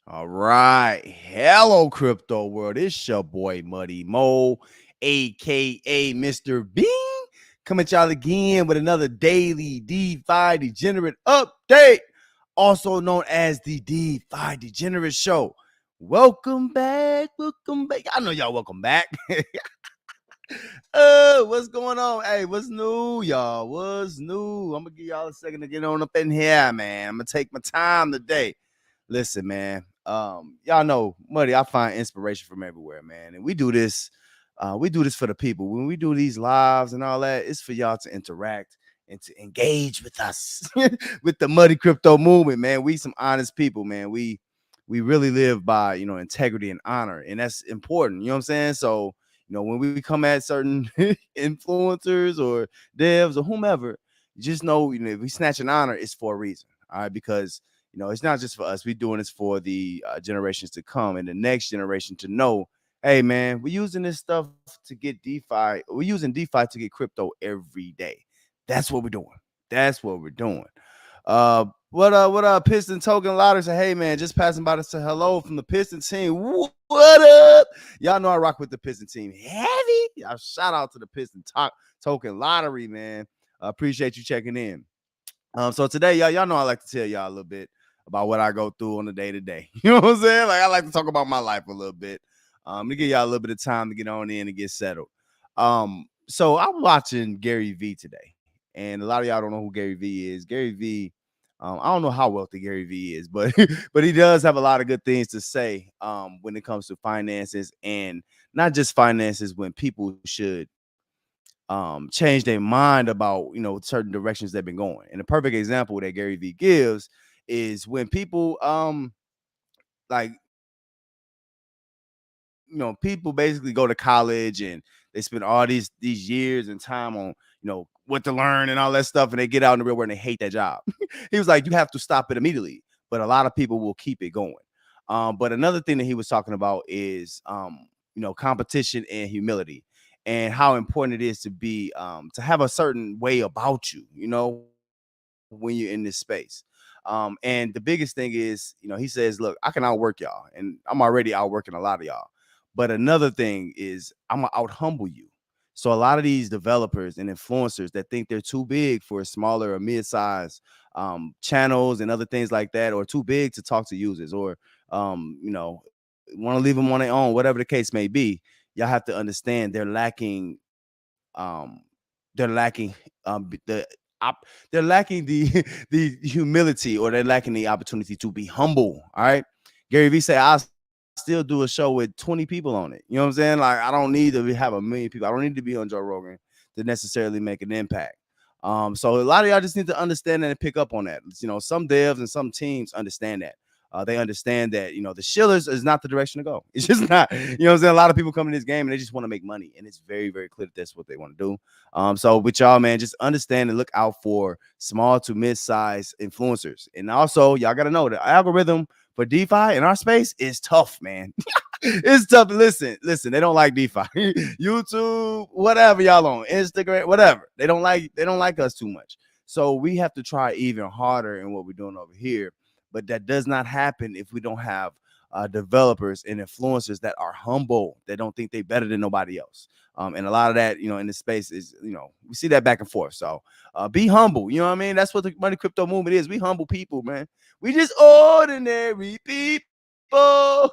All right. Hello, crypto world. It's your boy Muddy Mo, aka Mr. Bean, coming at y'all again with another daily DeFi Degenerate update, also known as the DeFi Degenerate Show. Welcome back. Welcome back. I know y'all welcome back. What's going on? Hey, what's new, y'all? What's new? I'm gonna give y'all a second to get on up in here, man. I'm gonna take my time today. Listen, man. Y'all know, Muddy, I find inspiration from everywhere, man. And we do this for the people. When we do these lives and all that, it's for y'all to interact and to engage with us with the Muddy crypto movement, man. We some honest people, man. We really live by integrity and honor, and that's important. You know what I'm saying? So when we come at certain influencers or devs or whomever, just know, if we snatch an honor, it's for a reason. All right, because it's not just for us. We're doing this for the generations to come and the next generation to know, hey, man, we're using this stuff to get DeFi. We're using DeFi to get crypto every day. That's what we're doing. That's what we're doing. What Piston Token Lottery say, hey man, just passing by to say hello from the Piston team. What up? Y'all know I rock with the Piston team heavy. Y'all shout out to the Piston Token Lottery, man. Appreciate you checking in. So today, y'all know I like to tell y'all a little bit about what I go through on a day to day. You know what I'm saying? Like I like to talk about my life a little bit. To give y'all a little bit of time to get on in and get settled. So I'm watching Gary V today, and a lot of y'all don't know who Gary V is. Gary V, I don't know how wealthy Gary V is, but but he does have a lot of good things to say when it comes to finances, and not just finances. When people should change their mind about certain directions they've been going. And a perfect example that Gary V gives is when people like people basically go to college and they spend all these years and time on what to learn and all that stuff, and they get out in the real world and they hate that job. He was like, you have to stop it immediately, but a lot of people will keep it going. But another thing that he was talking about is competition and humility, and how important it is to be to have a certain way about you, when you're in this space. And the biggest thing is, he says, look, I can outwork y'all, and I'm already outworking a lot of y'all. But another thing is, I'm gonna out humble you. So a lot of these developers and influencers that think they're too big for smaller or mid-size channels and other things like that, or too big to talk to users, or want to leave them on their own, whatever the case may be, y'all have to understand um they're lacking the they're lacking the the humility, or they're lacking the opportunity to be humble. All right. Gary Vee say, I still do a show with 20 people on it. You know what I'm saying? Like, I don't need to have a million people. I don't need to be on Joe Rogan to necessarily make an impact. So a lot of y'all just need to understand that and pick up on that. Some devs and some teams understand that. They understand that the shillers is not the direction to go. It's just not. You know what I'm saying? A lot of people come in this game and they just want to make money, and it's very, very clear that that's what they want to do. So with y'all, man, just understand and look out for small to mid-size influencers, and also y'all got to know the algorithm for DeFi in our space is tough, man. It's tough. Listen. They don't like DeFi, YouTube, whatever y'all on, Instagram, whatever. They don't like us too much. So we have to try even harder in what we're doing over here. But that does not happen if we don't have developers and influencers that are humble, that don't think they're better than nobody else. And a lot of that, in this space is, we see that back and forth. So be humble. You know what I mean? That's what the money crypto movement is. We humble people, man. We just ordinary people. You know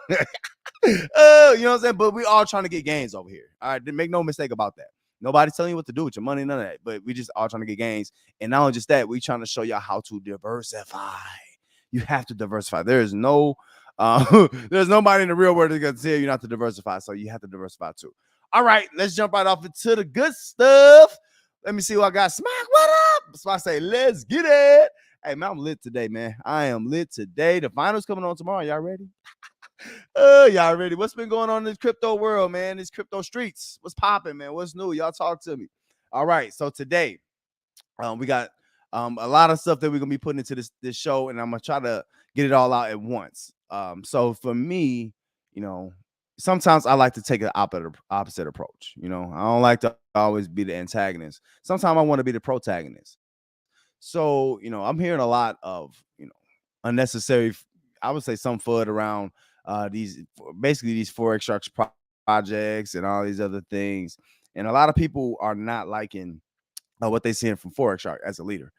what I'm saying? But we all trying to get gains over here. All right. Make no mistake about that. Nobody's telling you what to do with your money, none of that. But we just all trying to get gains. And not only just that, we trying to show y'all how to diversify. You have to diversify. There's there's nobody in the real world that's gonna tell you not to diversify. So you have to diversify too. All right, let's jump right off into the good stuff. Let me see what I got. Smack, what up? So I say, let's get it. Hey man, I'm lit today, man. I am lit today. The finals coming on tomorrow. Y'all ready? Y'all ready? What's been going on in this crypto world, man? These crypto streets. What's popping, man? What's new? Y'all talk to me. All right, so today we got a lot of stuff that we're gonna be putting into this show, and I'm gonna try to get it all out at once. So for me, sometimes I like to take an opposite approach. I don't like to always be the antagonist. Sometimes I want to be the protagonist. So I'm hearing a lot of unnecessary. I would say some FUD around these basically these forex sharks projects and all these other things. And a lot of people are not liking what they seeing from Forex Shark as a leader.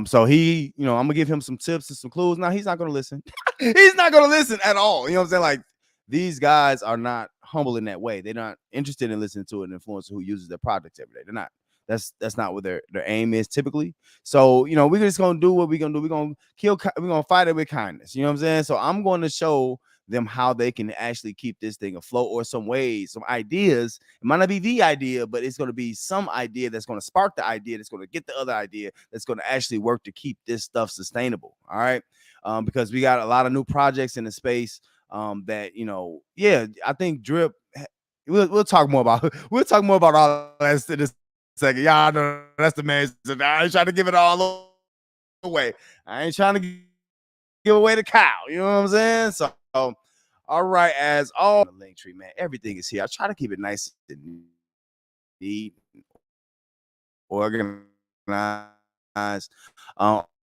So he, I'm gonna give him some tips and some clues. Now he's not gonna listen. He's not gonna listen at all. You know what I'm saying? Like these guys are not humble in that way. They're not interested in listening to an influencer who uses their products every day. They're not. That's not what their aim is typically. So we're just gonna do what we're gonna do. We're gonna we're gonna fight it with kindness. You know what I'm saying? So I'm going to show them how they can actually keep this thing afloat, or some ways, some ideas. It might not be the idea, but it's going to be some idea that's going to spark the idea, that's going to get the other idea, that's going to actually work to keep this stuff sustainable. All right. Because we got a lot of new projects in the space that, yeah, I think Drip, we'll talk more about, we'll talk more about all that in a second. Y'all know that's the man. I ain't trying to give it all away. I ain't trying to give away the cow. You know what I'm saying? So, all right, as all the link tree, man, everything is here. I try to keep it nice and neat, organized.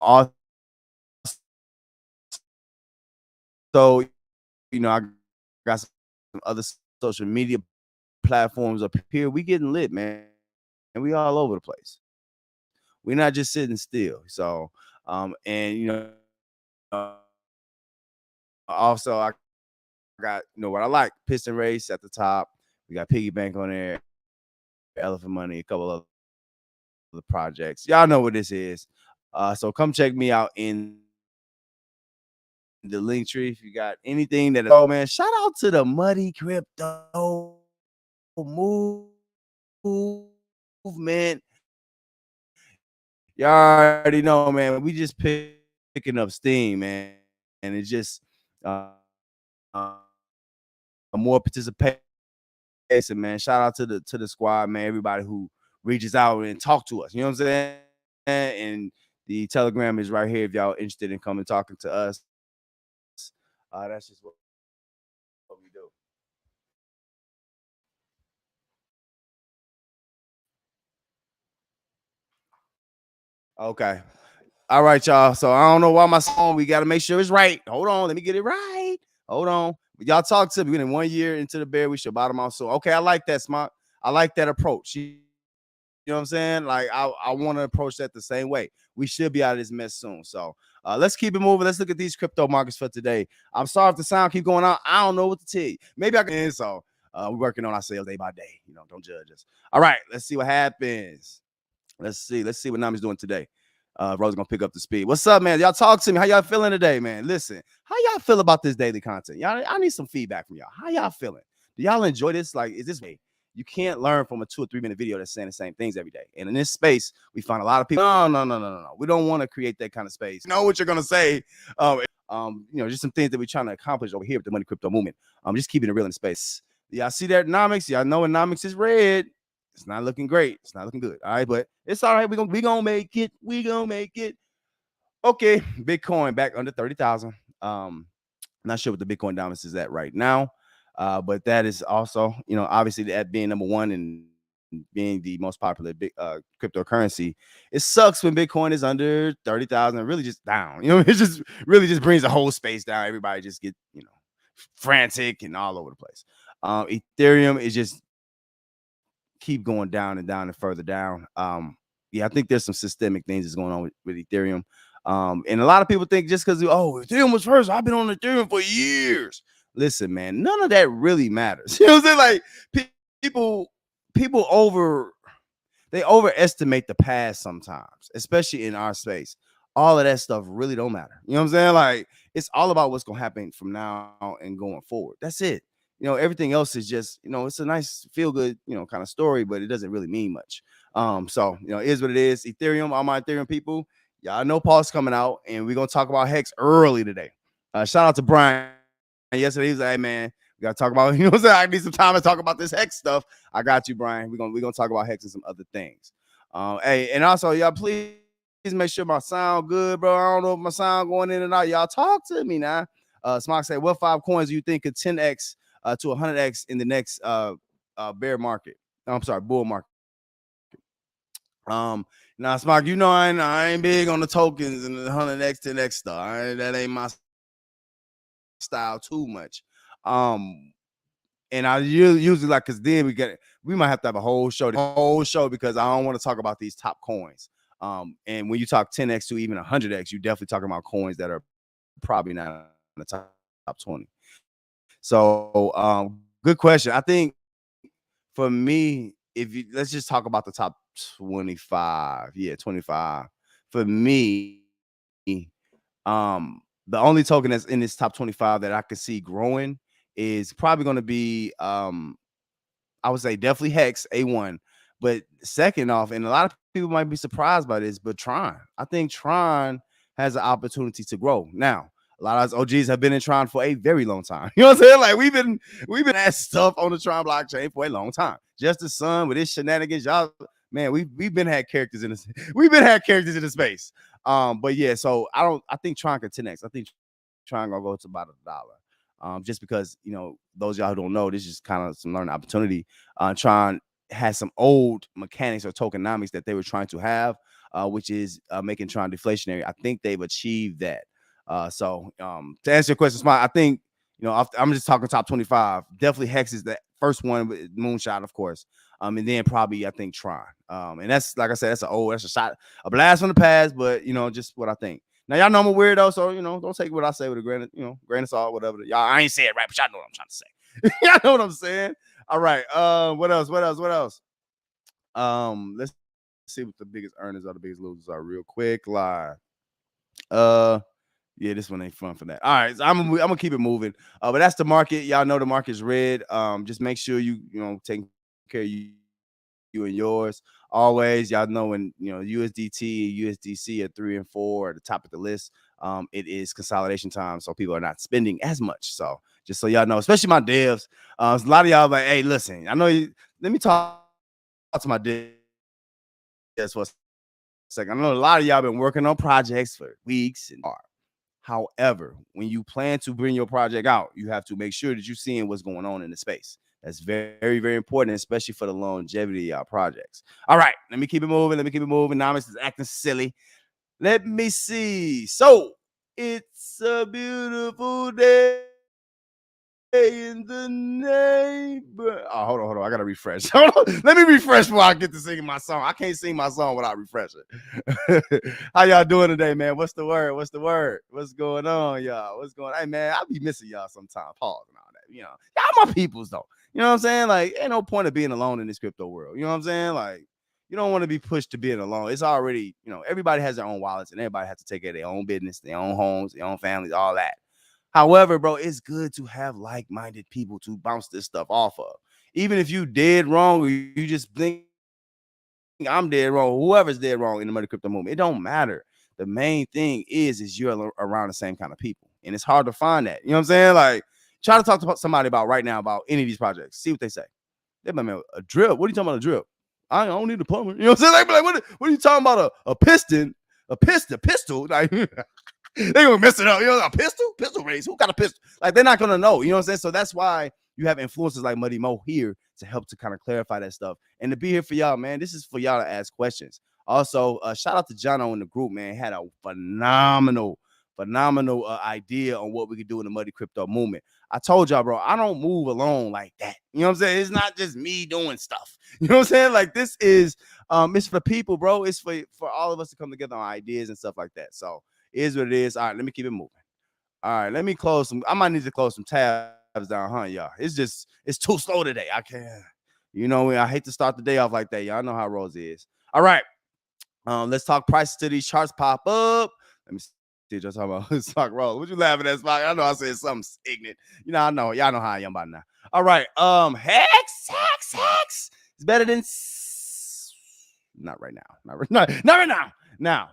Also, I got some other social media platforms up here. We getting lit, man, and we all over the place. We're not just sitting still. So, and also I got what I like, Piston Race at the top. We got Piggybank on there, Elephant Money, a couple of the projects. Y'all know what this is. So come check me out in the link tree if you got anything that. Oh man, shout out to the Muddy Crypto movement. Y'all already know, man. We just picking up steam, man, and it's just more participation, man. Shout out to the squad, man. Everybody who reaches out and talk to us. You know what I'm saying? And the Telegram is right here if y'all interested in coming talking to us. That's just what we do. Okay. All right, y'all. So I don't know why my song. We got to make sure it's right. Hold on. Let me get it right. Hold on. Y'all talk to me. We're in 1 year into the bear. We should bottom out. So, okay. I like that, Smart. I like that approach. You know what I'm saying? Like, I want to approach that the same way. We should be out of this mess soon. So let's keep it moving. Let's look at these crypto markets for today. I'm sorry if the sound keep going out. I don't know what to tell you. Maybe I can. So we're working on ourselves day by day. Don't judge us. All right. Let's see what happens. Let's see. Let's see what Nami's doing today. Rose gonna pick up the speed. What's up, man? Y'all talk to me. How y'all feeling today, man? Listen, how y'all feel about this daily content? Y'all, I need some feedback from y'all. How y'all feeling? Do y'all enjoy this? Like, is this way? You can't learn from a 2 or 3 minute video that's saying the same things every day. And in this space, we find a lot of people. No. We don't want to create that kind of space. You know what you're gonna say. Just some things that we're trying to accomplish over here with the money crypto movement. Just keeping it real in space. Y'all see that economics? Y'all know economics is red. It's not looking great. It's not looking good. All right, but it's all right. We gonna make it. We gonna make it. Okay, Bitcoin back under 30,000. Not sure what the Bitcoin dominance is at right now, but that is also, obviously that being number one and being the most popular cryptocurrency. It sucks when Bitcoin is under 30,000. Really just down. It just really just brings the whole space down. Everybody just get frantic and all over the place. Ethereum is just keep going down and down and further down. I think there's some systemic things that's going on with Ethereum. And a lot of people think just because Ethereum was first, I've been on Ethereum for years. Listen, man, none of that really matters. You know what I'm saying? Like people they overestimate the past sometimes, especially in our space. All of that stuff really don't matter. You know what I'm saying? Like it's all about what's gonna happen from now and going forward. That's it. Everything else is just, it's a nice feel good, kind of story, but it doesn't really mean much. So it is what it is. Ethereum, all my Ethereum people, y'all know Paul's coming out, and we're gonna talk about Hex early today. Shout out to Brian. Yesterday, he was like, hey man, we gotta talk about, what I'm saying? I need some time to talk about this Hex stuff. I got you, Brian. We're gonna talk about Hex and some other things. Hey, and also, y'all please make sure my sound good, bro. I don't know if my sound going in and out. Y'all talk to me now. Smock said, what 5 coins do you think could 10x to 100x in the next bear market? I'm sorry, bull market. Now Smock, I ain't big on the tokens and the 100x 10x stuff. That ain't my style too much. And I usually like, because then we might have to have a whole show because I don't want to talk about these top coins. And when you talk 10x to even 100x, you're definitely talking about coins that are probably not in the top 20. So good question. I think for me, if you let's just talk about the top 25. Yeah, 25. For me, the only token that's in this top 25 that I could see growing is probably going to be I would say definitely Hex A1. But second off, and a lot of people might be surprised by this, but Tron. I think Tron has an opportunity to grow. Now, a lot of us OGs have been in Tron for a very long time. You know what I'm saying? Like we've been at stuff on the Tron blockchain for a long time. Just the Sun with his shenanigans, y'all. Man, we've been had characters in this. We've been had characters in the space. But yeah, so I think Tron can 10x. I think Tron gonna go to about $1. Just because those y'all who don't know, this is kind of some learning opportunity. Tron has some old mechanics or tokenomics that they were trying to have, which is making Tron deflationary. I think they've achieved that. So to answer your question, Smart, I think I'm just talking top 25. Definitely Hex is the first one with Moonshot, of course. And then probably I think Tron. And that's like I said, that's a blast from the past, but just what I think. Now y'all know I'm a weirdo, so don't take what I say with a grain of salt, whatever. Y'all, I ain't say it right, but y'all know what I'm trying to say. Y'all know what I'm saying. All right. What else? Let's see what the biggest earners or the biggest losers are real quick. Live. Yeah, this one ain't fun for that. All right, so I'm gonna keep it moving. But that's the market. Y'all know the market's red. Just make sure you take care of you and yours. Always, y'all know when USDT, USDC at 3 and 4 at the top of the list. It is consolidation time, so people are not spending as much. So just so y'all know, especially my devs, a lot of y'all like, hey, listen, I know you. Let me talk to my devs for a second. I know a lot of y'all been working on projects for weeks and hard. However, when you plan to bring your project out, you have to make sure that you're seeing what's going on in the space. That's very, very important, especially for the longevity of our projects. All right, let me keep it moving. Namas is acting silly. Let me see. So, it's a beautiful day in the neighbor. Oh, hold on. I gotta refresh. Hold on. Let me refresh before I get to singing my song. I can't sing my song without refreshing. How y'all doing today, man? What's the word? What's going on, y'all? What's going on? Hey, man, I be missing y'all sometimes. Pause and all that. Y'all my peoples, though. You know what I'm saying? Like, ain't no point of being alone in this crypto world. You know what I'm saying? Like, you don't want to be pushed to being alone. It's already, everybody has their own wallets and everybody has to take care of their own business, their own homes, their own families, all that. However, bro, it's good to have like-minded people to bounce this stuff off of. Even if you dead wrong or you just think I'm dead wrong, whoever's dead wrong in the money crypto movement, it don't matter. The main thing is you're around the same kind of people. And it's hard to find that. You know what I'm saying? Like, try to talk to somebody about right now about any of these projects. See what they say. They might be a drip. What are you talking about, a drip? I don't need a plumber. You know what I'm saying? They be like, what are you talking about? A piston? A pistol? Like, they gonna mess it up. A pistol race. Who got a pistol? Like, they're not gonna know. You know what I'm saying? So that's why you have influencers like Muddy Mo here to help to kind of clarify that stuff and to be here for y'all, man. This is for y'all to ask questions. Also, shout out to Jono in the group, man. Had a phenomenal idea on what we could do in the Muddy crypto movement. I told y'all, bro, I don't move alone like that. You know what I'm saying? It's not just me doing stuff. You know what I'm saying? Like, this is it's for people, bro. It's for all of us to come together on ideas and stuff like that. So it is what it is. All right, let me keep it moving. All right, let me close some. I might need to close some tabs down, huh, y'all? It's too slow today. I can't. I hate to start the day off like that. Y'all know how Rose is. All right. Let's talk prices till these charts pop up. Let me see what you're talking about. Stock roll. What you laughing at, Spock? I know I said something ignorant. I know. Y'all know how I am by now. All right. Hex. It's better than not right now. Not right now. Now,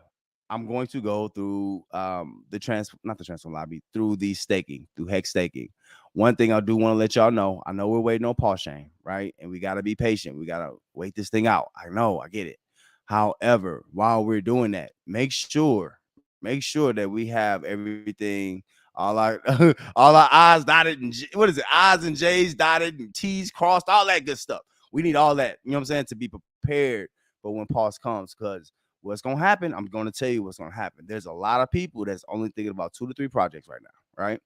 I'm going to go through not the transfer lobby, through the staking, through Hex staking. One thing I do want to let y'all know, I know we're waiting on Paul Shane, right? And we got to be patient. We got to wait this thing out. I know, I get it. However, while we're doing that, make sure that we have everything, all our all our I's dotted and I's and J's dotted and T's crossed, all that good stuff. We need all that, you know what I'm saying, to be prepared for when pause comes, because what's going to happen, I'm going to tell you what's going to happen. There's a lot of people that's only thinking about 2 to 3 projects right now, right?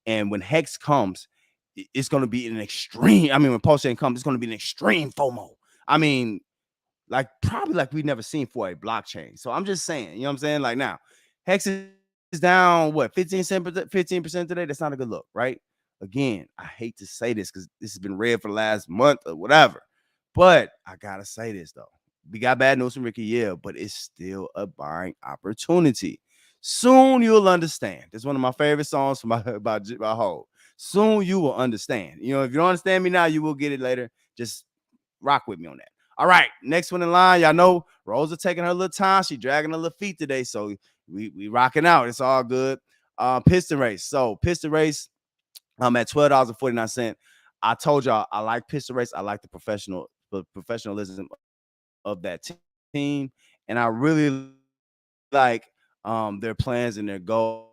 And when Hex comes, it's going to be an extreme. I mean, when Pulse Chain comes, it's going to be an extreme FOMO. I mean, like probably like we've never seen for a blockchain. So I'm just saying, you know what I'm saying? Like now, Hex is down what 15% today. That's not a good look, right? Again, I hate to say this because this has been red for the last month or whatever, but I gotta say this though. We got bad news from Ricky, yeah, but it's still a buying opportunity. Soon you'll understand. It's one of my favorite songs from my whole. Soon you will understand. You know, if you don't understand me now, you will get it later. Just rock with me on that. All right, next one in line. Y'all know Rosa taking her little time. She dragging her little feet today, so we rocking out. It's all good. Piston race. So piston race. I'm at $12.49. I told y'all I like piston race. I like the professionalism of that team, and I really like their plans and their goals.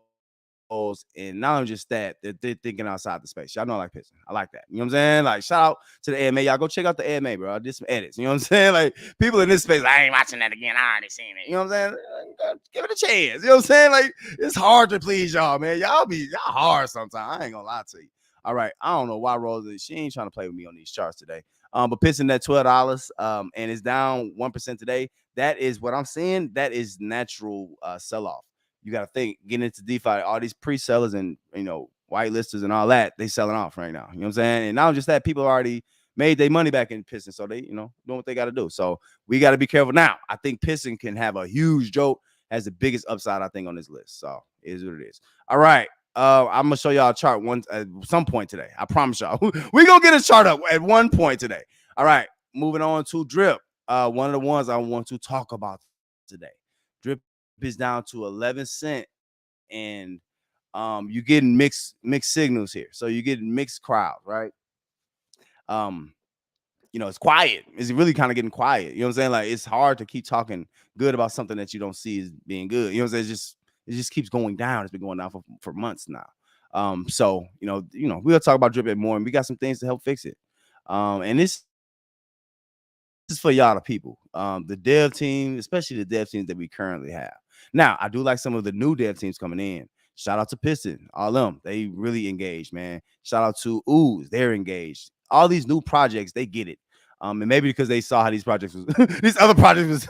And not only just that, they're thinking outside the space. Y'all know I like Piston. I like that. You know what I'm saying? Like, shout out to the AMA. Y'all go check out the AMA, bro. I did some edits. You know what I'm saying? Like, people in this space, I ain't watching that again. I already seen it. You know what I'm saying? Give it a chance. You know what I'm saying? Like, it's hard to please y'all, man. Y'all hard sometimes. I ain't gonna lie to you. All right. I don't know why Rosa, she ain't trying to play with me on these charts today. But Piston at $12, and it's down 1% today. That is what I'm seeing. That is natural sell-off. You got to think, getting into DeFi, all these pre-sellers and, whitelisters and all that, they selling off right now. You know what I'm saying? And not just that, people already made their money back in Piston, so they, doing what they got to do. So we got to be careful. Now, I think Piston can have a huge joke, has the biggest upside, I think, on this list. So it is what it is. All right. I'm going to show y'all a chart at some point today. I promise y'all. We're going to get a chart up at one point today. All right. Moving on to Drip. One of the ones I want to talk about today. Drip is down to 11 cents, and you're getting mixed signals here. So you're getting mixed crowds, right? It's quiet. It's really kind of getting quiet. You know what I'm saying? Like, it's hard to keep talking good about something that you don't see as being good. You know what I'm saying? It just keeps going down. It's been going down for months now. So we'll talk about Drip more, and we got some things to help fix it. And this is for y'all, the people, the dev team, especially the dev teams that we currently have. Now, I do like some of the new dev teams coming in. Shout out to Piston, all them. They really engaged, man. Shout out to Ooze, they're engaged. All these new projects, they get it. And maybe because they saw how these projects was, these other projects was,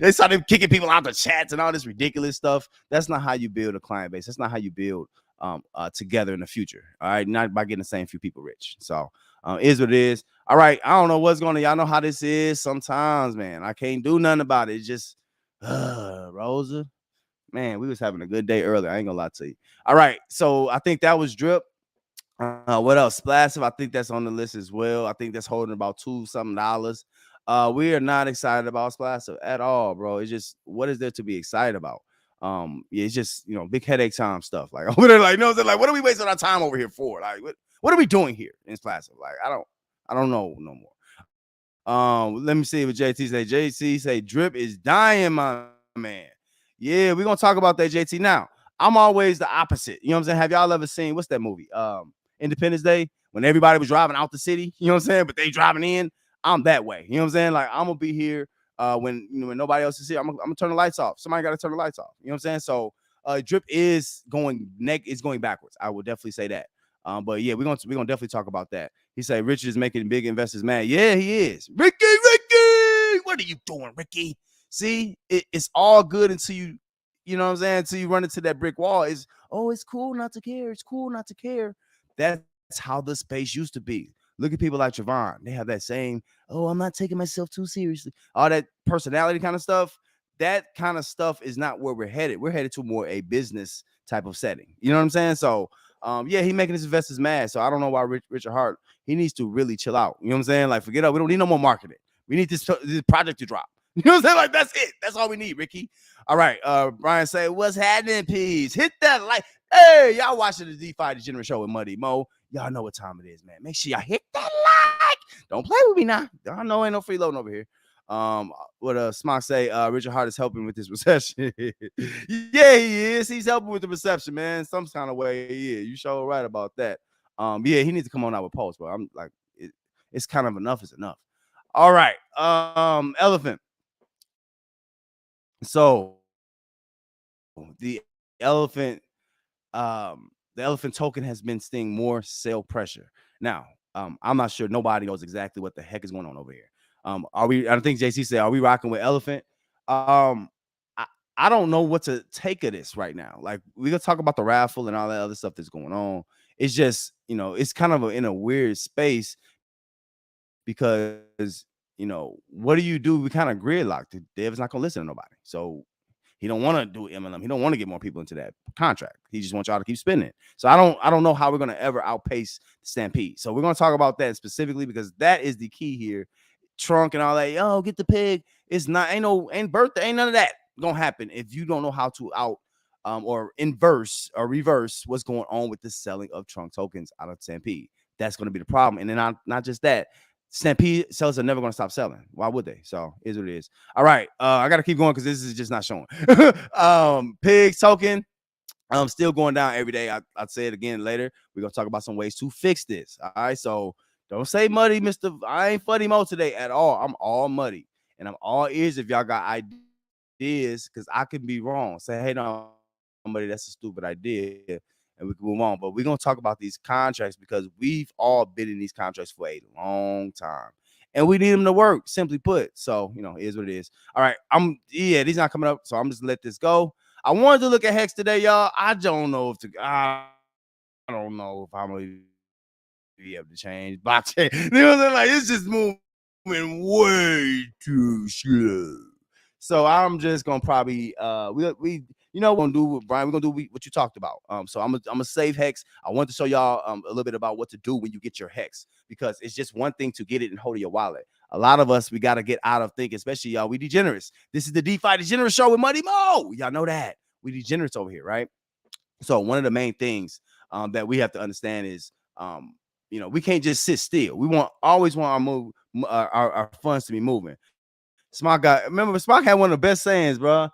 they saw them kicking people out the chats and all this ridiculous stuff. That's not how you build a client base. That's not how you build together in the future. All right, not by getting the same few people rich. So is what it is. All right, I don't know what's going on. Y'all know how this is. Sometimes, man, I can't do nothing about it. It's just Rosa. Man, we was having a good day earlier. I ain't gonna lie to you. All right, so I think that was Drip. What else? Splash, I think that's on the list as well. I think that's holding about $2-something. We are not excited about Splash at all, bro. It's just, what is there to be excited about? Yeah, it's just big headache time stuff. Like over there, like like what are we wasting our time over here for? Like what are we doing here in Splash? Like I don't know no more. Let me see what JT say. JT say Drip is dying, my man. Yeah, we're gonna talk about that, JT. Now, I'm always the opposite. You know what I'm saying? Have y'all ever seen what's that movie? Independence Day, when everybody was driving out the city, you know what I'm saying? But they driving in. I'm that way. You know what I'm saying? Like, I'm gonna be here when nobody else is here. I'm gonna turn the lights off. Somebody gotta turn the lights off. You know what I'm saying? So Drip is going backwards. I would definitely say that. But yeah, we're gonna definitely talk about that. He said Richard is making big investors mad. Yeah, he is. Ricky, what are you doing, Ricky? See, it's all good until you know what I'm saying, until you run into that brick wall. It's cool not to care. It's cool not to care. That's how the space used to be. Look at people like Javon. They have that same, I'm not taking myself too seriously. All that personality kind of stuff. That kind of stuff is not where we're headed. We're headed to more a business type of setting. You know what I'm saying? So, yeah, he making his investors mad. So I don't know why Richard Hart, he needs to really chill out. You know what I'm saying? Like, forget it. We don't need no more marketing. We need this project to drop. You know what I'm saying? Like, that's it. That's all we need, Ricky. All right. Brian say, what's happening, peas? Hit that like. Hey, y'all watching the DeFi Degenerate Show with Muddy Mo. Y'all know what time it is, man. Make sure y'all hit that like. Don't play with me now. I know ain't no freeloading over here. What Smock say, Richard Hart is helping with this reception. Yeah, he is. He's helping with the reception, man. Some kind of way he is. You sure right about that. Yeah, he needs to come on out with Pulse, but I'm like, it's kind of enough is enough. All right. Elephant. So the elephant the elephant token has been seeing more sell pressure. Now, I'm not sure nobody knows exactly what the heck is going on over here. Are we? I think JC said, "Are we rocking with elephant?" Um, I, I don't know what to take of this right now. Like we gonna talk about the raffle and all that other stuff that's going on. It's just it's kind of in a weird space because what do you do? We kind of gridlocked. Dev's not gonna listen to nobody, so he don't want to do MLM. He don't want to get more people into that contract. He just wants y'all to keep spending. So I don't know how we're gonna ever outpace the stampede. So we're gonna talk about that specifically because that is the key here. Trunk and all that. Yo, get the pig. It's not ain't birthday, ain't none of that gonna happen if you don't know how to out or inverse or reverse what's going on with the selling of trunk tokens out of stampede. That's gonna be the problem. And then not just that. Stampede sellers are never going to stop selling. Why would they? So is what it is. All right. I got to keep going because this is just not showing. Pig token. Still going down every day. I'd say it again later. We're going to talk about some ways to fix this. All right. So don't say muddy, Mr. I ain't funny mode today at all. I'm all muddy. And I'm all ears if y'all got ideas because I could be wrong. Say, hey, no, somebody, that's a stupid idea. And we can move on. But we're going to talk about these contracts because we've all been in these contracts for a long time. And we need them to work, simply put. So, it is what it is. All right. These not coming up. So I'm just let this go. I wanted to look at Hex today, y'all. I don't know if I'm going to be able to change blockchain. You know what I'm saying? Like, it's just moving way too slow. So I'm just gonna probably we we're gonna do with Brian. We're gonna do what you talked about. So I'm gonna save Hex. I want to show y'all a little bit about what to do when you get your Hex because it's just one thing to get it and hold it in your wallet. A lot of us we gotta get out of thinking, especially y'all. We degenerates. This is the DeFi Degenerate Show with Muddy Mo. Y'all know that we degenerates over here, right? So one of the main things that we have to understand is we can't just sit still. We always want our funds to be moving. Smart guy. Remember, Smart had one of the best sayings, bro.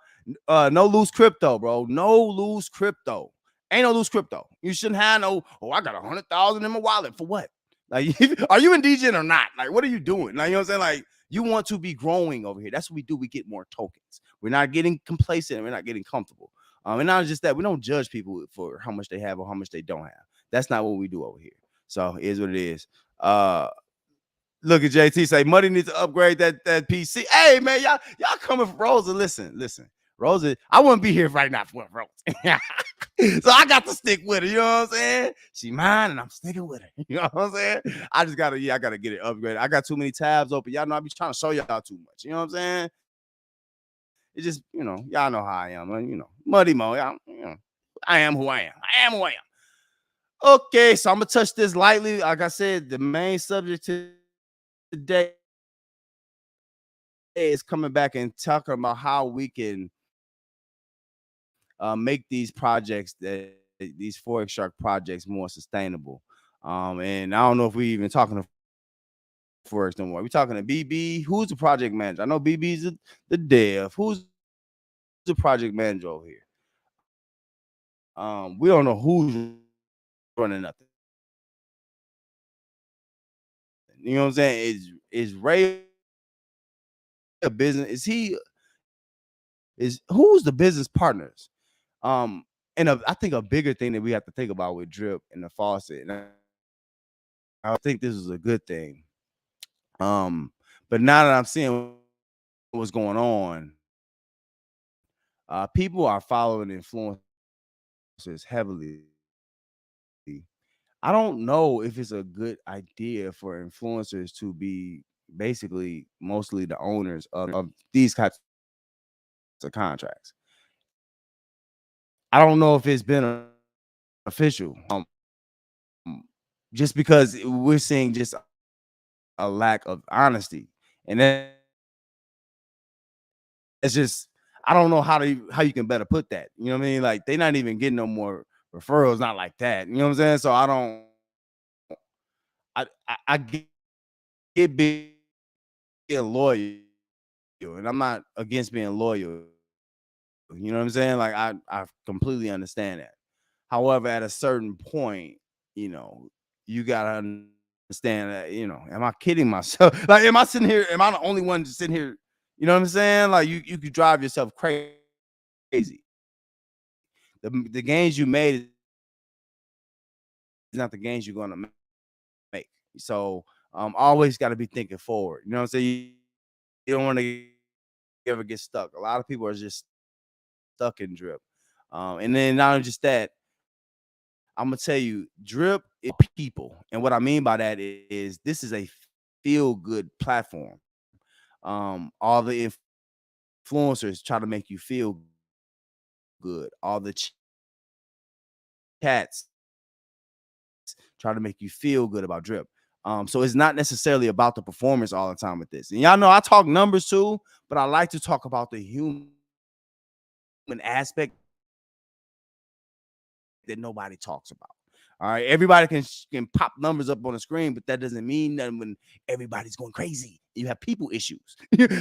No loose crypto, bro. No loose crypto. Ain't no loose crypto. You shouldn't have no. Oh, I got 100,000 in my wallet for what? Like, are you in degen or not? Like, what are you doing? Like, you know what I'm saying? Like, you want to be growing over here. That's what we do. We get more tokens. We're not getting complacent. We're not getting comfortable. And not just that, we don't judge people for how much they have or how much they don't have. That's not what we do over here. So it is what it is. Look at JT say Muddy needs to upgrade that PC. Hey man, y'all coming for Rosa. Listen. Rosa, I wouldn't be here right now for Rosa. So I got to stick with her. You know what I'm saying? She mine and I'm sticking with her. You know what I'm saying? I gotta get it upgraded. I got too many tabs open. Y'all know I be trying to show y'all too much. You know what I'm saying? It just, y'all know how I am. Muddy Mo. I am who I am. I am who I am. Okay, so I'm gonna touch this lightly. Like I said, the main subject today is coming back and talking about how we can make these Forex Shark projects more sustainable. And I don't know if we even talking to Forex no more. We talking to BB. Who's the project manager? I know BB's the dev. Who's the project manager over here? We don't know who's running nothing. You know what I'm saying? Is Ray a business? Who's the business partners? And I think a bigger thing that we have to think about with Drip and the Faucet, and I think this is a good thing. But now that I'm seeing what's going on, people are following influencers heavily. I don't know if it's a good idea for influencers to be basically mostly the owners of these types of contracts. I don't know if it's been official. Just because we're seeing just a lack of honesty, and it's just I don't know how you can better put that. You know what I mean? Like they're not even getting no more referrals, not like that. You know what I'm saying? So I get being loyal, and I'm not against being loyal. You know what I'm saying? Like I completely understand that. However, at a certain point, you gotta understand that, am I kidding myself? Like, am I sitting here? Am I the only one sitting here? You know what I'm saying? Like you could drive yourself crazy. The gains you made not the gains you're gonna make. So always got to be thinking forward. You know what I'm saying? You don't want to ever get stuck. A lot of people are just stuck in drip. And then not only just that, I'm gonna tell you, drip is people, and what I mean by that is this is a feel good platform. All the influencers try to make you feel good. All the chats try to make you feel good about drip. So it's not necessarily about the performance all the time with this. And y'all know I talk numbers too, but I like to talk about the human aspect that nobody talks about. All right, everybody can pop numbers up on the screen, but that doesn't mean nothing when everybody's going crazy. You have people issues.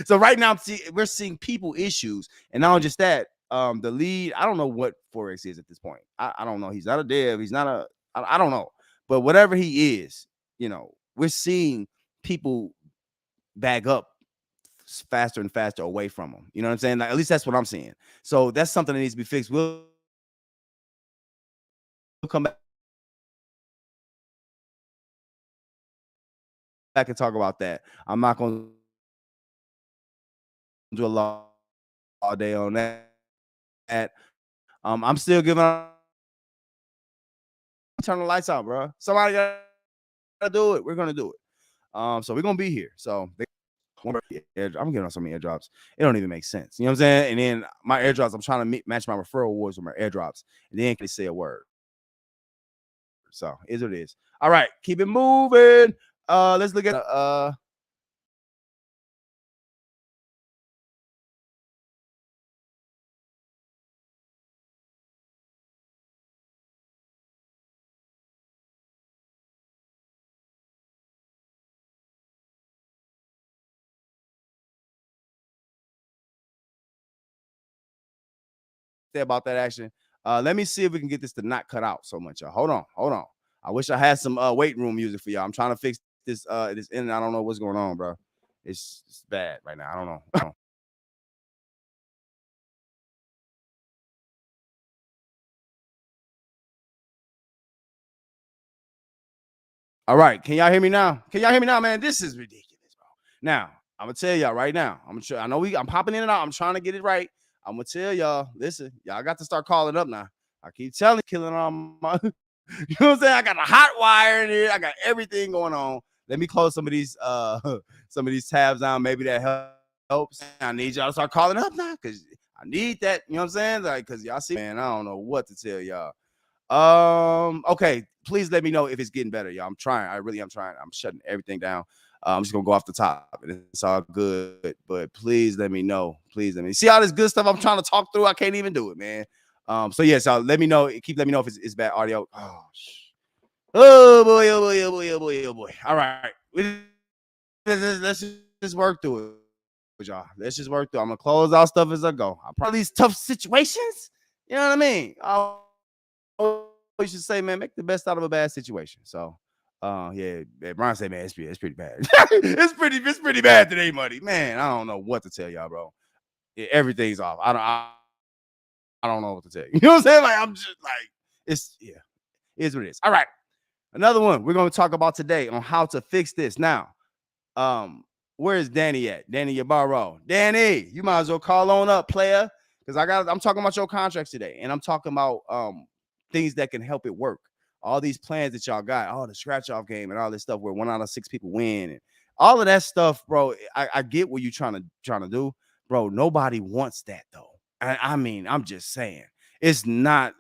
So right now, we're seeing people issues, and not just that. The lead, I don't know what Forex is at this point. I don't know. He's not a dev. He's not a. I don't know, but whatever he is, we're seeing people bag up faster and faster away from him. You know what I'm saying? Like, at least that's what I'm seeing. So that's something that needs to be fixed. We'll come back and talk about that. I'm not going to do a lot all day on that. I'm still giving. Turn the lights out, bro. Somebody gotta do it. We're gonna do it. So we're gonna be here. So I'm getting on so many airdrops. It don't even make sense. You know what I'm saying? And then my airdrops, I'm trying to match my referral awards with my airdrops, and then can say a word. So is what it is. All right, keep it moving. Let's look at say about that action. Let me see if we can get this to not cut out so much, y'all. Hold on. I wish I had some weight room music for y'all. I'm trying to fix this and I don't know what's going on, bro. It's bad right now. I don't know. All right, can y'all hear me now? Can y'all hear me now, man? This is ridiculous, bro. Now, I'm gonna tell y'all right now. I know I'm popping in and out. I'm trying to get it right. I'm gonna tell y'all, listen, y'all got to start calling up now. I keep telling you, killing on my you know what I'm saying? I got a hot wire in here. I got everything going on. Let me close some of these some of these tabs down. Maybe that helps. I need y'all to start calling up now because I need that. You know what I'm saying? Like, cause y'all see, man, I don't know what to tell y'all. Okay, please let me know if it's getting better, y'all. I'm trying. I'm trying. I'm shutting everything down. I'm just gonna go off the top and it's all good. But please let me know. Please let me see all this good stuff I'm trying to talk through. I can't even do it, man. So yeah, so let me know. Keep letting me know if it's bad audio. Oh boy, oh boy, oh boy, oh boy, oh boy. All right. Let's just work through it, y'all. Let's just work through it. I'm gonna close out stuff as I go. I probably these tough situations. You know what I mean? We should say, man, make the best out of a bad situation. So, yeah, Brian said, man, it's pretty bad. It's pretty bad today, buddy. Man, I don't know what to tell y'all, bro. Everything's off. I don't know what to tell you. You know what I'm saying? Like, I'm just like, it's what it is. All right, another one we're gonna talk about today on how to fix this. Now, um, where is Danny at? Danny Yabaro. Danny, you might as well call on up, player. Because I'm talking about your contracts today, and I'm talking about things that can help it work. All these plans that y'all got, the scratch off game and all this stuff where 1 out of 6 people win and all of that stuff, bro. I get what you're trying to do, bro. Nobody wants that though. I mean, I'm just saying it's not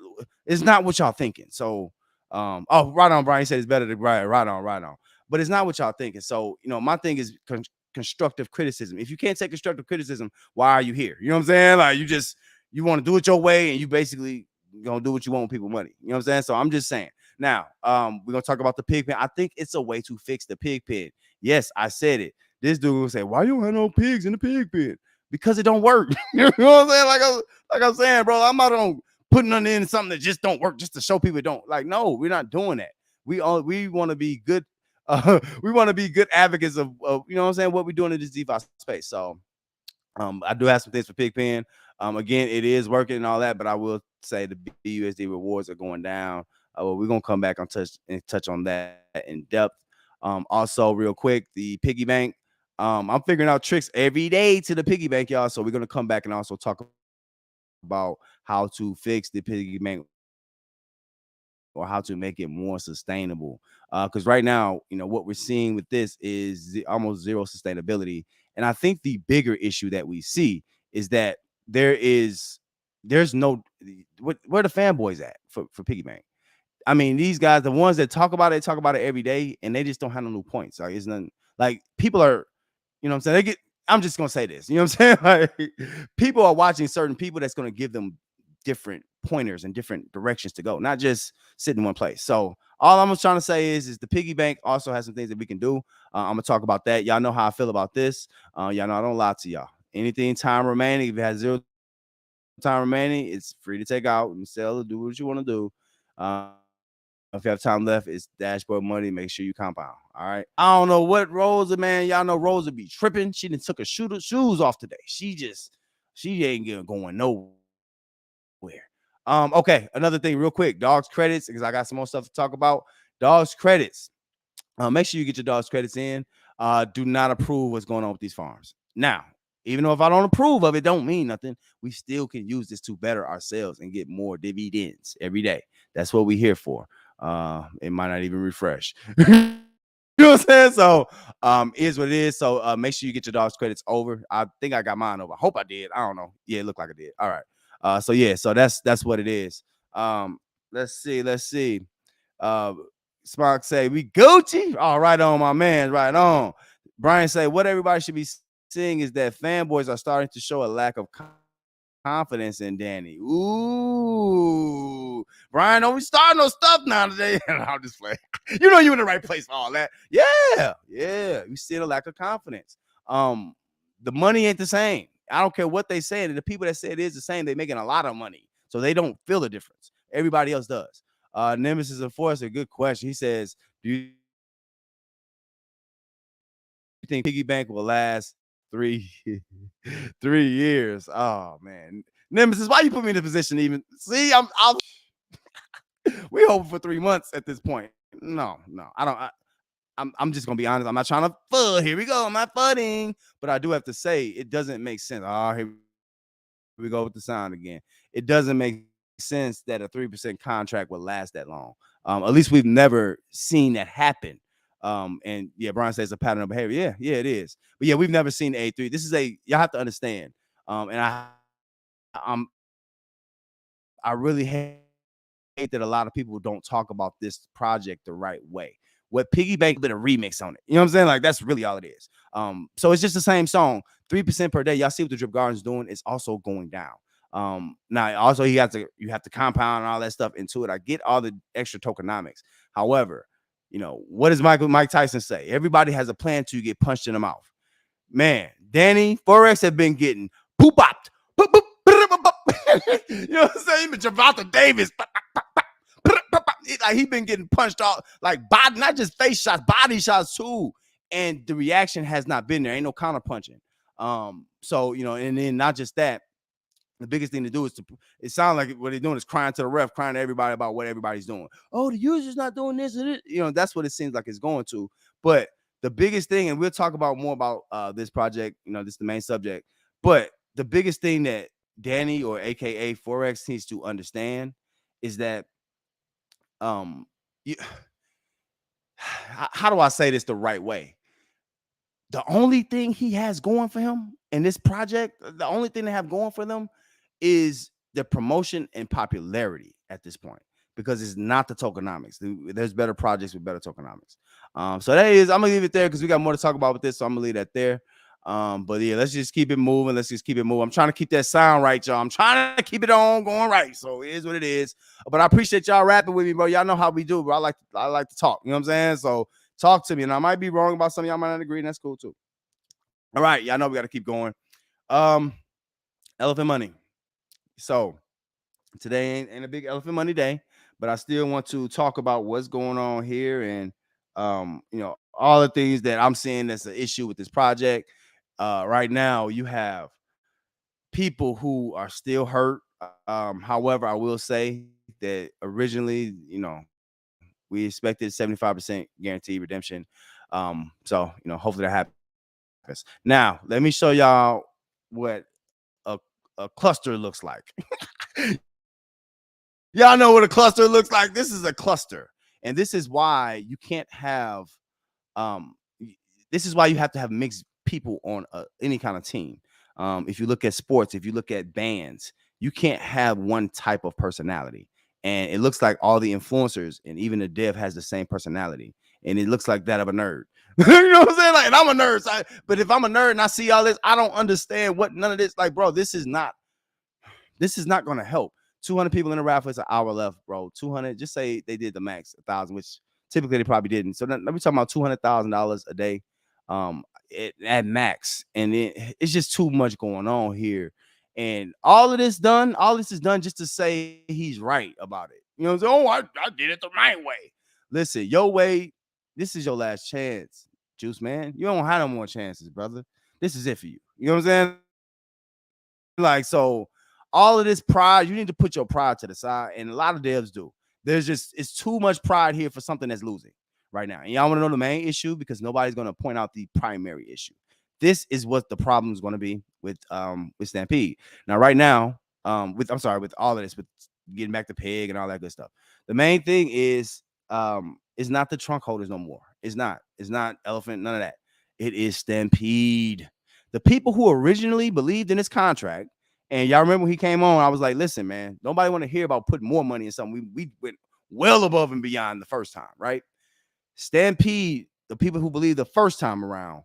what y'all thinking. So right on, Brian. He said it's better to right on. But it's not what y'all thinking. So, my thing is constructive criticism. If you can't take constructive criticism, why are you here? You know what I'm saying? Like, you want to do it your way and you basically gonna do what you want with people money. You know what I'm saying? So I'm just saying. Now, we're gonna talk about the Pigpen. I think it's a way to fix the Pigpen. Yes, I said it. This dude will say, why you don't have no pigs in the Pigpen? Because it don't work. You know what I'm saying? Like I'm saying, bro, I'm not on putting on in something that just don't work just to show people it don't. Like, no, we're not doing that. We want to be good. We want to be good advocates of you know what I'm saying, what we're doing in this DeFi space. So I do have some things for Pigpen. Again, it is working and all that, but I will say the BUSD rewards are going down. Well, we're gonna come back and touch on that in depth. Also, real quick, the piggy bank. I'm figuring out tricks every day to the piggy bank, y'all. So we're gonna come back and also talk about how to fix the piggy bank or how to make it more sustainable. Because right now, what we're seeing with this is almost zero sustainability. And I think the bigger issue that we see is that there's no where the fanboys at for Piggybank. I mean, these guys, the ones that talk about it every day, and they just don't have no new points. Like it's nothing. Like people are, what I'm saying. I'm just gonna say this. You know what I'm saying? Like people are watching certain people that's gonna give them different pointers and different directions to go, not just sit in one place. So all I'm trying to say is the piggy bank also has some things that we can do. I'm gonna talk about that. Y'all know how I feel about this. Y'all know I don't lie to y'all. Anything time remaining, if it has zero time remaining, it's free to take out and sell or do what you want to do. If you have time left, it's dashboard money. Make sure you compound. All right. I don't know what Rosa, man. Y'all know Rosa be tripping. She done took her shoes off today. She ain't going nowhere. Okay. Another thing, real quick, dogs credits, because I got some more stuff to talk about. Dogs credits. Make sure you get your dogs credits in. Do not approve what's going on with these farms. Now, even though if I don't approve of it, don't mean nothing. We still can use this to better ourselves and get more dividends every day. That's what we're here for. It might not even refresh. You know what I'm saying? So is what it is. So make sure you get your dogs credits over. I think I got mine over. I hope I did. I don't know. Yeah, it looked like I did. All right. So yeah, so that's what it is. Let's see. Uh Spark say we Gucci. All right on, my man. Right on. Brian say what everybody should be seeing is that fanboys are starting to show a lack of confidence in Danny. Ooh, Brian, don't we start no stuff now today? I'll just play. You know you in the right place for all that. Yeah. We see a lack of confidence. The money ain't the same. I don't care what they say. The people that say it is the same, they're making a lot of money, so they don't feel the difference. Everybody else does. Nemesis Enforcer, good question. He says, "Do you think Piggy Bank will last 3 3 years?" Oh man, Nemesis, why you put me in the position? Even see, we hoping for 3 months at this point. No, I don't. I'm just gonna be honest. I'm not trying to fud. Here we go. I'm not fudding, but I do have to say it doesn't make sense. Oh, here we go with the sound again. It doesn't make sense that a 3% contract would last that long. At least we've never seen that happen. And yeah, Brian says a pattern of behavior. Yeah, it is. But yeah, we've never seen A3. This is y'all have to understand. And I'm I really hate that a lot of people don't talk about this project the right way. What Piggybank did a remix on it. You know what I'm saying? Like that's really all it is. So it's just the same song, 3% per day. Y'all see what the Drip Garden's doing? It's also going down. Now also you have to compound and all that stuff into it. I get all the extra tokenomics. However, what does Mike Tyson say? Everybody has a plan to get punched in the mouth. Man, Danny Forex have been getting poop bopped. You know what I'm saying? Javonta Davis. Like he been getting punched off, like body, not just face shots, body shots too. And the reaction has not been there. Ain't no counter punching. So and then not just that. The biggest thing to do is it sounds like what they're doing is crying to the ref, crying to everybody about what everybody's doing. Oh, the user's not doing this and it. That's what it seems like it's going to. But the biggest thing, and we'll talk about more about this project, this is the main subject. But the biggest thing that Danny or AKA Forex needs to understand is that you, how do I say this the right way? The only thing he has going for him in this project, the only thing they have going for them is the promotion and popularity at this point, because it's not the tokenomics. There's better projects with better tokenomics. So I'm gonna leave it there because we got more to talk about with this. So I'm gonna leave that there. But yeah, let's just keep it moving. I'm trying to keep that sound right, y'all. I'm trying to keep it on going right. So it is what it is. But I appreciate y'all rapping with me, bro. Y'all know how we do, bro. I like to talk. You know what I'm saying? So talk to me. And I might be wrong about something. Y'all might not agree, and that's cool too. All right, y'all know we got to keep going. Elephant money. So today ain't a big elephant money day, but I still want to talk about what's going on here and all the things that I'm seeing that's an issue with this project. Right now, you have people who are still hurt. However, I will say that originally, we expected 75% guaranteed redemption. So hopefully that happens. Now, let me show y'all what a a cluster looks like. Y'all know what a cluster looks like. This is a cluster, and this is why you can't have this is why you have to have mixed people on any kind of team. If you look at sports, if you look at bands, you can't have one type of personality. And it looks like all the influencers and even the dev has the same personality, and it looks like that of a nerd. You know what I'm saying? Like, and I'm a nerd, but if I'm a nerd and I see all this, I don't understand what none of this. Like, bro, this is not going to help. 200 people in the raffle. It's an hour left, bro. 200. Just say they did the max 1,000, which typically they probably didn't. So let me talk about $200,000 a day, at max, and it's just too much going on here. And all this is done just to say he's right about it. You know what I'm saying? Oh, I did it the right way. Listen, your way. This is your last chance, Juice Man. You don't have no more chances, brother. This is it for you. You know what I'm saying? Like, so all of this pride, you need to put your pride to the side, and a lot of devs do. It's too much pride here for something that's losing right now. And y'all want to know the main issue, because nobody's going to point out the primary issue. This is what the problem is going to be with Stampede. Now, right now, with all of this, with getting back to Pig and all that good stuff. The main thing is not the trunk holders no more. It's not Elephant, none of that. It is Stampede. The people who originally believed in this contract, and y'all remember when he came on, I was like, listen, man, nobody want to hear about putting more money in something. We went well above and beyond the first time, right? Stampede, the people who believe the first time around,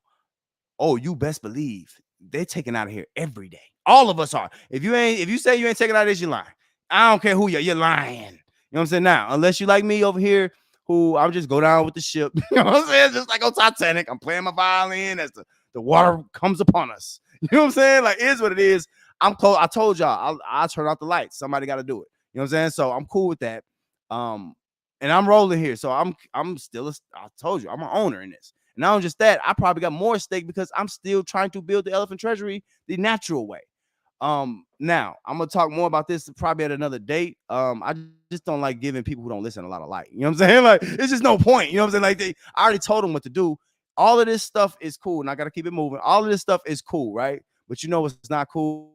oh, you best believe they're taking out of here every day. All of us are. If you say you ain't taking out of this, you're lying. I don't care who you're lying. You know what I'm saying? Now, unless you like me over here, who I'll just go down with the ship. You know what I'm saying? Just like on Titanic, I'm playing my violin as the water comes upon us. You know what I'm saying? Like, it is what it is. I'm close. I told y'all I'll turn out the lights. Somebody got to do it. You know what I'm saying? So I'm cool with that. And I'm rolling here. So I'm still I told you, I'm an owner in this. And not just that, I probably got more stake because I'm still trying to build the Elephant Treasury the natural way. Now I'm gonna talk more about this probably at another date. I just don't like giving people who don't listen a lot of light. You know what I'm saying? Like, it's just no point. You know what I'm saying? Like, I already told them what to do. All of this stuff is cool, and I gotta keep it moving. All of this stuff is cool, right? But you know what's not cool?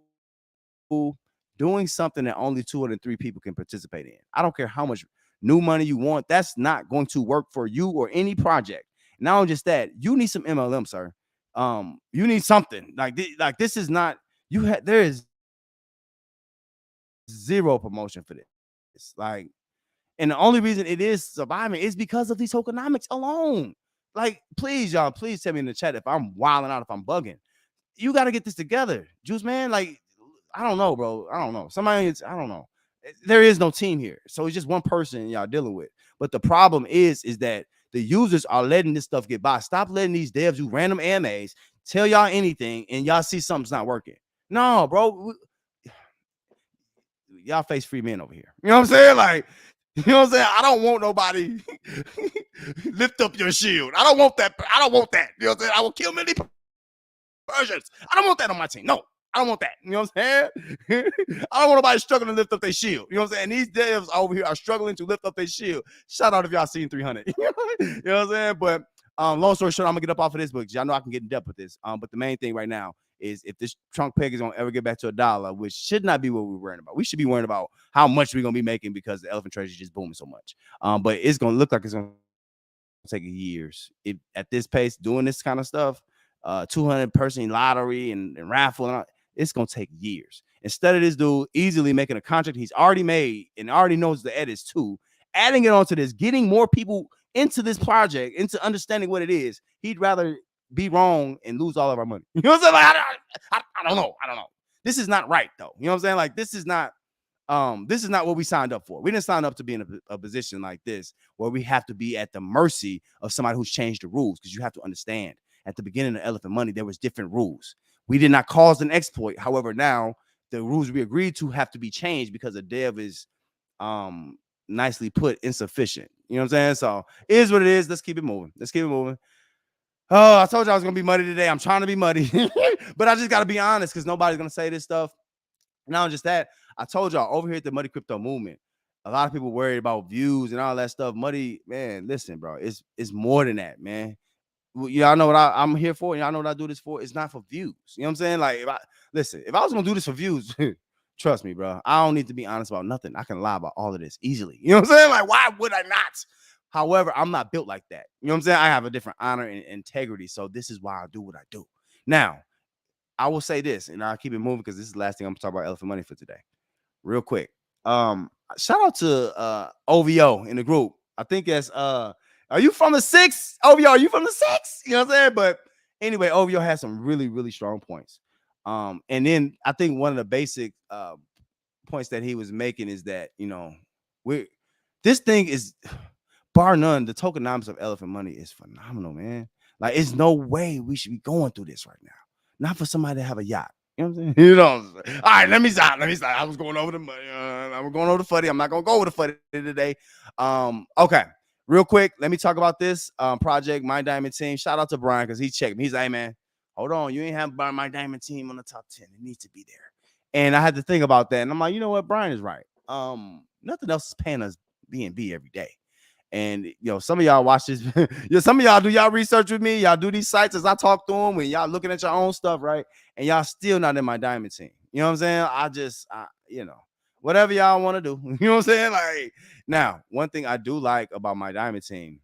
Doing something that only 203 people can participate in. I don't care how much new money you want. That's not going to work for you or any project. Not only just that, you need some MLM, sir. You need something like this is not there is zero promotion for this. It's like, and the only reason it is surviving is because of these tokenomics alone. Like, please, y'all, please tell me in the chat if I'm wilding out, if I'm bugging. You got to get this together, Juice Man. Like, I don't know, bro. I don't know. I don't know. There is no team here, so it's just one person y'all dealing with. But the problem is that the users are letting this stuff get by. Stop letting these devs do random AMAs, tell y'all anything, and y'all see something's not working. No, bro. Y'all face free men over here. You know what I'm saying? Like, you know what I'm saying? I don't want nobody lift up your shield. I don't want that. I don't want that. You know what I'm saying? I will kill many Persians. I don't want that on my team. No, I don't want that. You know what I'm saying? I don't want nobody struggling to lift up their shield. You know what I'm saying? These devs over here are struggling to lift up their shield. Shout out if y'all seen 300. You know what I'm saying? But long story short, I'm gonna get up off of this book because y'all know I can get in depth with this. But the main thing right now is if this trunk peg is gonna ever get back to $1, which should not be what we're worrying about. We should be worrying about how much we're gonna be making because the Elephant Treasury is just booming so much. But it's gonna look like it's gonna take years. At this pace, doing this kind of stuff, 200 person lottery and raffle, and all, it's gonna take years. Instead of this dude easily making a contract he's already made and already knows the edits too, adding it onto this, getting more people into this project, into understanding what it is, he'd rather be wrong and lose all of our money. You know what I'm saying? Like, I don't know. I don't know. This is not right though. You know what I'm saying? Like, this is not what we signed up for. We didn't sign up to be in a position like this where we have to be at the mercy of somebody who's changed the rules, because you have to understand at the beginning of Elephant Money, there was different rules. We did not cause an exploit. However, now the rules we agreed to have to be changed because a dev is nicely put insufficient. You know what I'm saying? So it is what it is. Let's keep it moving. Oh, I told you I was gonna be muddy today. I'm trying to be muddy, but I just gotta be honest because nobody's gonna say this stuff. Not just that, I told y'all over here at the Muddy Crypto Movement, A lot of people worried about views and all that stuff. Money, man, listen, bro, it's more than that, man. Y'all know what I'm here for. Y'all know what I do this for. It's not for views. You know what I'm saying? Like, if I was gonna do this for views, trust me, bro, I don't need to be honest about nothing. I can lie about all of this easily. You know what I'm saying? Like, why would I not? However, I'm not built like that. You know what I'm saying? I have a different honor and integrity. So this is why I do what I do. Now, I will say this, and I'll keep it moving because this is the last thing I'm gonna talk about elephant money for today. Real quick. Shout out to OVO in the group. I think that's are you from the six? OVO, are you from the six? You know what I'm saying? But anyway, OVO has some really, really strong points. And then I think one of the basic points that he was making is that, you know, this thing is bar none, the tokenomics of elephant money is phenomenal, man. Like, it's no way we should be going through this right now. Not for somebody to have a yacht. You know what I'm saying? You know what I'm saying? All right, let me stop. I was going over the money. I'm going over the fuddy. I'm not gonna go over the fuddy today. Okay. Real quick, let me talk about this project, My Diamond Team. Shout out to Brian because he checked me. He's like, hey, man, hold on. You ain't have My Diamond Team on the top 10. It needs to be there. And I had to think about that. And I'm like, you know what? Brian is right. Nothing else is paying us B&B every day. And some of y'all watch this. Some of y'all do y'all research with me. Y'all do these sites as I talk through them, and y'all looking at your own stuff, right? And y'all still not in My Diamond Team. You know what I'm saying? Whatever y'all want to do. You know what I'm saying? Like, now, one thing I do like about My Diamond Team,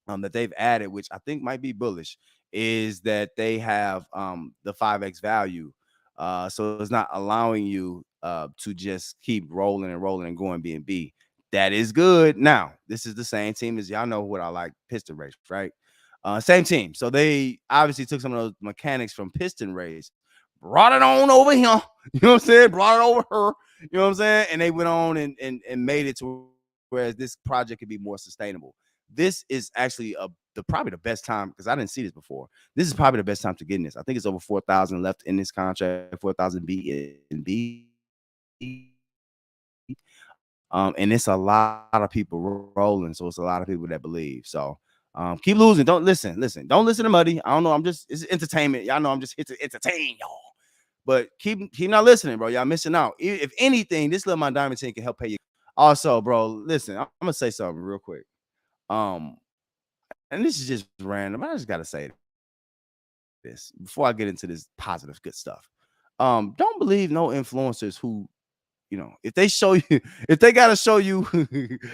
that they've added, which I think might be bullish, is that they have the 5x value. So it's not allowing you to just keep rolling and going B&B. That is good. Now, this is the same team as y'all know what I like, Piston Race, right? Same team. So they obviously took some of those mechanics from Piston Race, brought it on over here. You know what I'm saying? Brought it over her. You know what I'm saying? And they went on and made it to whereas this project could be more sustainable. This is actually probably the best time because I didn't see this before. This is probably the best time to get in this. I think it's over 4,000 left in this contract, 4,000 B. And it's a lot of people rolling, so it's a lot of people that believe. So keep losing. Don't listen. Don't listen to Muddy. I don't know. It's entertainment. Y'all know I'm just here to entertain y'all. But keep not listening, bro. Y'all missing out. If anything, this little My Diamond Team can help pay you. Also, bro, listen, I'm gonna say something real quick. And this is just random. I just gotta say this before I get into this positive good stuff. Don't believe no influencers who, if they show you, if they gotta show you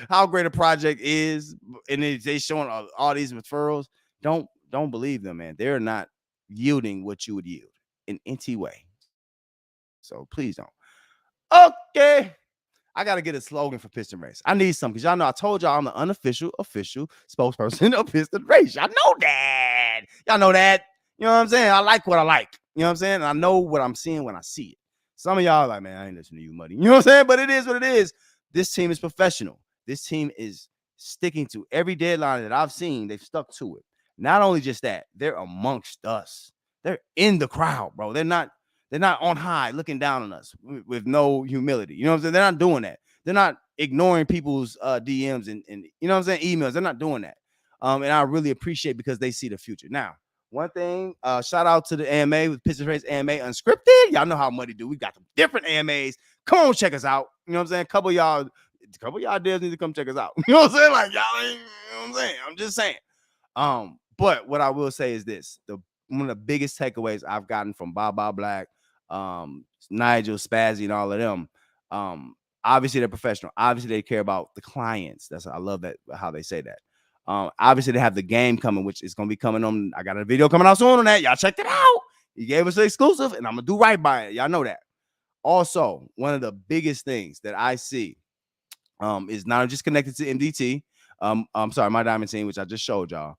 how great a project is, and they showing all these referrals, don't believe them, man. They're not yielding what you would yield in any way. So please don't. Okay. I got to get a slogan for Piston Race. I need some because y'all know I told y'all I'm the unofficial, official spokesperson of Piston Race. Y'all know that. Y'all know that. You know what I'm saying? I like what I like. You know what I'm saying? And I know what I'm seeing when I see it. Some of y'all are like, man, I ain't listening to you, Muddy. You know what I'm saying? But it is what it is. This team is professional. This team is sticking to every deadline that I've seen. They've stuck to it. Not only just that, they're amongst us. They're in the crowd, bro. They're not on high looking down on us with no humility. You know what I'm saying? They're not doing that. They're not ignoring people's DMs and you know what I'm saying, emails. They're not doing that. And I really appreciate because they see the future. Now, one thing, shout out to the AMA with Piston Race AMA Unscripted. Y'all know how Muddy do. We got some different AMAs. Come on, check us out. You know what I'm saying? A couple of y'all devs need to come check us out. You know what I'm saying? Like, y'all ain't, you know what I'm saying? I'm just saying. But what I will say is this: one of the biggest takeaways I've gotten from Bob Black, Nigel, Spazzy, and all of them. Obviously they're professional. Obviously they care about the clients. I love that how they say that. Obviously they have the game coming, which is gonna be coming on. I got a video coming out soon on that. Y'all check it out. He gave us an exclusive, and I'm gonna do right by it. Y'all know that. Also, one of the biggest things that I see is not just connected to MDT. I'm sorry, My Diamond Team, which I just showed y'all.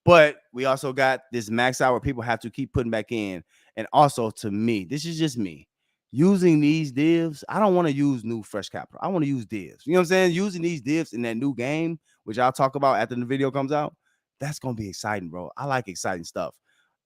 But we also got this max out where people have to keep putting back in. And also, to me, this is just me using these divs. I don't want to use new fresh capital. I want to use divs. You know what I'm saying? Using these divs in that new game, which I'll talk about after the video comes out. That's gonna be exciting, bro. I like exciting stuff.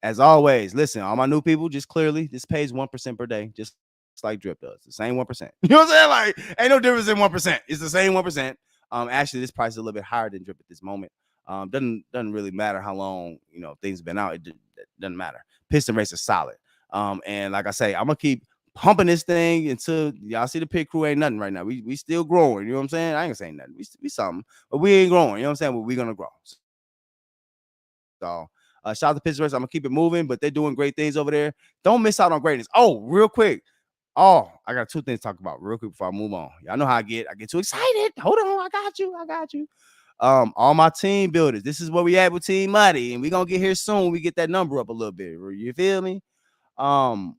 As always, listen, all my new people, just clearly, this pays 1% per day, just like Drip does. The same 1%. You know what I'm saying? Like, ain't no difference in 1%. It's the same 1%. Actually, this price is a little bit higher than Drip at this moment. Doesn't really matter how long things have been out. It doesn't matter. Piston Race is solid. And like I say, I'm gonna keep pumping this thing until y'all see the pit crew ain't nothing right now. We still growing. You know what I'm saying? I ain't gonna say nothing. We something, but we ain't growing. You know what I'm saying? But we gonna grow. So shout out to Pittsburgh. I'm gonna keep it moving, but they're doing great things over there. Don't miss out on greatness. Oh, real quick. Oh, I got two things to talk about real quick before I move on. Y'all know how I get. I get too excited. Hold on, I got you. I got you. All my team builders. This is where we at with Team Muddy, and we gonna get here soon. We get that number up a little bit. You feel me? Um,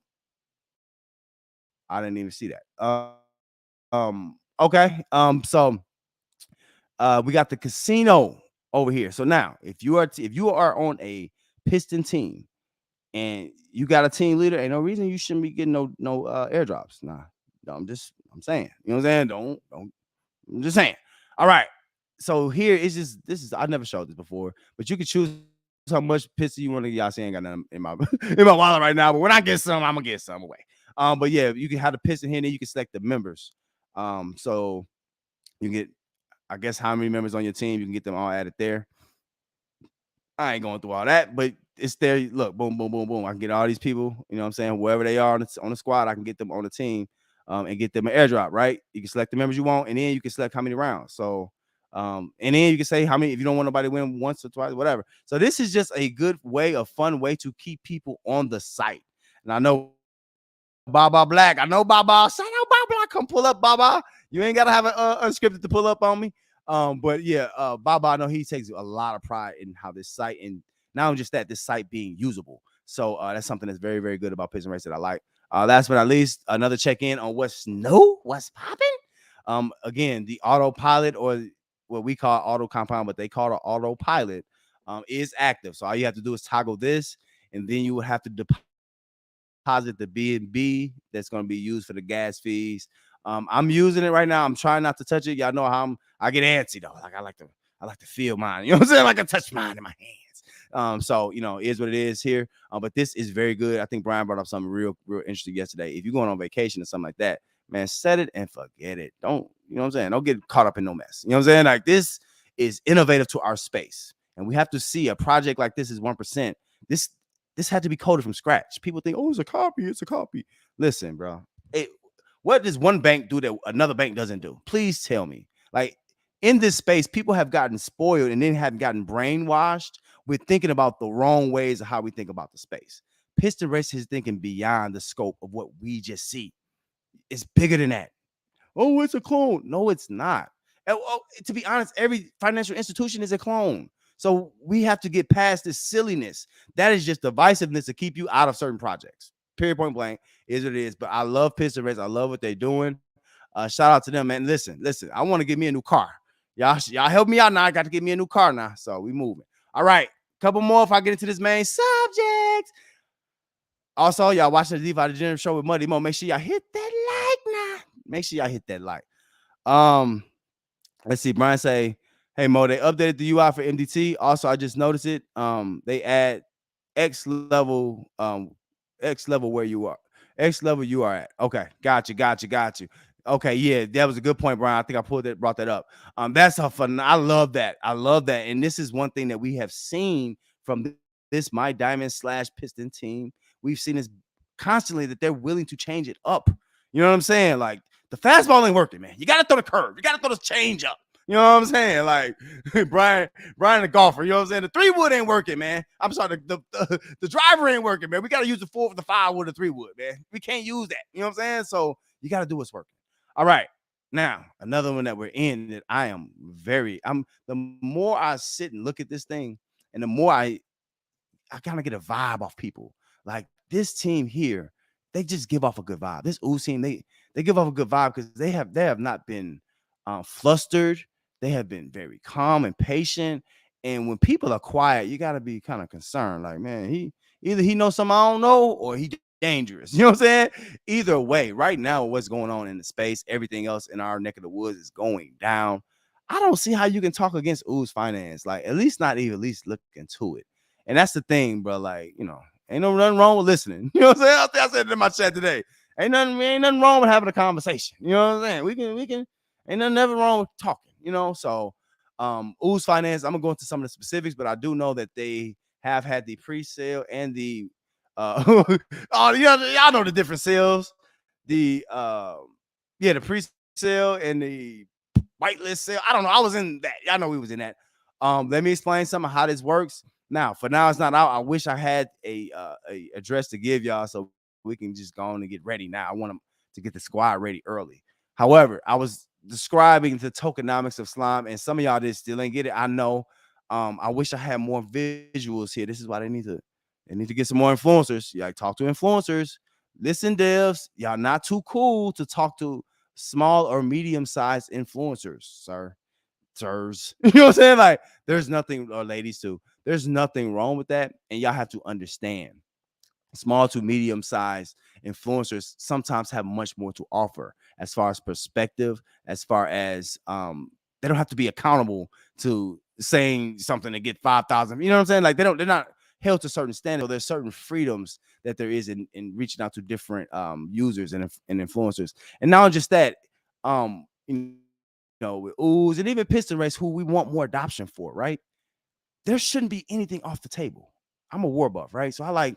I didn't even see that. Okay. We got the casino over here. So now, if you are on a Piston team and you got a team leader, ain't no reason you shouldn't be getting no airdrops. Nah, no, I'm saying, you know what I'm saying? Don't. I'm just saying. All right. So here is just I never showed this before, but you can choose how much piston you want to get. Y'all see, I ain't got nothing in my in my wallet right now, but when I get some, I'm gonna get some away. But yeah, you can have the piston here, and then you can select the members. So you get, I guess, how many members on your team, you can get them all added there. I ain't going through all that, but it's there. Look, boom, boom, boom, boom. I can get all these people, you know what I'm saying? Wherever they are on the squad, I can get them on the team and get them an airdrop, right? You can select the members you want, and then you can select how many rounds. So, and then you can say how many, if you don't want nobody to win once or twice, whatever. So this is just a good way, a fun way to keep people on the site. And I know Baba Black. I know Baba. Shout out Baba Black. Come pull up, Baba. You ain't gotta have an unscripted to pull up on me. But yeah, Baba, I know he takes a lot of pride in how this site, and not just that, this site being usable. So that's something that's very, very good about Pigeon Race that I like. Last but not least, another check-in on what's new, what's popping. Again, the autopilot, or what we call auto compound, but they call it autopilot, is active. So all you have to do is toggle this, and then you would have to deposit the B&B that's going to be used for the gas fees. I'm using it right now. I'm trying not to touch it. Y'all know how I get antsy though. Like I like to feel mine. You know what I'm saying? Like I touch mine in my hands. So you know, it is what it is here. But this is very good. I think Brian brought up something real interesting yesterday. If you're going on vacation or something like that, man, set it and forget it. Don't, you know what I'm saying? Don't get caught up in no mess. You know what I'm saying? Like this is innovative to our space, and we have to see a project like this is 1%. This had to be coded from scratch. People think, oh, it's a copy. It's a copy. Listen, bro. What does one bank do that another bank doesn't do? Please tell me. Like in this space, people have gotten spoiled and then have gotten brainwashed with thinking about the wrong ways of how we think about the space. Piston Race is thinking beyond the scope of what we just see. It's bigger than that. Oh, it's a clone. No, it's not. To be honest, every financial institution is a clone. So we have to get past this silliness. That is just divisiveness to keep you out of certain projects. Period, point blank, is what it is. But I love Piston Race. I love what they're doing. Shout out to them, man. Listen. I want to get me a new car. Y'all help me out now. I got to get me a new car now. So we moving. All right. Couple more if I get into this main subject. Also, y'all watching the Defi Degenerate show with Muddy Mo. Make sure y'all hit that like now. Make sure y'all hit that like. Let's see. Brian say, hey Mo, they updated the UI for MDT. Also, I just noticed it. They add X level where you are. X level you are at. Okay, got you. Okay, yeah, that was a good point, Brian. I think I brought that up. That's a fun. I love that. And this is one thing that we have seen from this My Diamond / Piston team. We've seen this constantly, that they're willing to change it up. You know what I'm saying? Like the fastball ain't working, man. You got to throw the curve. You got to throw the change up. You know what I'm saying? Like Brian the golfer, you know what I'm saying? The 3-wood ain't working, man. I'm sorry, the driver ain't working, man. We got to use the 4 for the 5-wood, the 3-wood, man. We can't use that. You know what I'm saying? So you got to do what's working. All right. Now, another one that we're in that the more I sit and look at this thing, and the more I kind of get a vibe off people. Like this team here, they just give off a good vibe. This Ooze team, they give off a good vibe because they have not been flustered. They have been very calm and patient. And when people are quiet, you got to be kind of concerned. Like, man, he knows something I don't know, or he dangerous. You know what I'm saying? Either way, right now, what's going on in the space, everything else in our neck of the woods is going down. I don't see how you can talk against Ooze Finance. Like, at least look into it. And that's the thing, bro. Like, you know, ain't nothing wrong with listening. You know what I'm saying? I said it in my chat today. Ain't nothing wrong with having a conversation. You know what I'm saying? We can, ain't nothing never wrong with talking, you know? So, Ooze Finance, I'm gonna go into some of the specifics, but I do know that they have had the pre-sale and the, oh, y'all know the different sales. the yeah, the pre-sale and the whitelist sale. I don't know. I was in that. Y'all know we was in that. Let me explain some of how this works. Now, for now, it's not out. I wish I had a address to give y'all so we can just go on and get ready now. I want them to get the squad ready early. However, I was describing the tokenomics of slime, and some of y'all did still ain't get it. I know. I wish I had more visuals here. This is why they need to get some more influencers. Yeah, like, talk to influencers. Listen, devs, y'all not too cool to talk to small or medium-sized influencers, sir. Sirs. You know what I'm saying? Like, there's nothing, or ladies too, there's nothing wrong with that. And y'all have to understand small to medium sized influencers sometimes have much more to offer as far as perspective, as far as they don't have to be accountable to saying something to get 5,000. You know what I'm saying? Like, they're not held to certain standards. So there's certain freedoms that there is in reaching out to different users and influencers. And not just that, you know, with ooze and even piston race, who we want more adoption for, right? There shouldn't be anything off the table. I'm a war buff, right? So I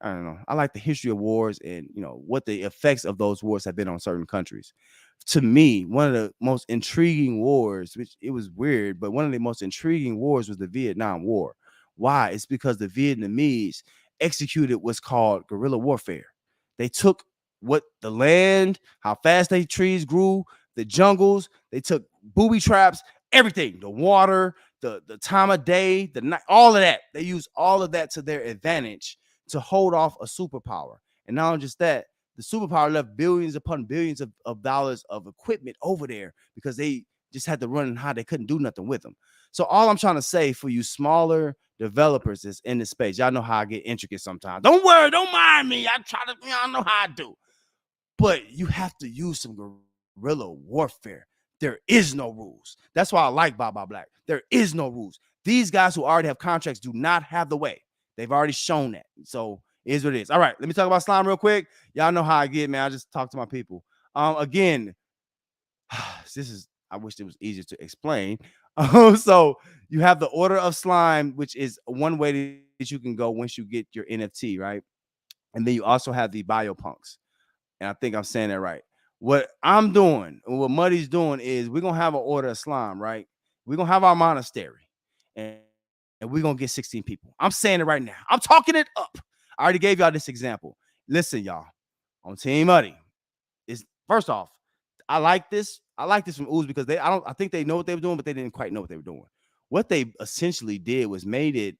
don't know, I like the history of wars and, you know, what the effects of those wars have been on certain countries. To me, one of the most intriguing wars, which it was weird, but one of the most intriguing wars was the Vietnam War. Why? It's because the Vietnamese executed what's called guerrilla warfare. They took what the land, how fast they trees grew, the jungles, they took booby traps, everything, the water, the time of day, the night, all of that. They use all of that to their advantage to hold off a superpower. And not just that, the superpower left billions upon billions of dollars of equipment over there because they just had to run and hide. They couldn't do nothing with them. So all I'm trying to say for you smaller developers is in this space, y'all know how I get intricate sometimes. Don't worry, don't mind me. I try to, y'all know how I do. But you have to use some guerrilla warfare. There is no rules. That's why I like Baba Black. There is no rules. These guys who already have contracts do not have the way. They've already shown that. So it is what it is. All right, let me talk about slime real quick. Y'all know how I get, man. I just talk to my people. Again, this is, I wish it was easier to explain. So you have the order of slime, which is one way that you can go once you get your NFT, right? And then you also have the biopunks. And I think I'm saying that right. What I'm doing and what Muddy's doing is we're gonna have an order of slime, right? We're gonna have our monastery, and, and we're gonna get 16 people. I'm saying it right now. I'm talking it up. I already gave y'all this example. Listen, y'all, on Team Muddy, is first off, I like this. I like this from Ooze because I think they know what they were doing, but they didn't quite know what they were doing. What they essentially did was made it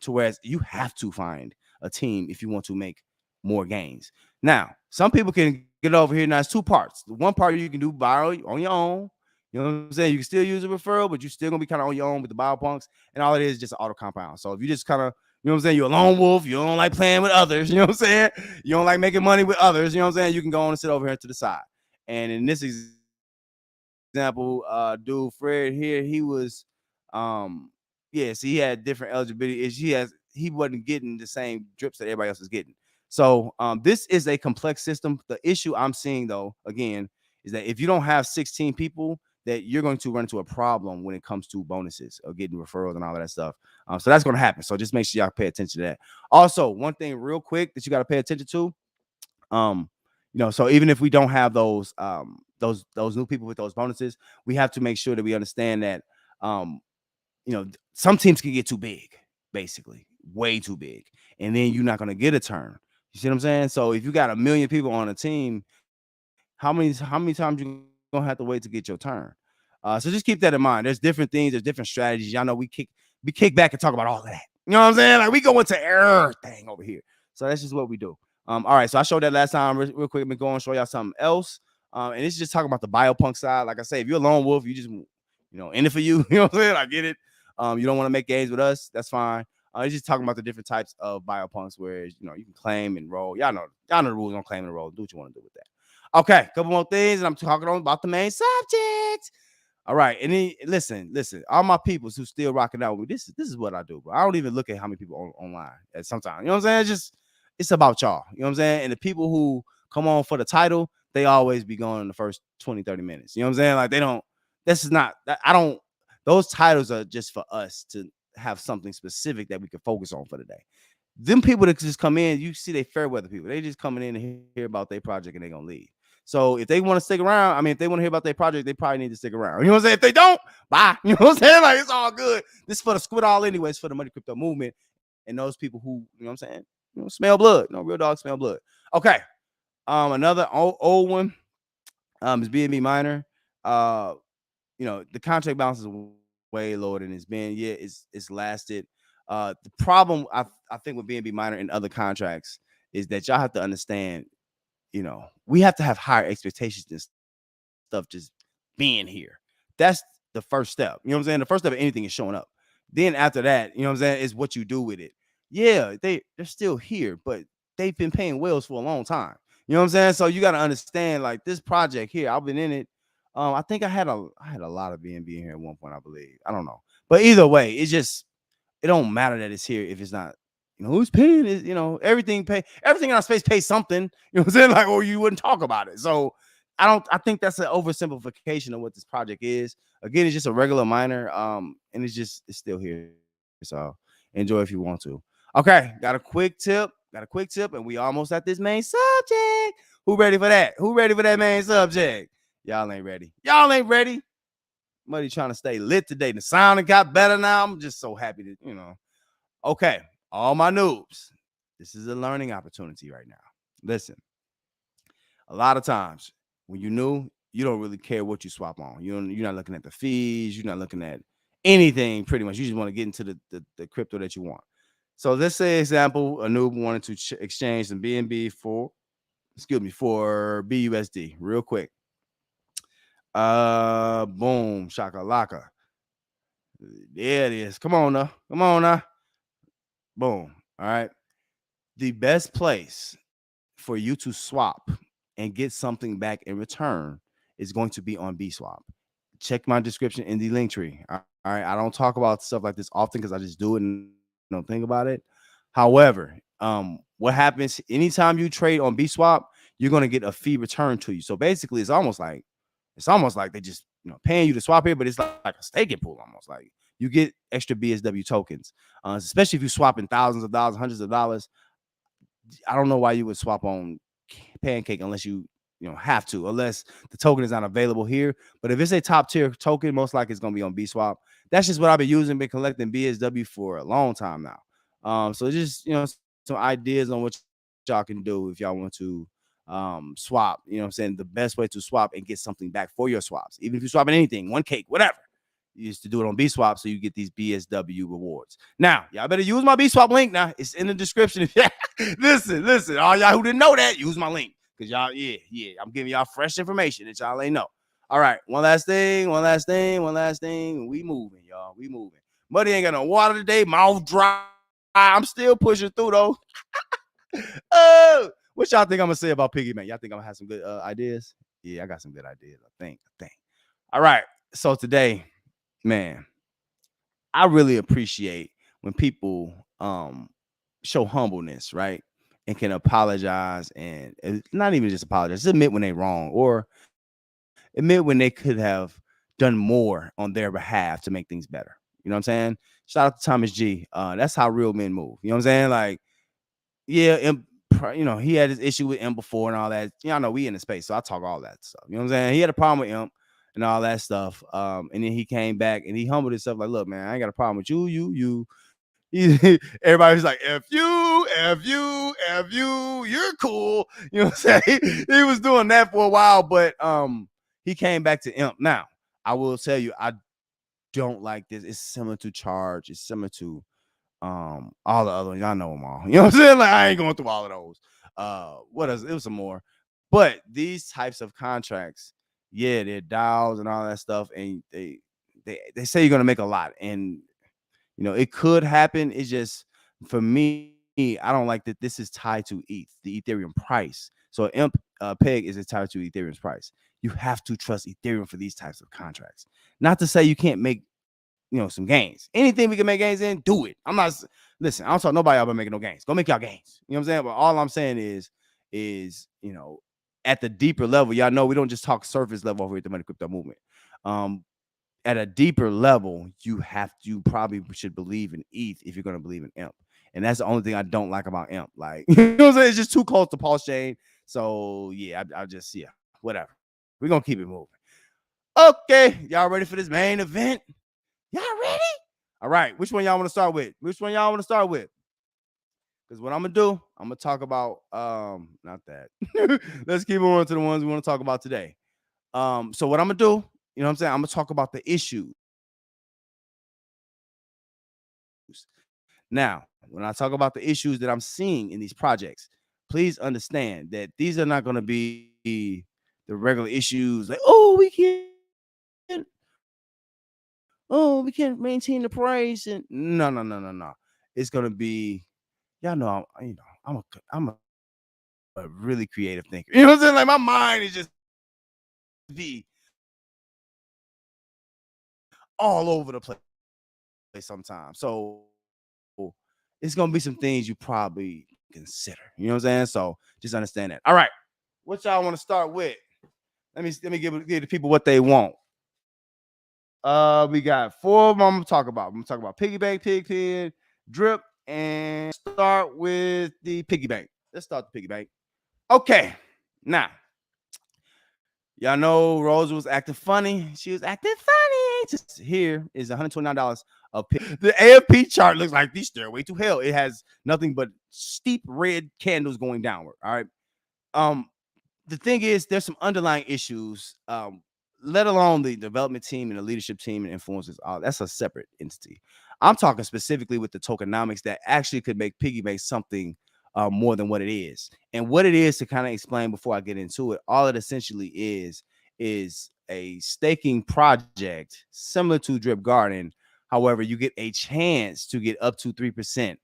to whereas you have to find a team if you want to make more gains. Now, some people can get over here. Now, it's two parts. The one part you can do borrow on your own. You know what I'm saying? You can still use a referral, but you're still gonna be kind of on your own with the biopunks, and all it is just an auto compound. So if you just kind of, you know what I'm saying, you're a lone wolf, you don't like playing with others, you know what I'm saying? You don't like making money with others, you know what I'm saying? You can go on and sit over here to the side. And in this example, dude Fred here, he was yes, he had different eligibility issues. He wasn't getting the same drips that everybody else was getting. So this is a complex system. The issue I'm seeing though, again, is that if you don't have 16 people, that you're going to run into a problem when it comes to bonuses or getting referrals and all of that stuff. So that's going to happen. So just make sure y'all pay attention to that. Also, one thing real quick that you got to pay attention to, you know, so even if we don't have those new people with those bonuses, we have to make sure that we understand that you know, some teams can get too big, basically, way too big, and then you're not going to get a turn. You see what I'm saying? So if you got 1,000,000 people on a team, how many times you gonna have to wait to get your turn? So just keep that in mind. There's different things, there's different strategies. Y'all know we kick back and talk about all of that. You know what I'm saying? Like we go into everything over here. So that's just what we do. All right. So I showed that last time real quick. Let me go and show y'all something else. And it's just talking about the biopunk side. Like I say, if you're a lone wolf, you just in it for you. You know what I'm saying? I get it. You don't want to make games with us. That's fine. It's just talking about the different types of biopunks where you can claim and roll. Y'all know the rules on claim and roll. Do what you want to do with that. Okay, a couple more things, and I'm talking about the main subject. All right, and then listen, all my peoples who still rocking out with me. This is what I do, bro. I don't even look at how many people online at sometimes. You know what I'm saying? It's about y'all. You know what I'm saying? And the people who come on for the title, they always be going in the first 20, 30 minutes. You know what I'm saying? Like they don't. This is not. I don't. Those titles are just for us to have something specific that we can focus on for the day. them people that just come in, you see they fair weather people. They just coming in and hear about their project and they gonna leave. So if they want to stick around, I mean, if they want to hear about their project, they probably need to stick around. You know what I'm saying? If they don't, bye. You know what I'm saying? Like it's all good. This is for the squid all anyways, for the money crypto movement and those people who, you know what I'm saying? Smell blood. Real dogs smell blood. Okay. Another old one is BNB Minor. The contract balance is way lower than it's been. Yeah, it's lasted. The problem I think with BNB Minor and other contracts is that y'all have to understand, we have to have higher expectations than stuff just being here. That's the first step. You know what I'm saying? The first step of anything is showing up. Then after that, you know what I'm saying, is what you do with it. Yeah, they're still here, but they've been paying whales for a long time. You know what I'm saying? So you got to understand, like this project here, I've been in it. I think I had a lot of BNB in here at one point, I believe. I don't know. But either way, it don't matter that it's here if it's not, who's paying is, everything in our space pays something, you know what I'm saying? Like, or you wouldn't talk about it. So I think that's an oversimplification of what this project is. Again, it's just a regular miner. And it's still here. So enjoy if you want to. Okay, got a quick tip, and we almost at this main subject. Who ready for that? Who ready for that main subject? Y'all ain't ready. Muddy trying to stay lit today. The sound got better now. I'm just so happy to, Okay, all my noobs, this is a learning opportunity right now. Listen, a lot of times when you're new, you don't really care what you swap on. You're not looking at the fees. You're not looking at anything pretty much. You just want to get into the crypto that you want. So let's say, example, a noob wanted to exchange some BNB for BUSD real quick. Boom, shakalaka. There it is. Come on now. Boom. All right. The best place for you to swap and get something back in return is going to be on BSwap. Check my description in the link tree. All right. I don't talk about stuff like this often because I just do it and don't think about it. However, what happens anytime you trade on BSwap, you're going to get a fee returned to you. So basically, it's almost like they just paying you to swap here, but it's like a staking pool almost. Like you get extra BSW tokens, especially if you swap in thousands of dollars, hundreds of dollars. I don't know why you would swap on Pancake unless you have to, unless the token is not available here. But if it's a top tier token, most likely it's gonna be on BSwap. That's just what I've been using, been collecting BSW for a long time now. So just some ideas on what y'all can do if y'all want to swap. You know what I'm saying? The best way to swap and get something back for your swaps, even if you're swapping anything, one cake, whatever. You used to do it on BSwap, so you get these BSW rewards. Now, y'all better use my BSwap link now. It's in the description. Listen, all y'all who didn't know that, use my link. Because y'all, yeah, I'm giving y'all fresh information that y'all ain't know. All right, one last thing. We moving, y'all. We moving. Muddy ain't got no water today. Mouth dry. I'm still pushing through, though. What y'all think I'm going to say about Piggybank? Y'all think I'm going to have some good ideas? Yeah, I got some good ideas, I think. All right, so today, man, I really appreciate when people show humbleness, right? And can apologize and not even just apologize, just admit when they're wrong or admit when they could have done more on their behalf to make things better. You know what I'm saying? Shout out to Thomas G. That's how real men move. You know what I'm saying? Like, yeah, he had his issue with him before and all that. Y'all know we in the space, so I talk all that stuff. You know what I'm saying? He had a problem with him and all that stuff. And then he came back and he humbled himself like, look, man, I ain't got a problem with you. Everybody's like, F you, you're cool. You know what I'm saying? He was doing that for a while, but he came back to Imp. Now, I will tell you, I don't like this. It's similar to Charge. It's similar to all the other ones. Y'all know them all. You know what I'm saying? Like, I ain't going through all of those. What else? It was some more. But these types of contracts, yeah, they're DAOs and all that stuff, and they say you're gonna make a lot, and it could happen. It's just for me, I don't like that this is tied to ETH, the Ethereum price. So Imp Peg is tied to Ethereum's price. You have to trust Ethereum for these types of contracts. Not to say you can't make some gains. Anything we can make gains in, do it. Listen, I don't talk nobody about making no gains. Go make y'all gains. You know what I'm saying? But all I'm saying is at the deeper level, y'all know we don't just talk surface level over here at the Money Crypto Movement. At a deeper level, you probably should believe in ETH if you're going to believe in Imp. And that's the only thing I don't like about Imp. Like, you know what I'm saying? It's just too close to Pulse Chain. So yeah, I just, yeah, whatever. We're gonna keep it moving. Okay, y'all ready for this main event? Y'all ready? All right, which one y'all want to start with? Which one y'all want to start with? Because what I'm gonna do, I'm gonna talk about not that. Let's keep on to the ones we want to talk about today. So what I'm gonna do, you know what I'm saying? I'm gonna talk about the issues. Now, when I talk about the issues that I'm seeing in these projects, please understand that these are not gonna be the regular issues like, we can't maintain the price, and no. It's gonna be, y'all know, I'm a really creative thinker. You know what I'm saying? Like my mind is just be all over the place sometimes. So it's gonna be some things you probably consider. You know what I'm saying? So just understand that. All right, what y'all want to start with? Let me give the people what they want. We got 4 of them I'm gonna talk about. I'm gonna talk about Piggybank, Pigpen, Drip, and start with the Piggybank. Let's start the Piggybank. Okay, now y'all know Rose was acting funny. She was acting funny. Just here is $129 of Pig. The AFP chart looks like the stairway to hell. It has nothing but steep red candles going downward. All right. Um, the thing is, there's some underlying issues, let alone the development team and the leadership team and influencers. That's a separate entity. I'm talking specifically with the tokenomics that actually could make Piggybank something more than what it is. And what it is, to kind of explain before I get into it, all it essentially is a staking project similar to Drip Garden. However, you get a chance to get up to 3%.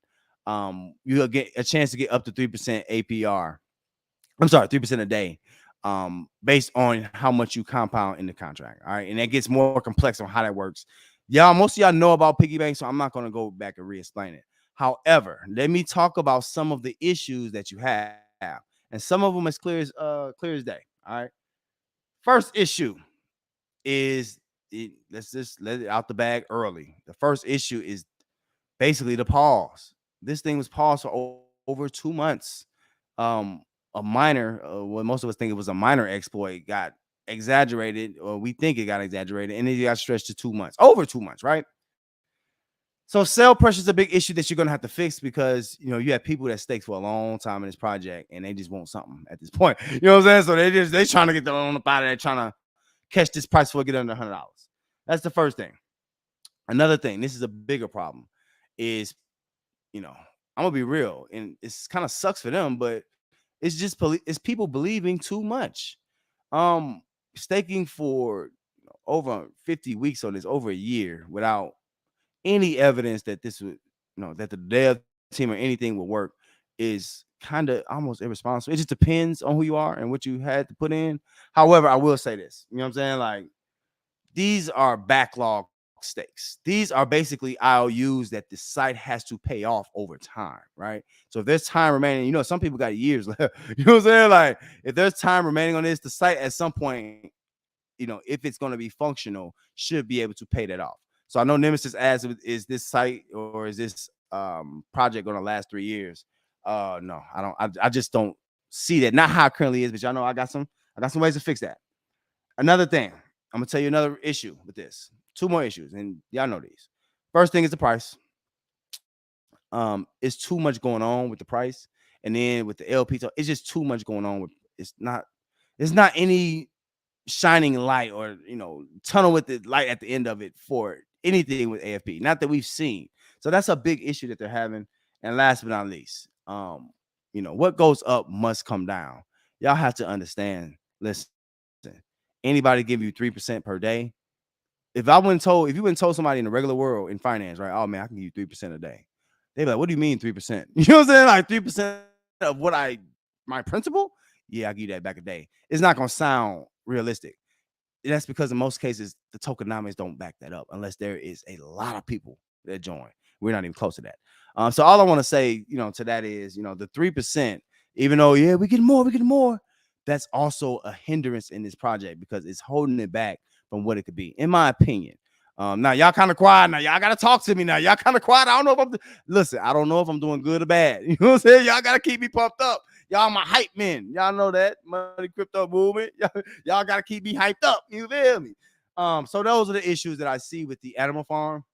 You'll get a chance to get up to 3% APR. I'm sorry, 3% a day, based on how much you compound in the contract. All right. And that gets more complex on how that works. Most of y'all know about Piggybank, so I'm not going to go back and re-explain it. However, let me talk about some of the issues that you have. And some of them as clear as day. All right. First issue is let's just let it out the bag early. The first issue is basically the pause. This thing was paused for over 2 months. A minor, what most of us think it was a minor exploit, got exaggerated, or we think it got exaggerated, and it got stretched to 2 months, over 2 months, right? So sell pressure is a big issue that you're gonna have to fix, because you have people that stake for a long time in this project and they just want something at this point. You know what I'm saying? So they trying to get their own up out of there, trying to catch this price before it get under $100. That's the first thing. Another thing, this is a bigger problem, is I'm gonna be real, and it's kind of sucks for them, but it's just it's people believing too much. Staking for over 50 weeks on this, over a year, without any evidence that this would, that the dev team or anything would work, is kind of almost irresponsible. It just depends on who you are and what you had to put in. However, I will say this, you know what I'm saying? Like, these are backlog stakes. These are basically IOUs that the site has to pay off over time, right? So if there's time remaining, some people got years left. You know what I'm saying? Like, if there's time remaining on this, the site at some point, if it's going to be functional, should be able to pay that off. So I know Nemesis asks, is this site or is this project going to last 3 years? No, I don't. I just don't see that. Not how it currently is, but y'all know I got some ways to fix that. Another thing, I'm gonna tell you another issue with this. 2 more issues, and y'all know these. First thing is the price. It's too much going on with the price, and then with the LP, so it's just too much going on with. It's not any shining light, or tunnel with the light at the end of it for anything with AFP. Not that we've seen. So that's a big issue that they're having. And last but not least, what goes up must come down. Y'all have to understand. Listen. Anybody give you 3% per day? If you wouldn't told somebody in the regular world in finance, right? Oh man, I can give you 3% a day. They'd be like, what do you mean 3%? You know what I'm saying? Like 3% of my principal? Yeah, I'll give you that back a day. It's not gonna sound realistic. That's because in most cases the tokenomics don't back that up, unless there is a lot of people that join. We're not even close to that. So all I want to say, to that is, the 3%, even though we get more, that's also a hindrance in this project, because it's holding it back from what it could be, in my opinion. Now y'all kind of quiet. Now y'all gotta talk to me. Now y'all kind of quiet. I don't know if listen. I don't know if I'm doing good or bad. You know what I'm saying? Y'all gotta keep me pumped up. Y'all my hype men. Y'all know that money crypto movement. Y'all gotta keep me hyped up. You feel me? So those are the issues that I see with the animal farm,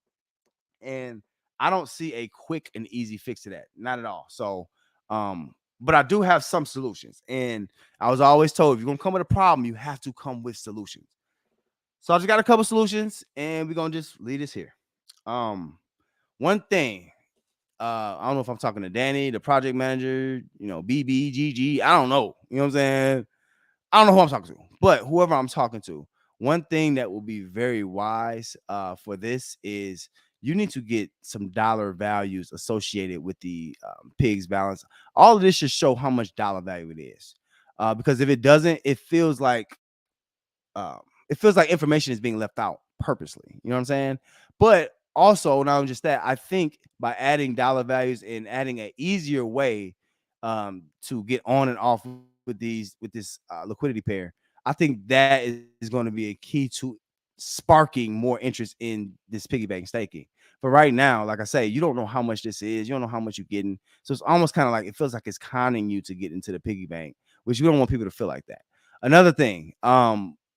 and I don't see a quick and easy fix to that. Not at all. So, but I do have some solutions, and I was always told if you're gonna come with a problem, you have to come with solutions. So I just got a couple solutions, and we're gonna just leave this here. One thing, I don't know if I'm talking to Danny, the project manager, BBGG. I don't know. You know what I'm saying? I don't know who I'm talking to, but whoever I'm talking to, one thing that will be very wise for this is you need to get some dollar values associated with the pigs balance. All of this should show how much dollar value it is, because if it doesn't, it feels like information is being left out purposely. You know what I'm saying? But also, not just that, I think by adding dollar values and adding an easier way to get on and off with this liquidity pair, I think that is going to be a key to sparking more interest in this piggy bank staking. But right now, like I say, you don't know how much this is. You don't know how much you're getting. So it's almost kind of like it feels like it's conning you to get into the piggy bank, which we don't want people to feel like that. Another thing,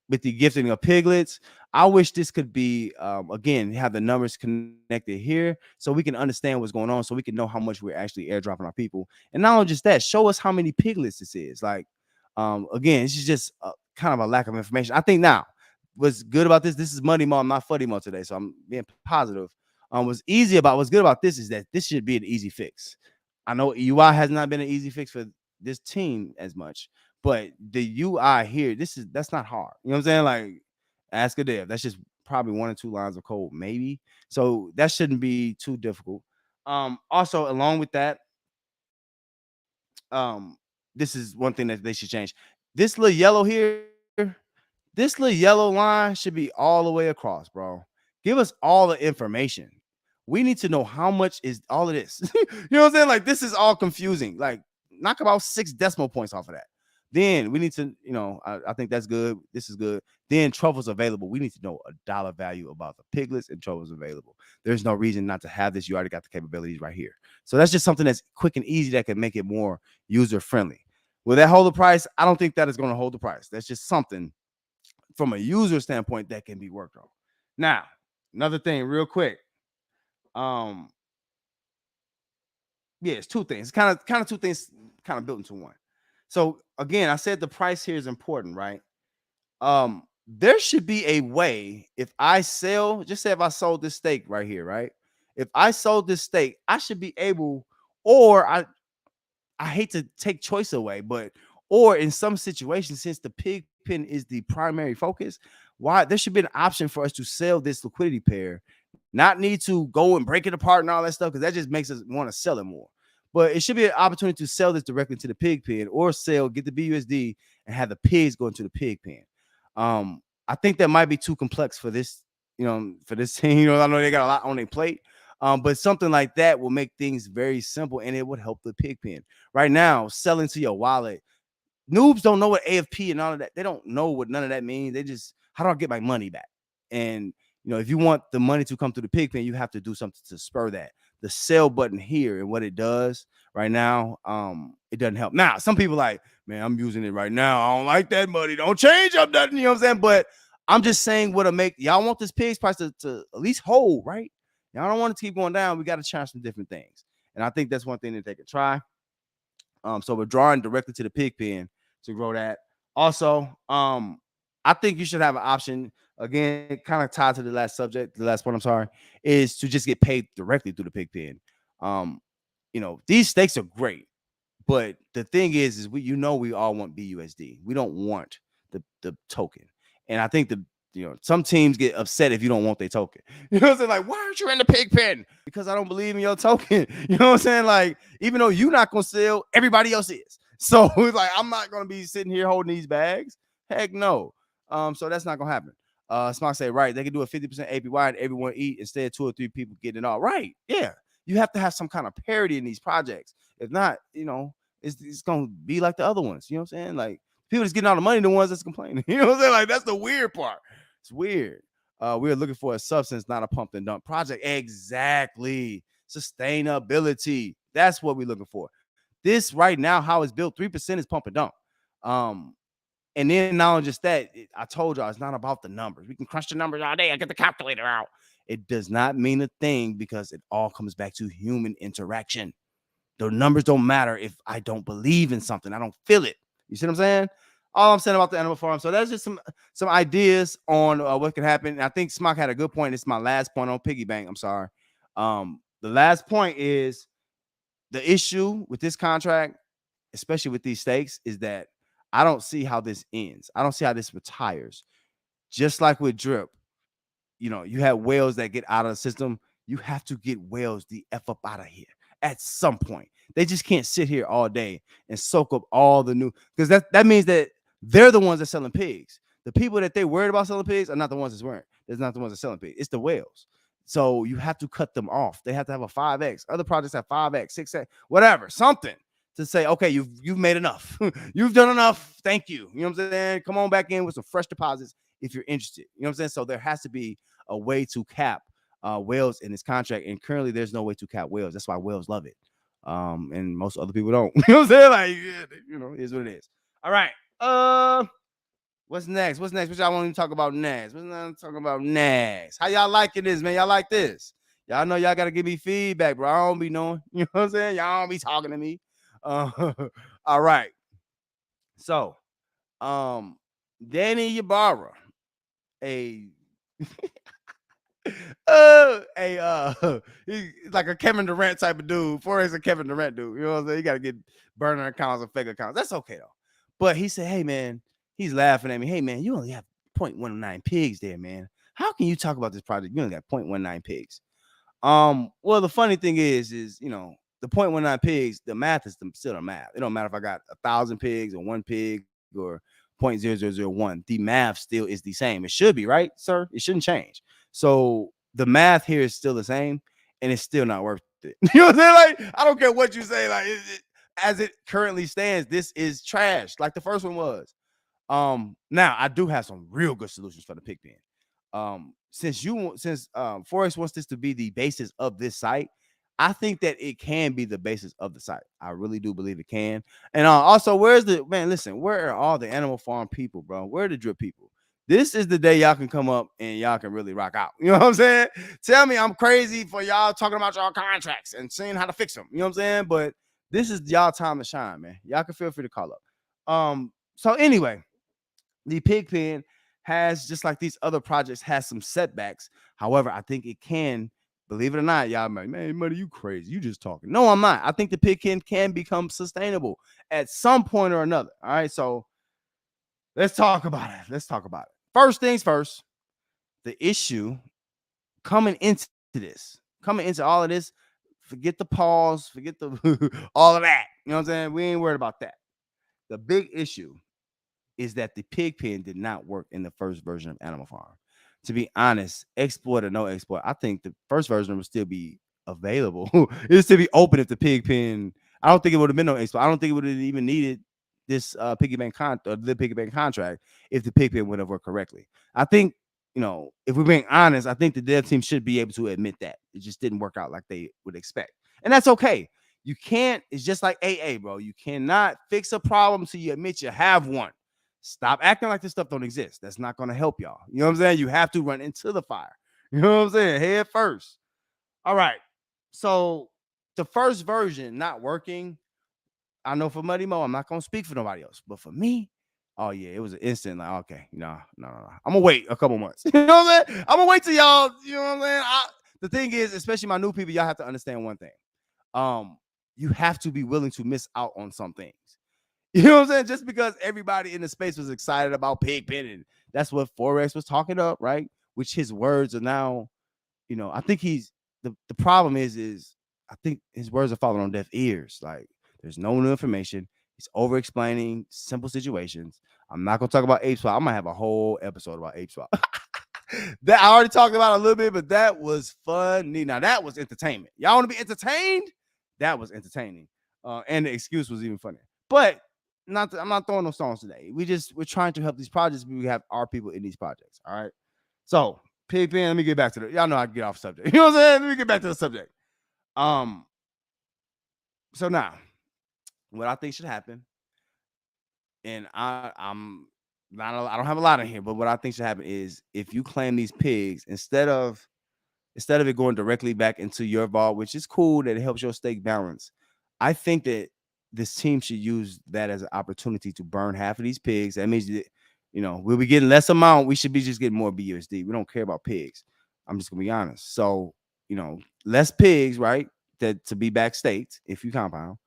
with the gifting of piglets, I wish this could be again have the numbers connected here so we can understand what's going on, so we can know how much we're actually airdropping our people. And not only just that, show us how many piglets this is. Like, again, this is just kind of a lack of information. I think now what's good about this is money mo, I'm not fuddy mo today, so I'm being positive. What's good about this is that this should be an easy fix. I know UI has not been an easy fix for this team as much, but the UI here, that's not hard. You know what I'm saying? Like, ask a dev. That's just probably 1 or 2 lines of code, maybe. So that shouldn't be too difficult. Also, along with that, um, this is one thing that they should change. This little yellow here, this little yellow line should be all the way across, bro. Give us all the information. We need to know how much is all of this. You know what I'm saying? Like, this is all confusing. Like, knock about 6 decimal points off of that. Then we need to, I think that's good. This is good. Then truffles available. We need to know a dollar value about the piglets and truffles available. There's no reason not to have this. You already got the capabilities right here. So that's just something that's quick and easy that can make it more user friendly. Will that hold the price? I don't think that is going to hold the price. That's just something from a user standpoint that can be worked on. Now, another thing, real quick. Yeah, it's two things. Kind of two things kind of built into one. So again, I said the price here is important, right? There should be a way if I sell, just say if I sold this steak right here, right? If I sold this steak, I should be able, or I hate to take choice away, but or in some situations, since the pig pen is the primary focus, why there should be an option for us to sell this liquidity pair, not need to go and break it apart and all that stuff, because that just makes us want to sell it more. But it should be an opportunity to sell this directly to the pig pen, or get the BUSD and have the pigs go into the pig pen. I think that might be too complex for this, for this team. I know they got a lot on their plate. But something like that will make things very simple, and it would help the pig pen. Right now, selling to your wallet, noobs don't know what AFP and all of that. They don't know what none of that means. They just, how do I get my money back? And if you want the money to come through the pig pen, you have to do something to spur that. The sell button here and what it does right now, it doesn't help. Now, some people like, man, I'm using it right now. I don't like that money. Don't change up nothing. You know what I'm saying? But I'm just saying what'll make y'all want this pig's price to at least hold, right? Y'all don't want it to keep going down. We got to try some different things. And I think that's one thing that they could try. So we're drawing directly to the pig pen to grow that. Also, I think you should have an option, again, kind of tied to the last point, I'm sorry, is to just get paid directly through the pig pen. These stakes are great, but the thing is we all want BUSD. We don't want the token. And I think some teams get upset if you don't want their token. You know what I'm saying? Like, why aren't you in the pig pen? Because I don't believe in your token. You know what I'm saying? Like, even though you're not gonna sell, everybody else is. So it's like, I'm not gonna be sitting here holding these bags. Heck no. So that's not gonna happen. Smart say, right, they can do a 50% APY and everyone eat instead of 2 or 3 people getting it all. Right. Yeah. You have to have some kind of parity in these projects. If not, it's gonna be like the other ones. You know what I'm saying? Like, people that's getting all the money, the ones that's complaining. You know what I'm saying? Like, that's the weird part. It's weird. We're looking for a substance, not a pump and dump project. Exactly. Sustainability. That's what we're looking for. This right now, how it's built, 3% is pump and dump. And then not just that, I told y'all it's not about the numbers. We can crunch the numbers all day. I get the calculator out. It does not mean a thing because it all comes back to human interaction. The numbers don't matter if I don't believe in something. I don't feel it. You see what I'm saying? All I'm saying about the animal farm. So that's just some ideas on what can happen. And I think Smock had a good point. It's my last point on Piggybank. I'm sorry. The last point is the issue with this contract, especially with these stakes, is that I don't see how this ends. I don't see how this retires. Just like with drip, you have whales that get out of the system. You have to get whales the F up out of here at some point. They just can't sit here all day and soak up all the new, because that means that they're the ones that selling pigs. The people that they worried about selling pigs are not the ones that's wearing. It's not the ones that selling pigs. It's the whales. So you have to cut them off. They have to have a 5X. Other projects have 5X, 6X, whatever, something to say, okay, you've made enough. You've done enough. Thank you. You know what I'm saying? Come on back in with some fresh deposits if you're interested. You know what I'm saying? So there has to be a way to cap whales in this contract. And currently there's no way to cap whales. That's why whales love it. And most other people don't. You know what I'm saying? Like, it is what it is. All right. What's next? What y'all want to talk about next? What's not talking about next? How y'all liking this, man? Y'all like this? Y'all know y'all gotta give me feedback, bro. I don't be knowing. You know what I'm saying? Y'all don't be talking to me. All right. So, Danny Ybarra, a he's like a Kevin Durant type of dude. Forex a Kevin Durant dude. You know what I'm saying? You gotta get burner accounts and fake accounts. That's okay though. But he said, hey man, he's laughing at me. Hey man, you only have 0.19 pigs there, man. How can you talk about this project? You only got 0.19 pigs. Well, the funny thing is the 0.19 pigs, the math is still the math. It don't matter if I got 1,000 pigs or one pig or 0.0001. The math still is the same. It should be, right, sir? It shouldn't change. So the math here is still the same, and it's still not worth it. You know what I'm saying? Like, I don't care what you say. Like, as it currently stands, this is trash, like the first one was. Now I do have some real good solutions for the Pigpen. Since Forex wants this to be the basis of this site, I think that it can be the basis of the site. I really do believe it can. And also, listen, where are all the animal farm people, bro? Where are the drip people? This is the day y'all can come up and y'all can really rock out. You know what I'm saying? Tell me I'm crazy for y'all talking about y'all contracts and seeing how to fix them. You know what I'm saying? But this is y'all time to shine, man. Y'all can feel free to call up. So anyway, the Pigpen has, just like these other projects, has some setbacks. However, I think it can, believe it or not, y'all might, man, Muddy, you crazy. You just talking. No, I'm not. I think the Pigpen can become sustainable at some point or another. All right. So let's talk about it. First things first, the issue coming into all of this, forget the pause, forget the all of that. You know what I'm saying? We ain't worried about that. The big issue is that the Pigpen did not work in the first version of Animal Farm. To be honest, exploit or no exploit, I think the first version would still be available. It would still be open if the Pigpen. I don't think it would have been no exploit. I don't think it would have even needed this Piggybank contract if the Pigpen would have worked correctly. I think, if we're being honest, I think the dev team should be able to admit that it just didn't work out like they would expect, and that's okay. You can't. It's just like AA, bro. You cannot fix a problem till you admit you have one. Stop acting like this stuff don't exist. That's not going to help y'all. You know what I'm saying? You have to run into the fire. You know what I'm saying? Head first. All right. So the first version not working. I know for Muddy Mo, I'm not going to speak for nobody else. But for me, oh, yeah, it was an instant. Like, okay, no. I'm going to wait a couple months. You know what I'm saying? I'm going to wait till y'all, you know what I'm saying? The thing is, especially my new people, y'all have to understand one thing. You have to be willing to miss out on some things. You know what I'm saying? Just because everybody in the space was excited about Pigpen, and that's what Forex was talking up, right? Which his words are now, I think the problem is I think his words are falling on deaf ears. Like, there's no new information. He's over explaining simple situations. I'm not gonna talk about Ape Swap. I might have a whole episode about Ape Swap. That I already talked about a little bit, but that was funny. Now that was entertainment. Y'all want to be entertained? That was entertaining. And the excuse was even funnier. But I'm not throwing no stones today. We're trying to help these projects. We have our people in these projects. All right. So Pigpen. Let me get back to the. Y'all know I can get off subject. You know what I'm saying? Let me get back to the subject. Um. So now, what I think should happen, and I'm not. I don't have a lot in here, but what I think should happen is if you claim these pigs instead of it going directly back into your vault, which is cool that it helps your stake balance. I think that this team should use that as an opportunity to burn half of these pigs. That means that, we'll be getting less amount. We should be just getting more BUSD. We don't care about pigs. I'm just gonna be honest. So, less pigs, right? That to be back staked if you compound.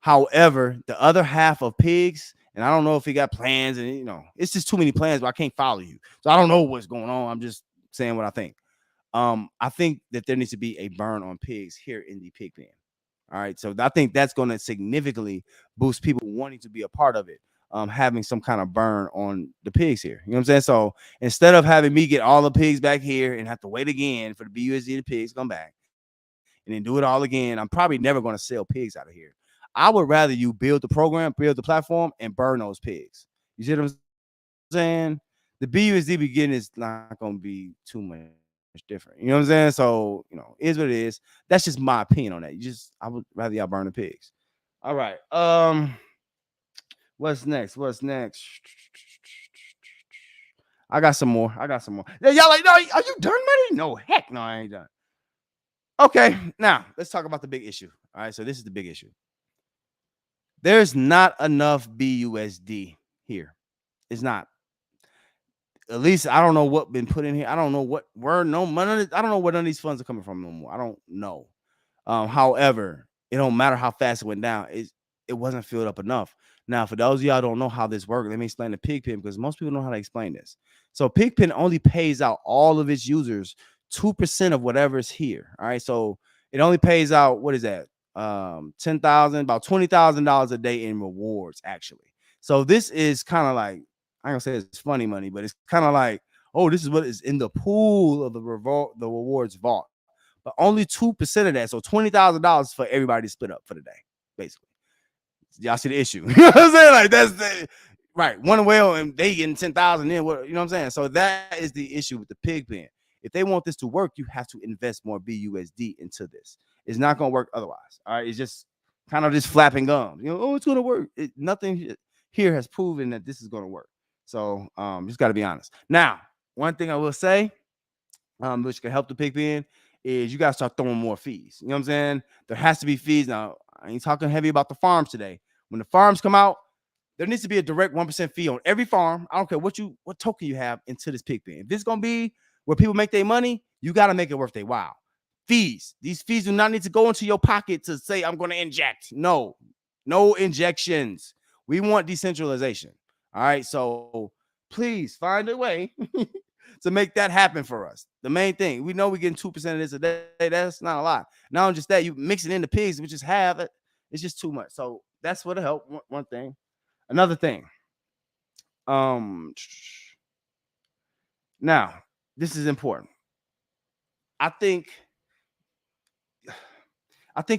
However, the other half of pigs, and I don't know if he got plans, and it's just too many plans, but I can't follow you. So I don't know what's going on. I'm just saying what I think. I think that there needs to be a burn on pigs here in the pig pen. All right. So I think that's going to significantly boost people wanting to be a part of it. Having some kind of burn on the pigs here. You know what I'm saying? So instead of having me get all the pigs back here and have to wait again for the BUSD the pigs come back and then do it all again, I'm probably never going to sell pigs out of here. I would rather you build the program, build the platform, and burn those pigs. You see what I'm saying? The BUSD beginning is not going to be too much different. You know what I'm saying? So, is what it is. That's just my opinion on that. I would rather y'all burn the pigs. All right. What's next? I got some more. Yeah, y'all like, no, are you done, buddy? No, heck no, I ain't done. Okay, now let's talk about the big issue. All right, so this is the big issue. There's not enough BUSD here. It's not. At least I don't know what been put in here. I don't know where no money. I don't know where none of these funds are coming from no more. I don't know. However, it don't matter how fast it went down. It wasn't filled up enough. Now, for those of y'all don't know how this works, let me explain the Pigpen because most people know how to explain this. So Pigpen only pays out all of its users 2% of whatever is here. All right. So it only pays out, what is that? $10,000, about $20,000 a day in rewards, actually. So this is kind of like, I'm gonna say it's funny money, but it's kind of like, oh, this is what is in the pool of the rewards vault. But only 2% of that. So $20,000 for everybody to split up for the day, basically. Y'all see the issue. You know what I'm saying? Like that's the right. One whale and they getting 10,000 in. What you know what I'm saying? So that is the issue with the Pigpen. If they want this to work, you have to invest more BUSD into this. It's not gonna work otherwise. All right. It's just kind of just flapping gums. Oh, it's gonna work. Nothing here has proven that this is gonna work. So just gotta be honest. Now, one thing I will say, which can help the Pigpen, is you gotta start throwing more fees. You know what I'm saying? There has to be fees. Now, I ain't talking heavy about the farms today. When the farms come out, there needs to be a direct 1% fee on every farm. I don't care what token you have into this Pigpen. If this is gonna be where people make their money, you gotta make it worth their while. Fees. These fees do not need to go into your pocket to say I'm gonna inject. No injections. We want decentralization. All right. So please find a way to make that happen for us. The main thing, we know we're getting 2% of this a day. That's not a lot. Not just that, you mix it in the pigs, which is half it. It's just too much. So that's what'll help. One thing. Another thing. Now, this is important. I think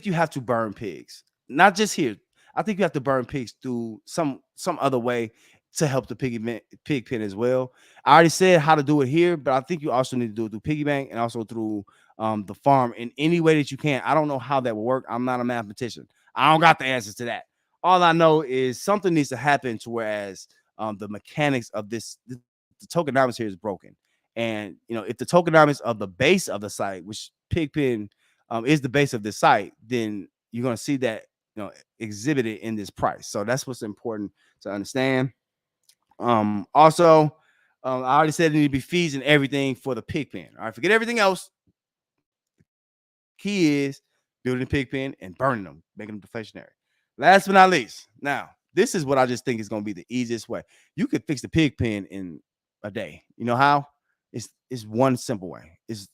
you have to burn pigs. Not just here. I think you have to burn pigs through some other way to help the Pigpen as well. I already said how to do it here, but I think you also need to do it through Piggybank and also through the farm in any way that you can. I don't know how that will work. I'm not a mathematician. I don't got the answers to that. All I know is something needs to happen to whereas the mechanics of this, the tokenomics here is broken. And if the tokenomics of the base of the site, which Pigpen is the base of the site, then you're going to see that exhibited in this price. So that's what's important to understand. Also, I already said there need to be fees and everything for the Pigpen. All right, forget everything else. Key is building a Pigpen and burning them, making them deflationary. Last but not least, now this is what I just think is going to be the easiest way. You could fix the Pigpen in a day. You know how? It's one simple way. It's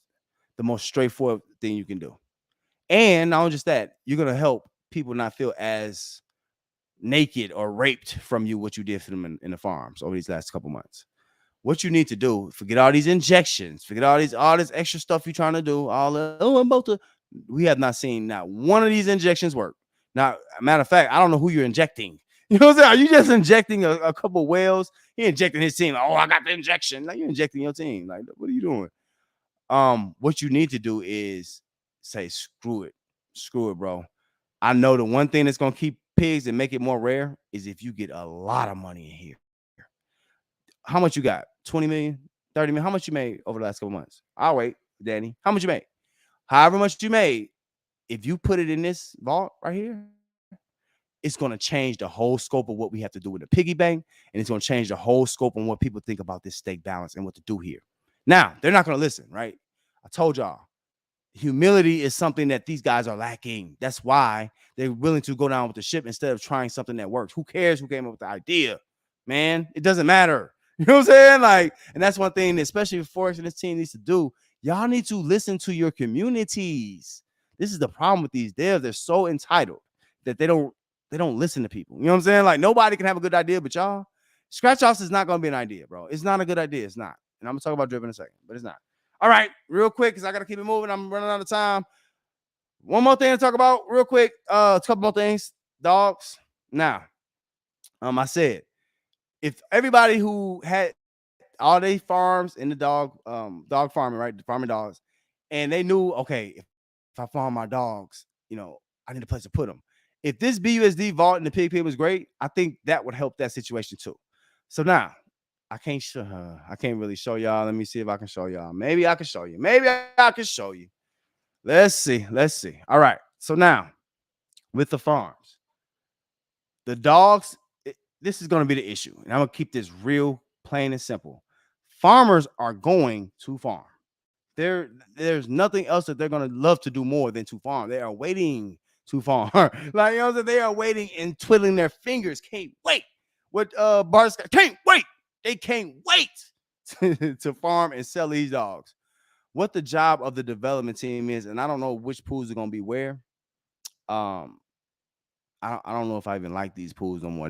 the most straightforward thing you can do. And not just that, you're going to help people not feel as naked or raped from you what you did for them in the farms over these last couple months. What you need to do, forget all these injections, forget all this extra stuff you're trying to do. I'm about to. We have not seen not one of these injections work. Now, matter of fact, I don't know who you're injecting. You know what I'm saying? Are you just injecting a couple whales? He injecting his team. Like, I got the injection. Like, you're injecting your team. Like, what are you doing? What you need to do is say, screw it, bro. I know the one thing that's gonna keep pigs and make it more rare is if you get a lot of money in here. How much you got? 20 million, 30 million? How much you made over the last couple months? I'll wait, Danny. How much you made? However much you made, if you put it in this vault right here, it's going to change the whole scope of what we have to do with the piggy bank, and it's going to change the whole scope on what people think about this stake balance and what to do here. Now, they're not going to listen, right? I told y'all, humility is something that these guys are lacking. That's why they're willing to go down with the ship instead of trying something that works. Who cares who came up with the idea, man? It doesn't matter. You know what I'm saying? Like, and that's one thing, especially Forrest and this team needs to do. Y'all need to listen to your communities. This is the problem with these devs. They're so entitled that they don't listen to people. You know what I'm saying? Like, nobody can have a good idea, but y'all. Scratch offs is not going to be an idea, bro. It's not a good idea. It's not. And I'm going to talk about drip in a second, but it's not. All right, real quick, because I got to keep it moving. I'm running out of time. One more thing to talk about real quick. A couple more things. Dogs. Now, I said, if everybody who had all their farms in the dog farming, right, the farming dogs, and they knew, okay, if I farm my dogs, I need a place to put them. If this BUSD vault in the pig pen was great, I think that would help that situation too. So now, I can't really show y'all. Let me see if I can show y'all. Maybe I can show you. Let's see. All right. So now, with the farms, the dogs, this is going to be the issue. And I'm going to keep this real plain and simple. Farmers are going to farm. There's nothing else that they're going to love to do more than to farm. They are waiting to farm. Like, they are waiting and twiddling their fingers. Can't wait. What Bart can't wait. They can't wait to farm and sell these dogs. What the job of the development team is, and I don't know which pools are going to be where. I don't know if I even like these pools no more.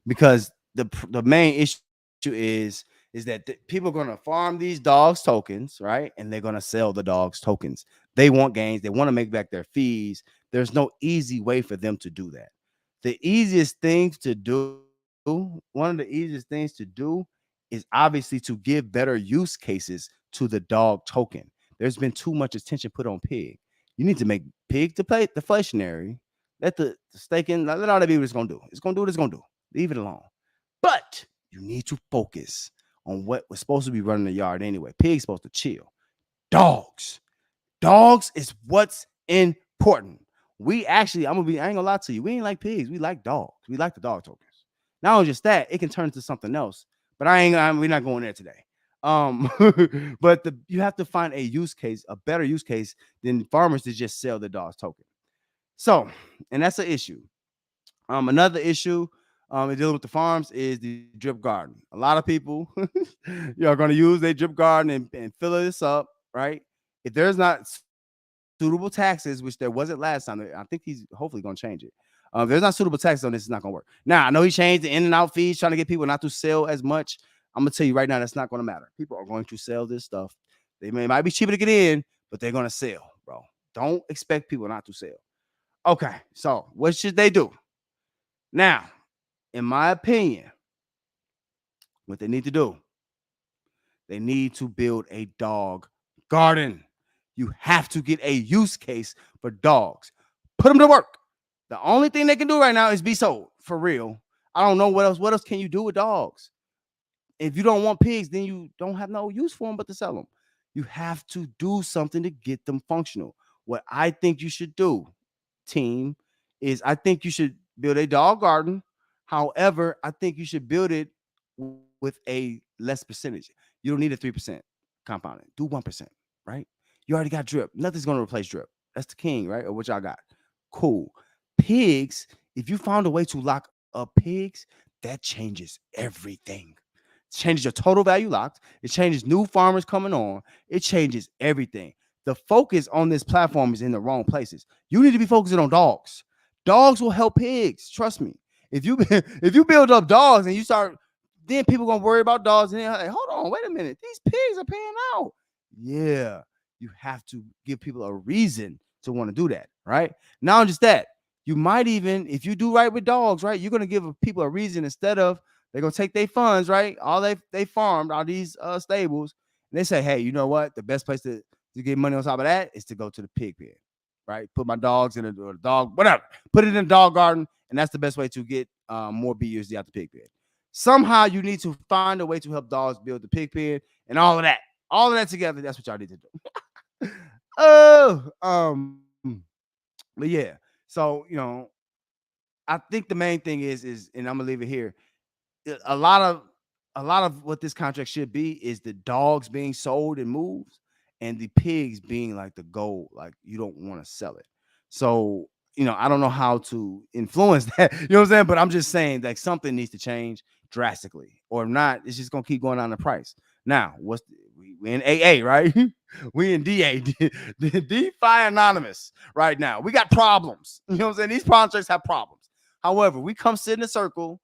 Because the main issue is that people are going to farm these dogs tokens, right? And they're going to sell the dogs tokens. They want gains. They want to make back their fees. There's no easy way for them to do that. The easiest thing to do, one of the easiest things to do is obviously to give better use cases to the dog token. There's been too much attention put on pig. You need to make pig deflationary. Let the staking, let all that be what it's going to do. It's going to do what it's going to do. Leave it alone. But you need to focus on what was supposed to be running the yard anyway. Pig's supposed to chill. Dogs is what's important. I ain't gonna lie to you. We ain't like pigs. We like dogs. We like the dog tokens. Not only just that, it can turn into something else. But we're not going there today. But you have to find a better use case than farmers to just sell the dogs token. So, and that's an issue. Another issue in dealing with the farms is the drip garden. A lot of people are going to use their drip garden and fill this up, right? If there's not suitable taxes, which there wasn't last time, I think he's hopefully going to change it. If there's not suitable taxes on this, it's not going to work. Now, I know he changed the in and out fees, trying to get people not to sell as much. I'm going to tell you right now, that's not going to matter. People are going to sell this stuff. Might be cheaper to get in, but they're going to sell, bro. Don't expect people not to sell. Okay, so what should they do? Now, in my opinion, what they need to do, they need to build a dog garden. You have to get a use case for dogs. Put them to work. The only thing they can do right now is be sold, for real. I don't know what else. What else can you do with dogs? If you don't want pigs, then you don't have no use for them but to sell them. You have to do something to get them functional. What I think you should do, team, is I think you should build a dog garden. However, I think you should build it with a less percentage. You don't need a 3% compounding. Do 1%, right? You already got drip. Nothing's going to replace drip. That's the king, right? Or what y'all got. Cool. Pigs, if you found a way to lock up pigs, that changes everything. It changes your total value locked. It changes new farmers coming on. It changes everything. The focus on this platform is in the wrong places. You need to be focusing on dogs. Dogs will help pigs. Trust me. If you build up dogs and you start, then people gonna worry about dogs and then like, hold on, wait a minute. These pigs are paying out. Yeah, you have to give people a reason to want to do that, right? Not just that, you might even, if you do right with dogs, right, you're gonna give people a reason instead of they're gonna take their funds, right? All they farmed, all these stables, And they say, hey, you know what? The best place to get money on top of that is to go to the pig pen, right? Put my dogs in or the dog, whatever. Put it in the dog garden, and that's the best way to get more BUSD out the pig pen. Somehow you need to find a way to help dogs build the pig pen and all of that. All of that together, that's what y'all need to do. Oh, but yeah. So, I think the main thing is, and I'm gonna leave it here. A lot of what this contract should be is the dogs being sold and moved, and the pigs being like the goal. Like you don't want to sell it. So I don't know how to influence that. You know what I'm saying? But I'm just saying like something needs to change drastically, or if not, it's just gonna keep going down the price. Now, we in AA, right? We in DA, DeFi Anonymous right now. We got problems. You know what I'm saying? These projects have problems. However, we come sit in a circle,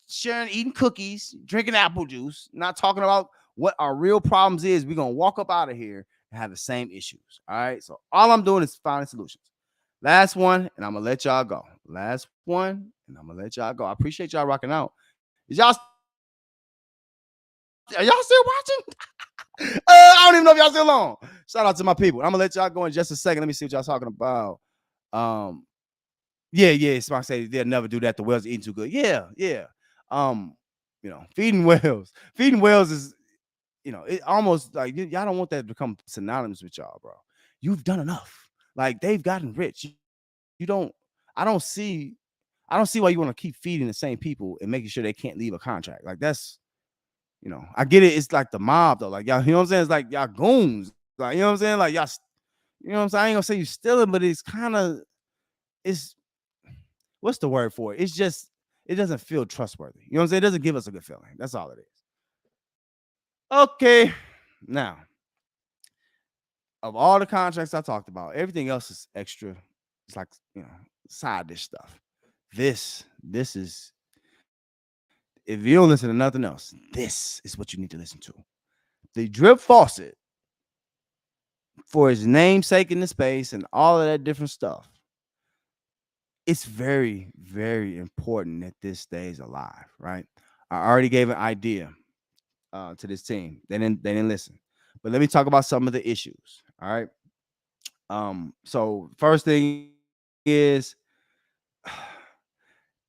sharing, eating cookies, drinking apple juice, not talking about what our real problems is. We're going to walk up out of here and have the same issues. All right. So all I'm doing is finding solutions. Last one, and I'm going to let y'all go. Last one, and I'm going to let y'all go. I appreciate y'all rocking out. Are y'all still watching? I don't even know if y'all still on. Shout out to my people. I'm going to let y'all go in just a second. Let me see what y'all talking about. Yeah. Spock say they'll never do that. The whales eating too good. Yeah. Feeding whales. Feeding whales is, it almost like y'all don't want that to become synonymous with y'all, bro. You've done enough. Like they've gotten rich. You don't. I don't see why you want to keep feeding the same people and making sure they can't leave a contract. Like that's, I get it. It's like the mob though. Like y'all, you know what I'm saying? It's like y'all goons. Like you know what I'm saying? Like y'all, you know what I'm saying? I ain't gonna say you stealing, but it's kind of, it's, what's the word for it? It's just, it doesn't feel trustworthy. You know what I'm saying? It doesn't give us a good feeling. That's all it is. Okay. Now, of all the contracts I talked about, everything else is extra. It's like, side dish stuff. This is, if you don't listen to nothing else, this is what you need to listen to. The drip faucet, for its namesake in the space and all of that different stuff, it's very, very important that this stays alive, right? I already gave an idea to this team. They didn't listen. But let me talk about some of the issues. All right. So first thing is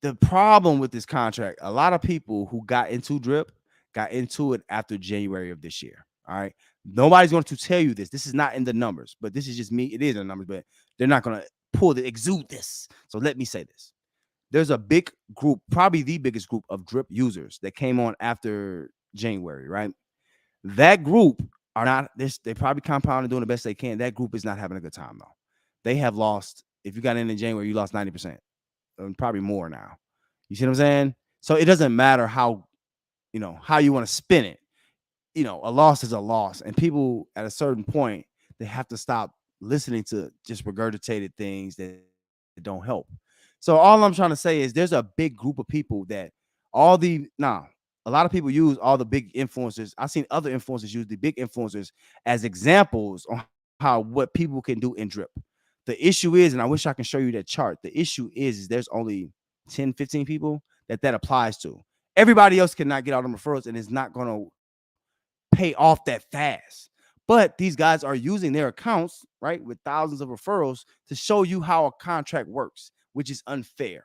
the problem with this contract. A lot of people who got into drip got into it after January of this year. All right. Nobody's going to tell you this. This is not in the numbers, but this is just me. It is in the numbers, but they're not going to exude this. So let me say this. There's a big group, probably the biggest group of drip users that came on after January, right? That group are not this. They probably compounding doing the best they can. That group is not having a good time though. They have lost. If you got in January, you lost 90%, and probably more now. You see what I'm saying? So it doesn't matter how you want to spin it. A loss is a loss, and people at a certain point they have to stop listening to just regurgitated things that don't help. So all I'm trying to say is there's a big group of people that a lot of people use all the big influencers. I've seen other influencers use the big influencers as examples on how what people can do in drip. The issue is, and I wish I can show you that chart. The issue is there's only 10, 15 people that applies to. Everybody else cannot get all them referrals, and it's not going to pay off that fast. But these guys are using their accounts, right, with thousands of referrals to show you how a contract works, which is unfair.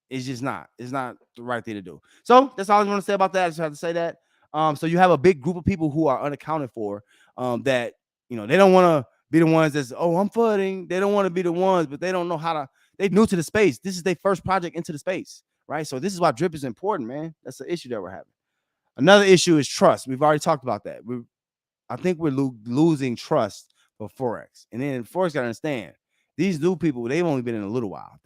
It's just not. It's not the right thing to do. So that's all I want to say about that. I just have to say that. So you have a big group of people who are unaccounted for. That they don't want to be the ones that's I'm flooding. They don't want to be the ones, but they don't know how to. They're new to the space. This is their first project into the space, right? So this is why drip is important, man. That's the issue that we're having. Another issue is trust. We've already talked about that. I think we're losing trust for Forex, and then Forex got to understand these new people. They've only been in a little while.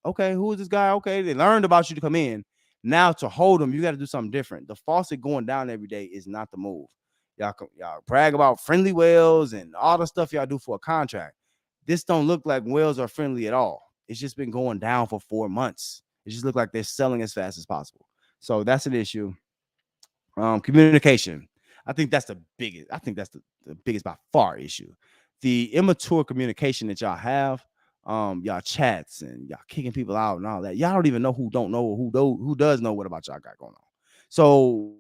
Okay, who is this guy? Okay, they learned about you to come in. Now to hold them, you got to do something different. The faucet going down every day is not the move. Y'all brag about friendly whales and all the stuff y'all do for a contract. This don't look like whales are friendly at all. It's just been going down for 4 months. It just look like they're selling as fast as possible. So that's an issue. Communication. I think that's the biggest. I think that's the biggest by far issue. The immature communication that y'all have. Y'all chats and y'all kicking people out and all that. Y'all don't even know who don't know or who does know what about y'all got going on. So,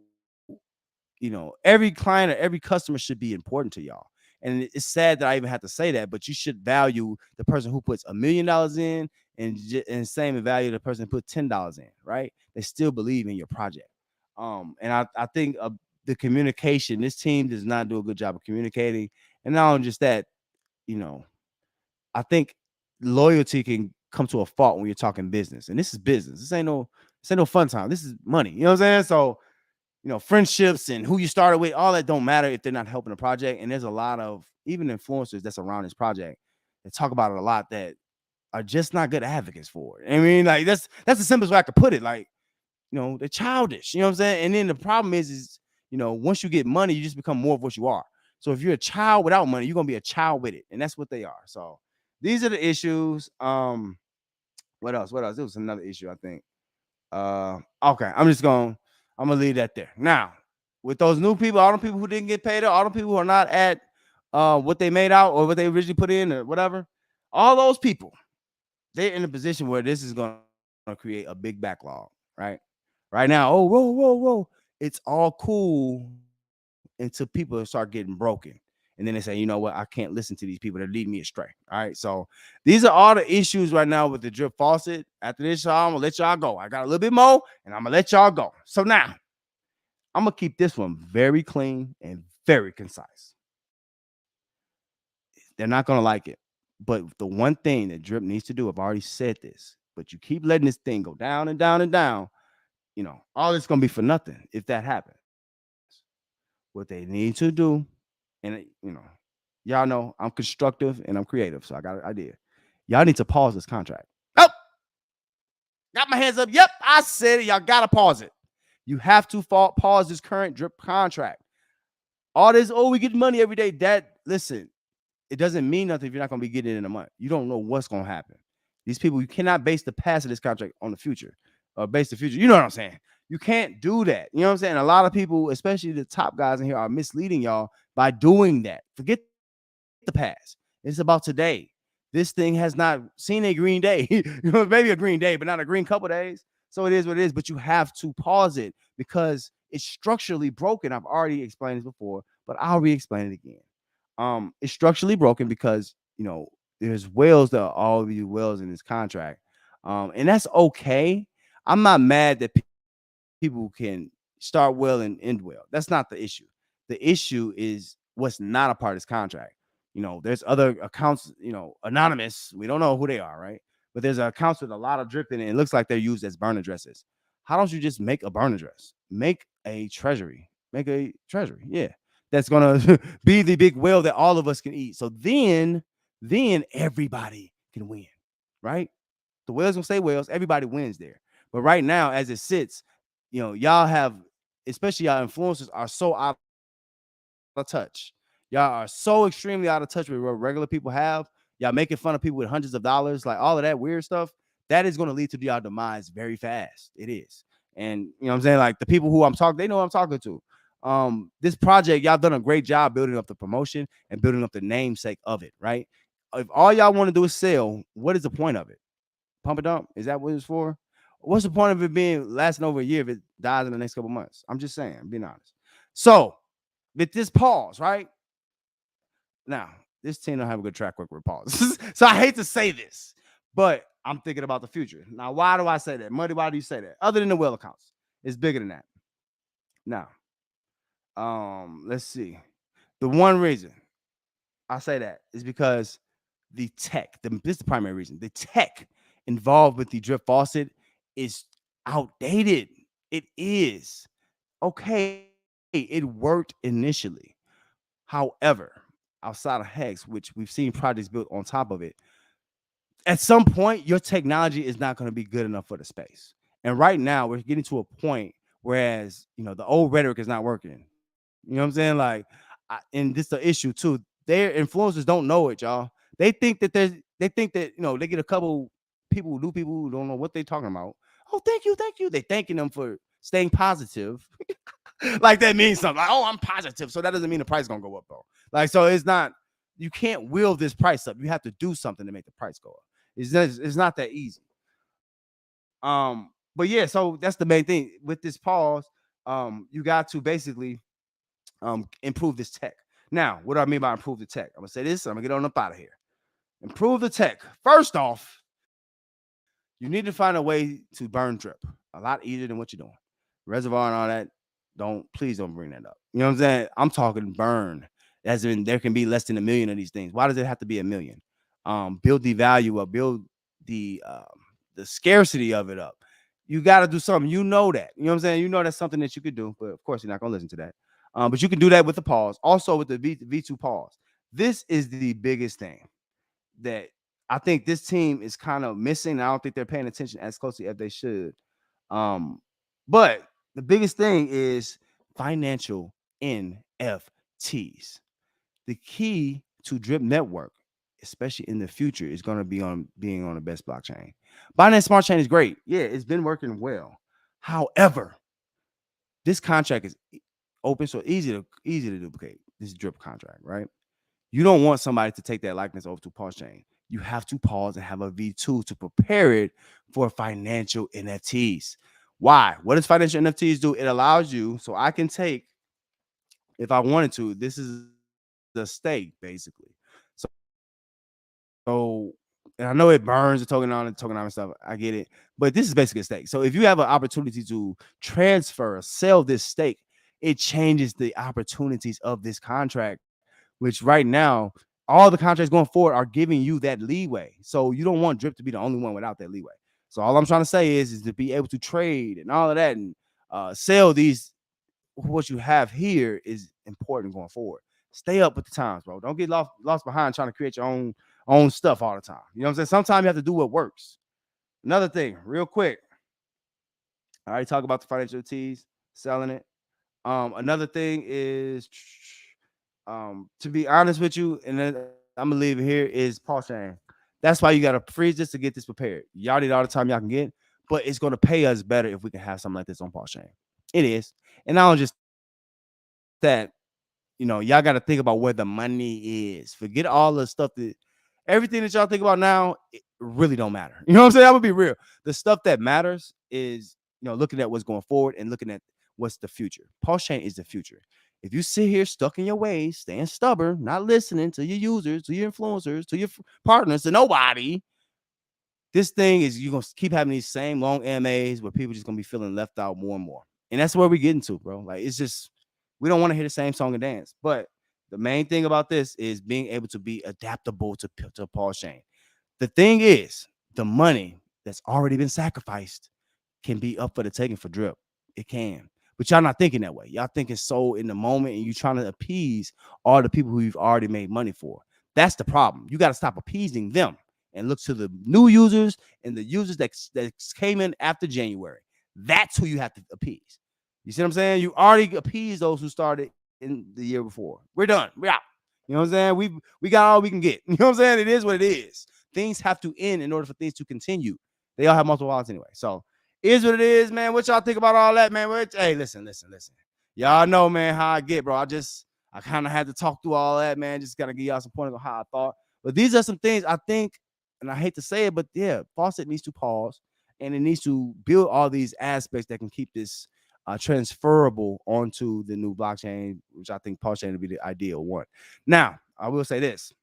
every client or every customer should be important to y'all. And it's sad that I even have to say that, but you should value the person who puts $1 million in, and same value the person who put $10 in, right? They still believe in your project. And I think the communication, this team does not do a good job of communicating. And not only just that, you know, I think loyalty can come to a fault when you're talking business. And this is business. This ain't no fun time. This is money. You know what I'm saying? So, friendships and who you started with, all that don't matter if they're not helping the project. And there's a lot of even influencers that's around this project that talk about it a lot that are just not good advocates for it. I mean, like that's the simplest way I could put it. Like, they're childish. You know what I'm saying? And then the problem is, once you get money, you just become more of what you are. So if you're a child without money, you're gonna be a child with it, and that's what they are. So these are the issues. What else? What else? There was another issue, I think. Okay, I'm gonna leave that there. Now, with those new people, all the people who didn't get paid, all the people who are not at what they made out or what they originally put in or whatever, all those people, they're in a position where this is gonna create a big backlog, right? Right now, oh, whoa, whoa, whoa. It's all cool until people start getting broken. And then they say, you know what? I can't listen to these people that lead me astray. All right. So these are all the issues right now with the drip faucet. After this, I'm gonna let y'all go. I got a little bit more and I'm gonna let y'all go. So now I'm gonna keep this one very clean and very concise. They're not gonna like it. But the one thing that drip needs to do, I've already said this, but you keep letting this thing go down and down and down, all this gonna be for nothing if that happens. What they need to do, and y'all know I'm constructive and I'm creative, so I got an idea. Y'all need to pause this contract. Oh, got my hands up. Yep, I said it. Y'all gotta pause it. You have to pause this current drip contract. All this, oh, we get money every day. Listen, it doesn't mean nothing if you're not gonna be getting it in a month. You don't know what's gonna happen. These people, you cannot base the past of this contract on the future, or base the future. You know what I'm saying? You can't do that. You know what I'm saying? A lot of people, especially the top guys in here, are misleading y'all by doing that. Forget the past. It's about today. This thing has not seen a green day. Maybe a green day, but not a green couple days. So it is what it is. But you have to pause it because it's structurally broken. I've already explained this before, but I'll re-explain it again. It's structurally broken because there's whales that are all these whales in this contract. And that's okay. I'm not mad that people can start well and end well. That's not the issue. The issue is what's not a part of this contract. There's other accounts, anonymous. We don't know who they are, right? But there's accounts with a lot of drip in it. It looks like they're used as burn addresses. How don't you just make a burn address? Make a treasury. Make a treasury. Yeah. That's gonna be the big whale that all of us can eat. So then everybody can win, right? The whales gonna stay whales. Everybody wins there. But right now, as it sits, y'all have, especially y'all influencers, are so out of touch. Y'all are so extremely out of touch with what regular people have. Y'all making fun of people with hundreds of dollars, like all of that weird stuff. That is going to lead to y'all demise very fast. It is. And you know what I'm saying? Like the people who I'm talking, they know who I'm talking to. This project, y'all done a great job building up the promotion and building up the namesake of it, right? If all y'all want to do is sell, what is the point of it? Pump and dump? Is that what it's for? What's the point of it being lasting over a year if it dies in the next couple months? I'm just saying, I'm being honest. So with this pause, right? Now, this team don't have a good track record with pause. So I hate to say this, but I'm thinking about the future. Now, why do I say that? Muddy, why do you say that? Other than the whale accounts, it's bigger than that. Now, let's see. The one reason I say that is because the tech, this is the primary reason. The tech involved with the drip faucet is outdated. It is. Okay, it worked initially. However, outside of Hex, which we've seen projects built on top of it, at some point, your technology is not going to be good enough for the space. And right now, we're getting to a point whereas, the old rhetoric is not working. You know what I'm saying? Like, and this is the issue too. Their influencers don't know it, y'all. They think that they think that, they get a couple new people who don't know what they're talking about. Oh, thank you, thank you. They thanking them for staying positive. Like that means something. Like, oh, I'm positive. So that doesn't mean the price is gonna go up, though. Like, so it's not, you can't will this price up. You have to do something to make the price go up. It's not that easy. But yeah, so that's the main thing with this pause. You got to basically improve this tech. Now, what do I mean by improve the tech? I'm gonna say this. I'm gonna get on up out of here. Improve the tech. First off, you need to find a way to burn drip a lot easier than what you're doing. Reservoir and all that. Please don't bring that up. You know what I'm saying? I'm talking burn. As in, there can be less than 1 million of these things. Why does it have to be 1 million? Build the value up. Build the scarcity of it up. You got to do something. You know that. You know what I'm saying? You know that's something that you could do, but of course you're not gonna listen to that. But you can do that with the pause. Also with the V2 pause. This is the biggest thing that I think this team is kind of missing. I don't think they're paying attention as closely as they should. Um, but the biggest thing is financial NFTs. The key to Drip Network, especially in the future, is going to be on being on the best blockchain. Binance Smart Chain is great. Yeah, it's been working well. However, this contract is open, so easy to duplicate. This Drip contract, right? You don't want somebody to take that likeness over to Pulse Chain. You have to pause and have a V2 to prepare it for financial NFTs. Why? What does financial NFTs do? It allows you, so I can take, if I wanted to, this is a stake, basically. So, and I know it burns the tokenomics stuff. I get it. But this is basically a stake. So if you have an opportunity to transfer, sell this stake, it changes the opportunities of this contract, which right now, all the contracts going forward are giving you that leeway. So you don't want Drip to be the only one without that leeway. So all I'm trying to say is to be able to trade and all of that and sell these, what you have here is important going forward. Stay up with the times, bro. Don't get lost behind trying to create your own stuff all the time. You know what I'm saying? Sometimes you have to do what works. Another thing, real quick. I already talked about the financial T's, selling it. Another thing is, to be honest with you, and then I'm gonna leave it here, is Paul Chain. That's why you gotta freeze this to get this prepared. Y'all need all the time y'all can get, but it's gonna pay us better if we can have something like this on Paul Chain. It is. And not only just that, y'all got to think about where the money is. Forget all the stuff everything that y'all think about now, it really don't matter. You know what I'm saying? I'm gonna be real. The stuff that matters is, looking at what's going forward and looking at what's the future. Pulse Chain is the future. If you sit here stuck in your ways, staying stubborn, not listening to your users, to your influencers, to your partners, to nobody, this thing is, you're gonna keep having these same long AMAs where people just gonna be feeling left out more and more. And that's where we're getting to, bro. Like, it's just, we don't want to hear the same song and dance. But the main thing about this is being able to be adaptable to Paul Shane. The thing is, the money that's already been sacrificed can be up for the taking for Drip. It can. But y'all not thinking that way. Y'all thinking so in the moment, and you trying to appease all the people who you've already made money for. That's the problem. You got to stop appeasing them and look to the new users and the users that came in after January. That's who you have to appease. You see what I'm saying? You already appeased those who started in the year before. We're done. We're out. You know what I'm saying? We got all we can get. You know what I'm saying? It is what it is. Things have to end in order for things to continue. They all have multiple wallets anyway. So it is what it is, man. What y'all think about all that, man? Hey, listen. Y'all know, man, how I get, bro. I kind of had to talk through all that, man. Just gotta give y'all some pointers on how I thought. But these are some things I think, and I hate to say it, but yeah, Faucet needs to pause and it needs to build all these aspects that can keep this transferable onto the new blockchain, which I think Pulse Chain would be the ideal one. Now, I will say this.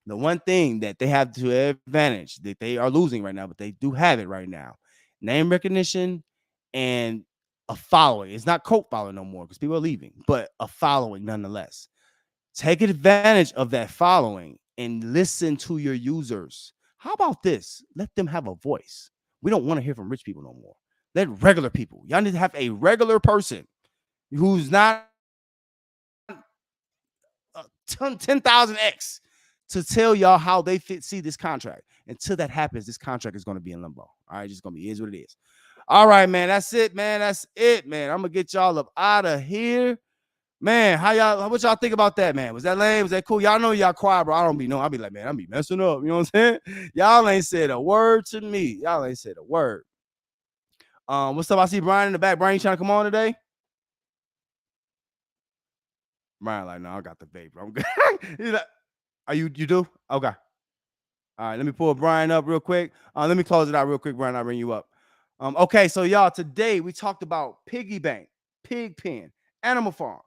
The one thing that they have to their advantage that they are losing right now, but they do have it right now, name recognition and a following. It's not cult following no more because people are leaving, but a following nonetheless. Take advantage of that following and listen to your users. How about this? Let them have a voice. We don't want to hear from rich people no more. Let regular people. Y'all need to have a regular person who's not 10,000x to tell y'all how they see this contract. Until that happens, this contract is going to be in limbo. All right, just going to be is what it is. All right, man. That's it, man. I'm going to get y'all up out of here. Man, what y'all think about that, man? Was that lame? Was that cool? Y'all know y'all quiet, bro. I'll be like, man, I'll be messing up. You know what I'm saying? Y'all ain't said a word to me. Y'all ain't said a word. What's up? I see Brian in the back. Brian, you trying to come on today? Brian, like, no, I got the vape, bro. I'm good. He's like, you do? Okay. All right, let me pull Brian up real quick. Let me close it out real quick, Brian. I'll bring you up. Okay, so y'all, today we talked about Piggybank, Pigpen, Animal Farm.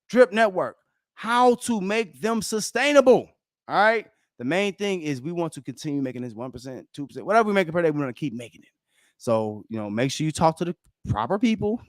drip network, how to make them sustainable. All right. The main thing is we want to continue making this 1%, 2%, whatever we make it per day, we want to keep making it. So, make sure you talk to the proper people,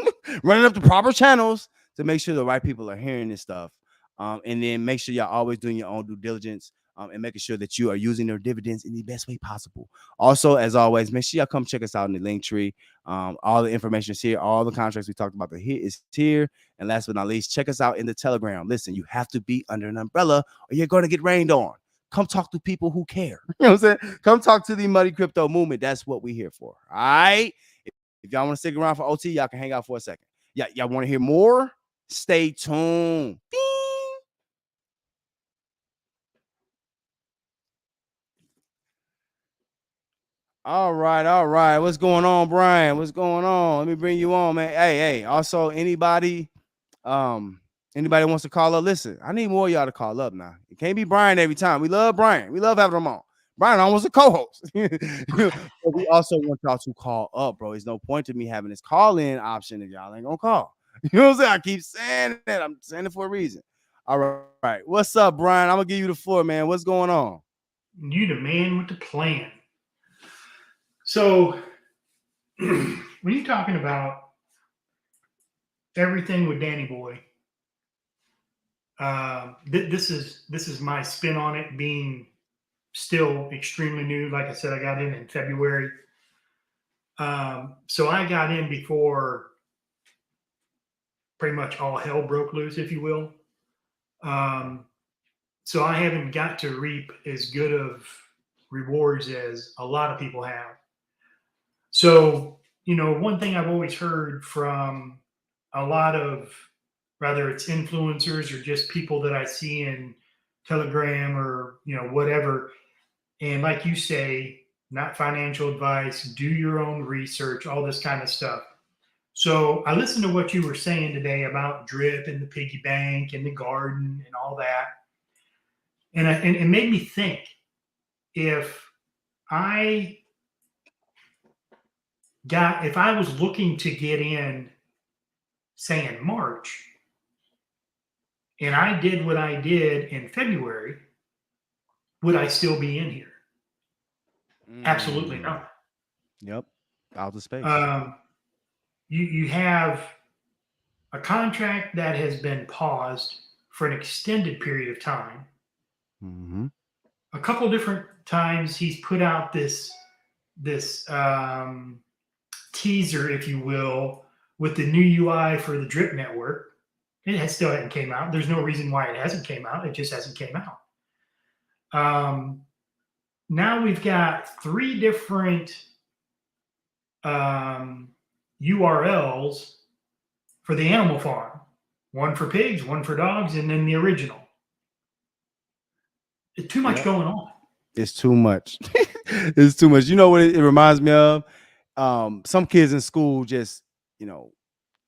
running up the proper channels to make sure the right people are hearing this stuff. And then make sure y'all always doing your own due diligence, and making sure that you are using their dividends in the best way possible. Also, as always, make sure y'all come check us out in the link tree. All the information is here. All the contracts we talked about is here. And last but not least, check us out in the Telegram. Listen, you have to be under an umbrella or you're going to get rained on. Come talk to people who care. You know what I'm saying? Come talk to the Muddy Crypto movement. That's what we're here for. All right. If y'all want to stick around for OT, y'all can hang out for a second. Yeah, y'all want to hear more? Stay tuned. Ding. All right. What's going on, Brian? What's going on? Let me bring you on, man. Hey. Also, anybody wants to call up? Listen, I need more of y'all to call up now. It can't be Brian every time. We love Brian. We love having him on. Brian almost a co-host. But we also want y'all to call up, bro. There's no point to me having this call-in option if y'all ain't gonna call. You know what I'm saying? I keep saying that. I'm saying it for a reason. All right. What's up, Brian? I'm gonna give you the floor, man. What's going on? You the man with the plan. So when you're talking about everything with Danny Boy, this is my spin on it, being still extremely new. Like I said, I got in February. So I got in before pretty much all hell broke loose, if you will. So I haven't got to reap as good of rewards as a lot of people have. So, one thing I've always heard from a lot of, whether it's influencers or just people that I see in Telegram or, whatever. And like you say, not financial advice, do your own research, all this kind of stuff. So I listened to what you were saying today about drip and the piggy bank and the garden and all that. And it made me think, if I was looking to get in, say in March, and I did what I did in February, would I still be in here? Absolutely not. Yep. Out of space. You have a contract that has been paused for an extended period of time. Mm-hmm. A couple different times he's put out this teaser, if you will, with the new UI for the drip network. It still hasn't came out. There's no reason why it hasn't came out. It just hasn't came out. Now we've got 3 different URLs for the animal farm. One for pigs, one for dogs, and then the original. It's too much going on. It's too much. It's too much. You know what it reminds me of? Some kids in school just,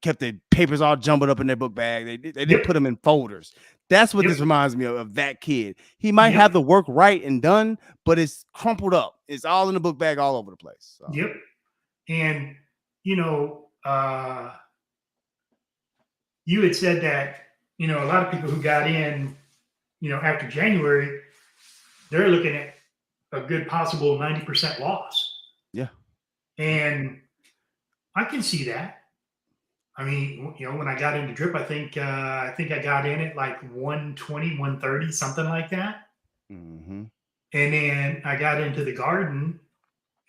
kept their papers all jumbled up in their book bag. They didn't put them in folders. That's what this reminds me of that kid. He might have the work right and done, but it's crumpled up. It's all in the book bag all over the place. So. Yep. And, you had said that, a lot of people who got in, after January, they're looking at a good possible 90% loss. Yeah. And I can see that. I mean, when I got into drip, I think I got in at like 120, 130, something like that. Mm-hmm. And then I got into the garden,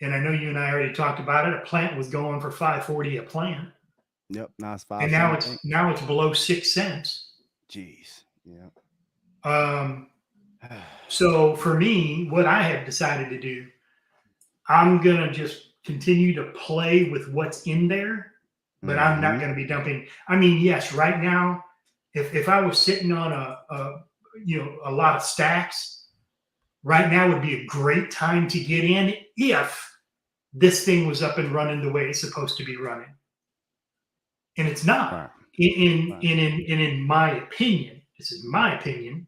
and I know you and I already talked about it. A plant was going for $5.40 a plant. Yep, now it's 5. And now it's below 6 cents. Jeez. Yeah. So for me, what I have decided to do, I'm gonna just continue to play with what's in there, but I'm not gonna be dumping. I mean, yes, right now, if I was sitting on a lot of stacks, right now would be a great time to get in if this thing was up and running the way it's supposed to be running. And it's not. Right. In my opinion, this is my opinion.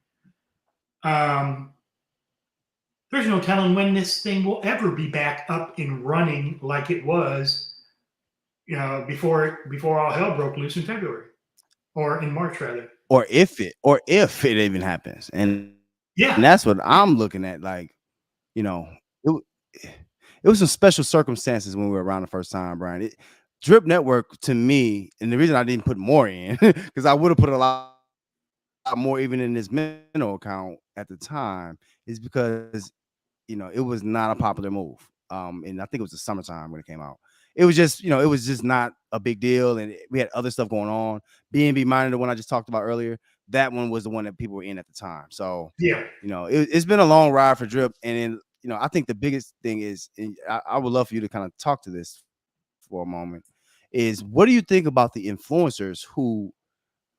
There's no telling when this thing will ever be back up and running like it was, before all hell broke loose in February, or in March rather. or if it even happens. And that's what I'm Yeah. looking at. Like, you know, it wa- it was some special circumstances when we were around the first time, Brian. Drip Network to me, and the reason I didn't put more in, because I would have put a lot more even in this mental account at the time, is because it was not a popular move. And I think it was the summertime when it came out. It was just not a big deal, and we had other stuff going on. B&B Minor, the one I just talked about earlier, that one was the one that people were in at the time. So, Yeah. it's been a long ride for Drip. And then, I think the biggest thing is, and I would love for you to kind of talk to this for a moment, is what do you think about the influencers who,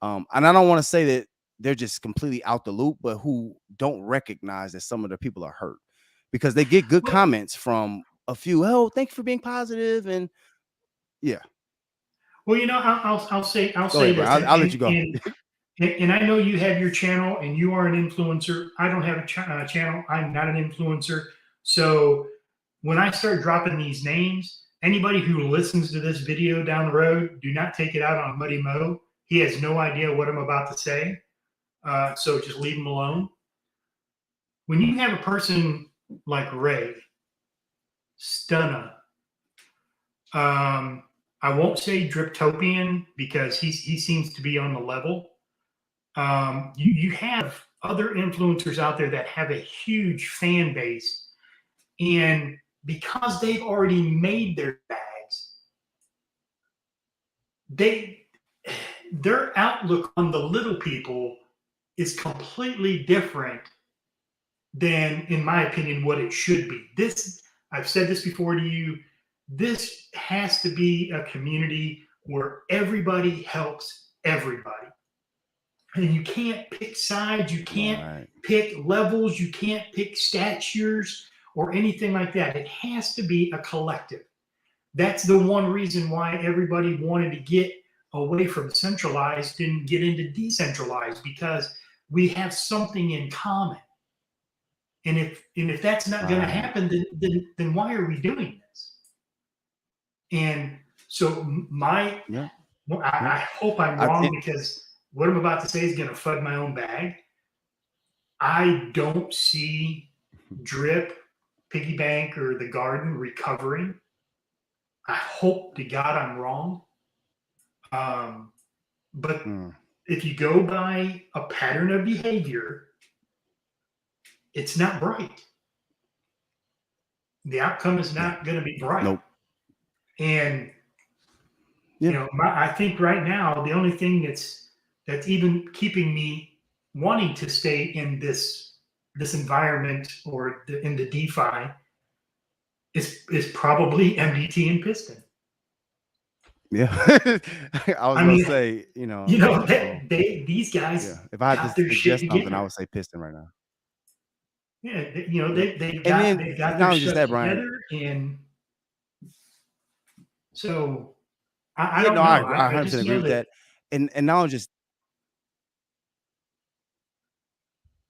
and I don't want to say that they're just completely out the loop, but who don't recognize that some of the people are hurt because they get good Well, comments from a few. Oh, thank you for being positive, and yeah, well, I'll go say ahead, this, Brian. I'll let you go. and I know you have your channel and you are an influencer. I don't have a channel. I'm not an influencer. So when I start dropping these names, anybody who listens to this video down the road, do not take it out on Muddy Mo. He has no idea what I'm about to say. So just leave him alone. When you have a person like Ray, Stunna, I won't say Driptopian because he seems to be on the level. You have other influencers out there that have a huge fan base, and because they've already made their bags, they their outlook on the little people is completely different than, in my opinion, what it should be. This I've said this before to you. This has to be a community where everybody helps everybody. And you can't pick sides, you can't Right. pick levels, you can't pick statures or anything like that. It has to be a collective. That's the one reason why everybody wanted to get away from centralized and get into decentralized, because we have something in common. And if that's not going to Right. happen, then why are we doing this? And so Yeah. well, Yeah. I hope I'm I wrong, it, because what I'm about to say is going to fud my own bag. I don't see Drip, Piggybank, or the Garden recovering. I hope to God I'm wrong. Um, but mm, if you go by a pattern of behavior, it's not bright. The outcome is yeah. not going to be bright. Nope. And Yeah. I think right now the only thing that's even keeping me wanting to stay in this environment, or in the DeFi, is probably MDT and Piston. Yeah. I was I gonna mean, say, well, these yeah. guys If I had to got their shit suggest something, I together. would say Piston right now. Yeah, Yep. they've And got then they've got their not only just stuff that, Brian. together, and so I Yeah, no, don't I know. agree. I I 100% just agree know with that. that. And now just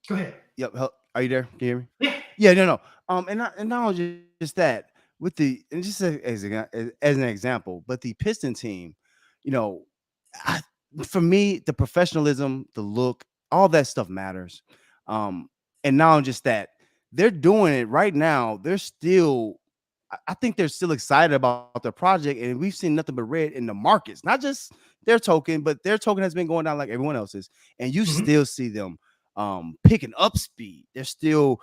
Go ahead. yep. Are you there? Can you hear me? Yeah. Yeah, no, no. And not just that with the and just as an example, but the Piston team, you know, I, for me, the professionalism, the look, all that stuff matters. Um, and not just that, they're doing it right now. They're still, I think they're still excited about their project, and we've seen nothing but red in the markets, not just their token, but their token has been going down like everyone else's, and you Hmm. still see them picking up speed. They're still,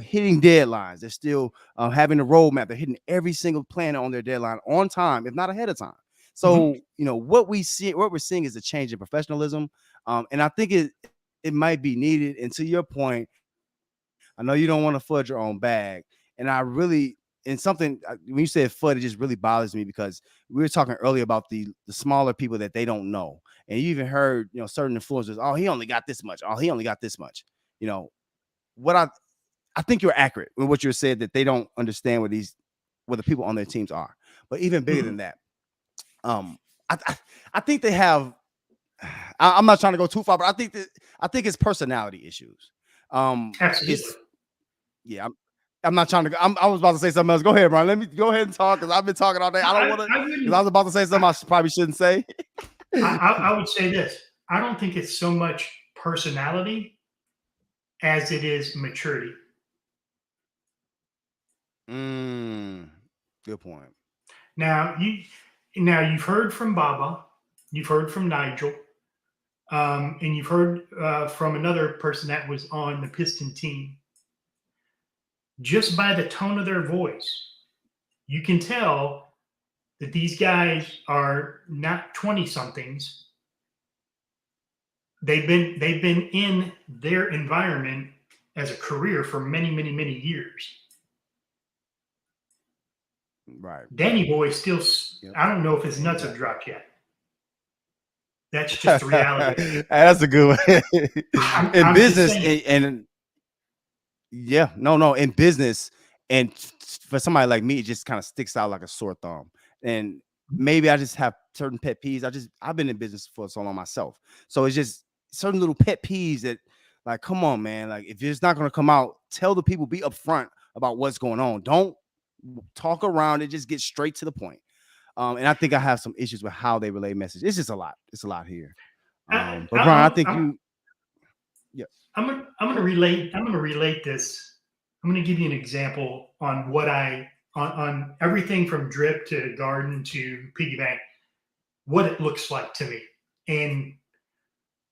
hitting deadlines. They're still having a roadmap. They're hitting every single plan on their deadline on time, if not ahead of time. So, Hmm. what we're seeing is a change in professionalism. And I think it might be needed. And to your point, I know you don't want to fudge your own bag. And I really, and something when you said FUD, it just really bothers me because we were talking earlier about the smaller people that they don't know. And you even heard, certain influencers, oh, he only got this much. Oh, he only got this much. You know, what I think you're accurate with what you said, that they don't understand what the people on their teams are. But even bigger Hmm. than that, um, I think they have. I'm not trying to go too far, but I think it's personality issues. Absolutely. It's yeah. I'm not trying to. I was about to say something else. Go ahead, Brian. Let me go ahead and talk because I've been talking all day. I don't want to I because I wouldn't. was about to say something I probably shouldn't say. I would say this. I don't think it's so much personality as it is maturity. Mm, good point. Now you've heard from Baba, you've heard from Nigel, and you've heard from another person that was on the Piston team. Just by the tone of their voice, you can tell that these guys are not 20 somethings. They've been in their environment as a career for many, many, many years. Right. Danny Boy still, Yep. I don't know if his nuts have Exactly. dropped yet. That's just the reality of it. That's a good one. In I'm just business, saying. and yeah, no, in business, and for somebody like me, it just kind of sticks out like a sore thumb. And maybe I just have certain pet peeves. I've been in business for so long myself, so it's just certain little pet peeves that, like, come on, man, like if it's not gonna come out, tell the people, be upfront about what's going on. Don't talk around it. Just get straight to the point. And I think I have some issues with how they relay message. It's just a lot. It's a lot here. But Brian, I think you, yeah. I'm gonna relate this. I'm gonna give you an example on what on everything from drip to garden to Piggybank, what it looks like to me. And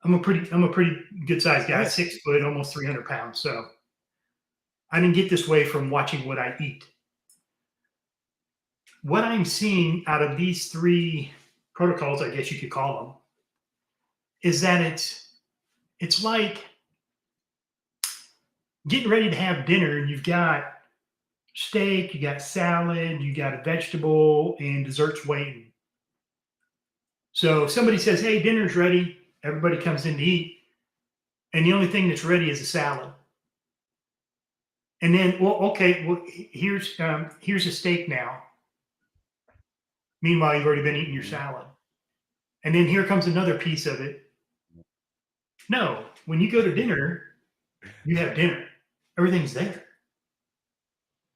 I'm a pretty good sized guy, Go ahead. 6 foot, almost 300 pounds. So I didn't get this way from watching what I eat. What I'm seeing out of these three protocols, I guess you could call them, is that it's like getting ready to have dinner and you've got steak, you got salad, you got a vegetable, and desserts waiting. So if somebody says, "Hey, dinner's ready," everybody comes in to eat, and the only thing that's ready is a salad. And then, well, okay, well, here's a steak now. Meanwhile, you've already been eating your salad, and then here comes another piece of it. No, when you go to dinner, you have dinner. Everything's there,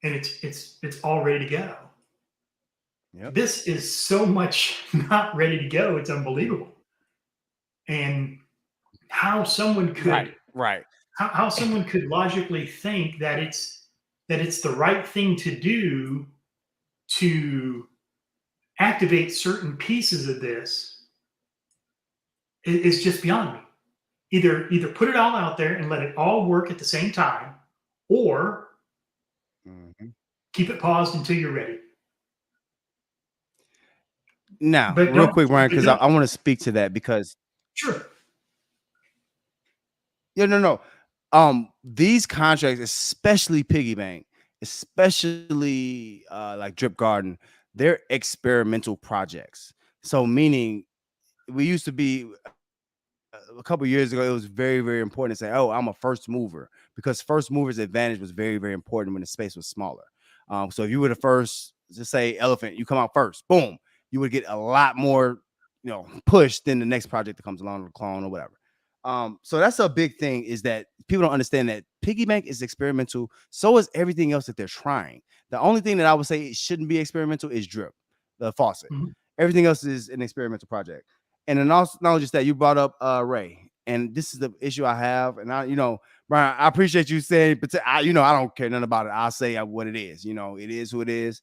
and it's all ready to go. Yep. This is so much not ready to go. It's unbelievable. And how someone could Right. how someone could logically think that it's the right thing to do to activate certain pieces of this is just beyond me. Either put it all out there and let it all work at the same time, or Mhm. keep it paused until you're ready. Now, But real don't quick, Ryan, but because don't I want to speak to that because sure. yeah, no. These contracts, especially Piggybank, especially like Drip Garden, they're experimental projects. So meaning we used to be a couple years ago, it was very, very important to say, "Oh, I'm a first mover," because first mover's advantage was very, very important when the space was smaller. So if you were the first, just say elephant, you come out first, boom, you would get a lot more, push than the next project that comes along, or clone or whatever. So that's a big thing, is that people don't understand that Piggybank is experimental. So is everything else that they're trying. The only thing that I would say it shouldn't be experimental is Drip, the faucet. Mhm. Everything else is an experimental project. And then also, not just that, you brought up Ray, and this is the issue I have. And Brian, I appreciate you saying, but I don't care nothing about it. I'll say what it is. It is who it is.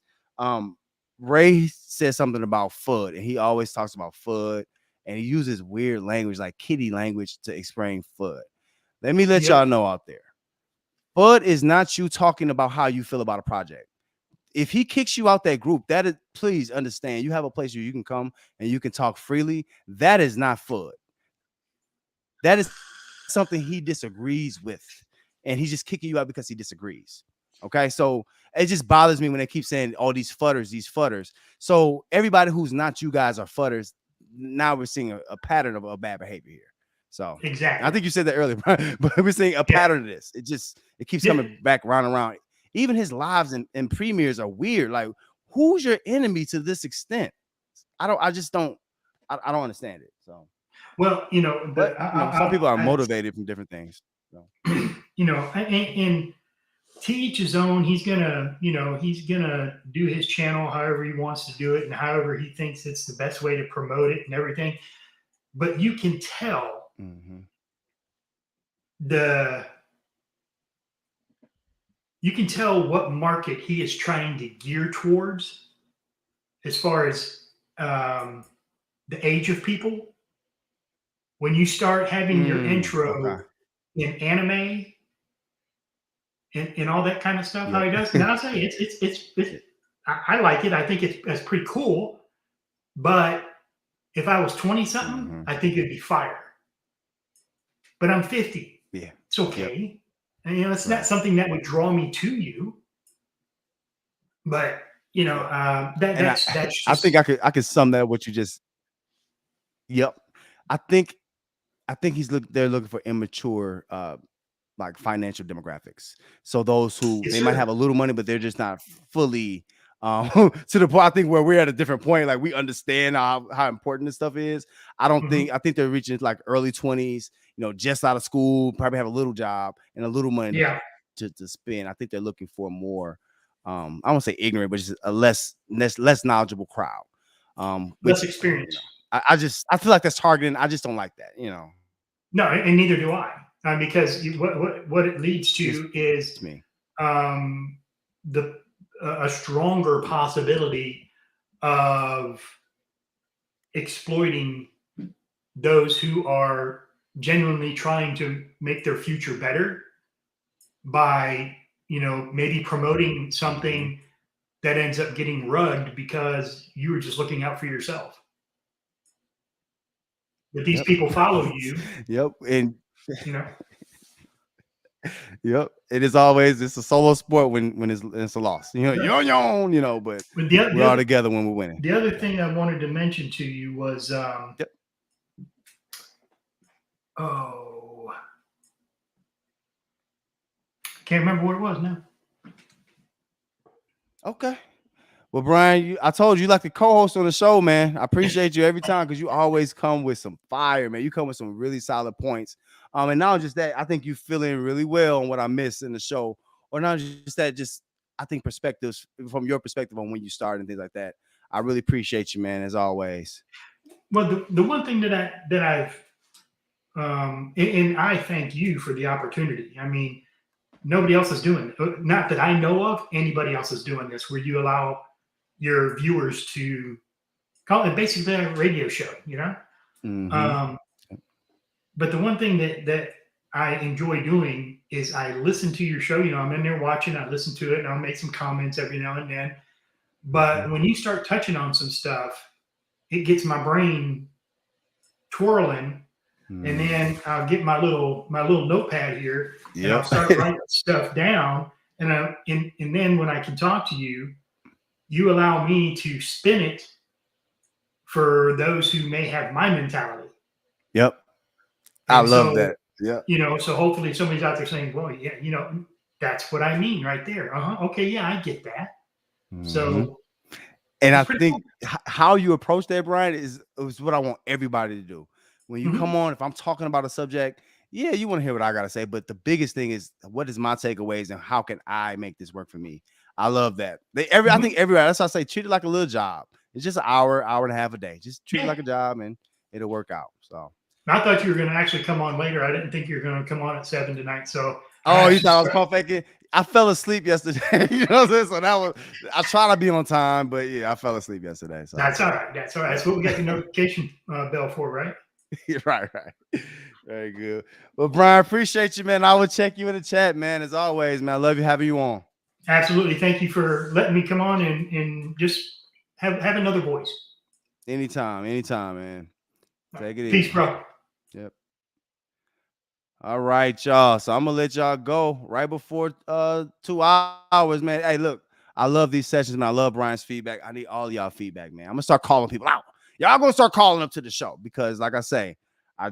Ray said something about FUD, and he always talks about FUD, and he uses weird language like kitty language to explain FUD. Let me let Yep. y'all know out there. FUD is not you talking about how you feel about a project. If he kicks you out that group, that is, please understand, you have a place where you can come and you can talk freely. That is not FUD. That is something he disagrees with, and he's just kicking you out because he disagrees. Okay, so it just bothers me when they keep saying all these fudders. So everybody who's not you guys are fudders. Now we're seeing a pattern of bad behavior here. So I Exactly. think you said that earlier, but we're seeing a Yeah. pattern of this. It keeps Yeah. coming back round and round. Even his lives and premieres are weird. Like, who's your enemy to this extent? I don't understand it. So, Well, but some people are motivated from different things. So. And to each his own. He's gonna do his channel however he wants to do it, and however he thinks it's the best way to promote it and everything. but you can tell Mm-hmm. the you can tell what market he is trying to gear towards as far as um, the age of people. When you start having your Okay. intro in anime and all that kind of stuff, how Yep. he does. Now I say it's Yeah. I like it. I think it's pretty cool. But if I was 20 something, Mm-hmm. I think it'd be fire. But I'm 50. Yeah. It's Yep. okay. And it's not Right. something that would draw me to you. But Yep. that And I, that's I think just I could sum that what you just. Yep. I think they're looking for immature like financial demographics. So those who yes, they might have sir. a little money, but they're just not fully to the point. I think where we're at a different point, like we understand how important this stuff is. Hmm. I think they're reaching like early 20s, just out of school, probably have a little job and a little money Yeah, to spend. I think they're looking for more I won't say ignorant, but just a less knowledgeable crowd. less Which experience. I feel like that's targeting. I just don't like that. No, and neither do I, because what it leads Just to is me. um, the a stronger possibility of exploiting those who are genuinely trying to make their future better by maybe promoting Mhm. something that ends up getting rugged because you were just looking out for yourself. But these Yep. people follow you, Yep. And you know. yep. It's a solo sport when it's a loss. Right. You're on your own, but But we're all together when we're winning. the other Yep. thing I wanted to mention to you was Yep. oh, can't remember what it was now. Okay. Well, Brian, I told you like the co-host on the show, man. I appreciate you every time because you always come with some fire, man. You come with some really solid points. And not just that, I think you fill in really well on what I missed in the show, or not just that, just I think perspectives from your perspective on when you started and things like that. I really appreciate you, man, as always. Well, the one thing that I've and I thank you for the opportunity. I mean, nobody else is doing it. Not that I know of anybody else is doing this, where you allow your viewers to call it basically a radio show, Mm-hmm. Um, but the one thing that I enjoy doing is I listen to your show. I'm in there watching, I listen to it, and I'll make some comments every now and then. Mm-hmm. But when you start touching on some stuff, it gets my brain twirling, and Mm. then I'll get my little notepad here, and I'll Yep. start writing stuff down. And then when I can talk to you, you allow me to spin it for those who may have my mentality. Yep. I And love so, that. Yep. so hopefully somebody's out there saying, well, yeah, that's what I mean right there. Okay, yeah, I get that. Mm-hmm. So And it's I pretty think cool. how you approach that, Brian, is what I want everybody to do. When you come Hmm. on, if I'm talking about a subject, yeah, you want to hear what I gotta say. But the biggest thing is what is my takeaways and how can I make this work for me? I love that. I think everybody, that's why I say treat it like a little job. It's just an hour and a half a day. Just treat it Yeah. like a job and it'll work out. So I thought you were going to actually come on later. I didn't think you were going to come on at 7 tonight. So I oh, you actually thought I was started. pump faking? I fell asleep yesterday. You know what I'm saying? So that was I try to be on time, but yeah, I fell asleep yesterday. So That's all right. That's all right. That's what we got the notification bell for, right? right. Very good. Well, Brian, appreciate you, man. I will check you in the chat, man. As always, man. I love you having you on. Absolutely. Thank you for letting me come on and just have another voice. Anytime, man. Take it Peace, easy. bro. Yep. All right, y'all. So I'm gonna let y'all go right before 2 hours, man. Hey, look, I love these sessions, man. I love Brian's feedback. I need all y'all feedback, man. I'm gonna start calling people out. Y'all gonna start calling up to the show because, like I say, I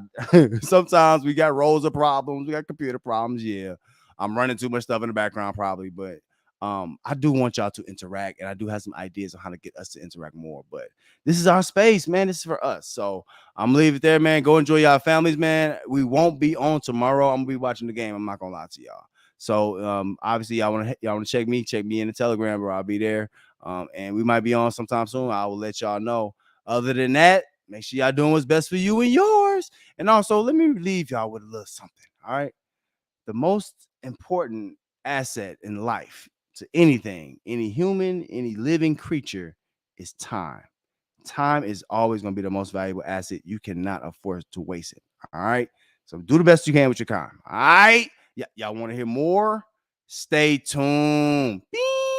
sometimes we got roles of problems, we got computer problems. Yeah, I'm running too much stuff in the background, probably, but I do want y'all to interact, and I do have some ideas on how to get us to interact more. But this is our space, man. This is for us. So I'm gonna leave it there, man. Go enjoy y'all families, man. We won't be on tomorrow. I'm gonna be watching the game. I'm not gonna lie to y'all. So obviously y'all wanna check me in the Telegram, bro. I'll be there. And we might be on sometime soon. I will let y'all know. Other than that, Make sure y'all doing what's best for you and yours. And also, let me leave y'all with a little something. All right. The most important asset in life to anything, any human, any living creature is time. Time is always going to be the most valuable asset. You cannot afford to waste it. All right. So do the best you can with your time. All right. Y'all want to hear more? Stay tuned. Beep.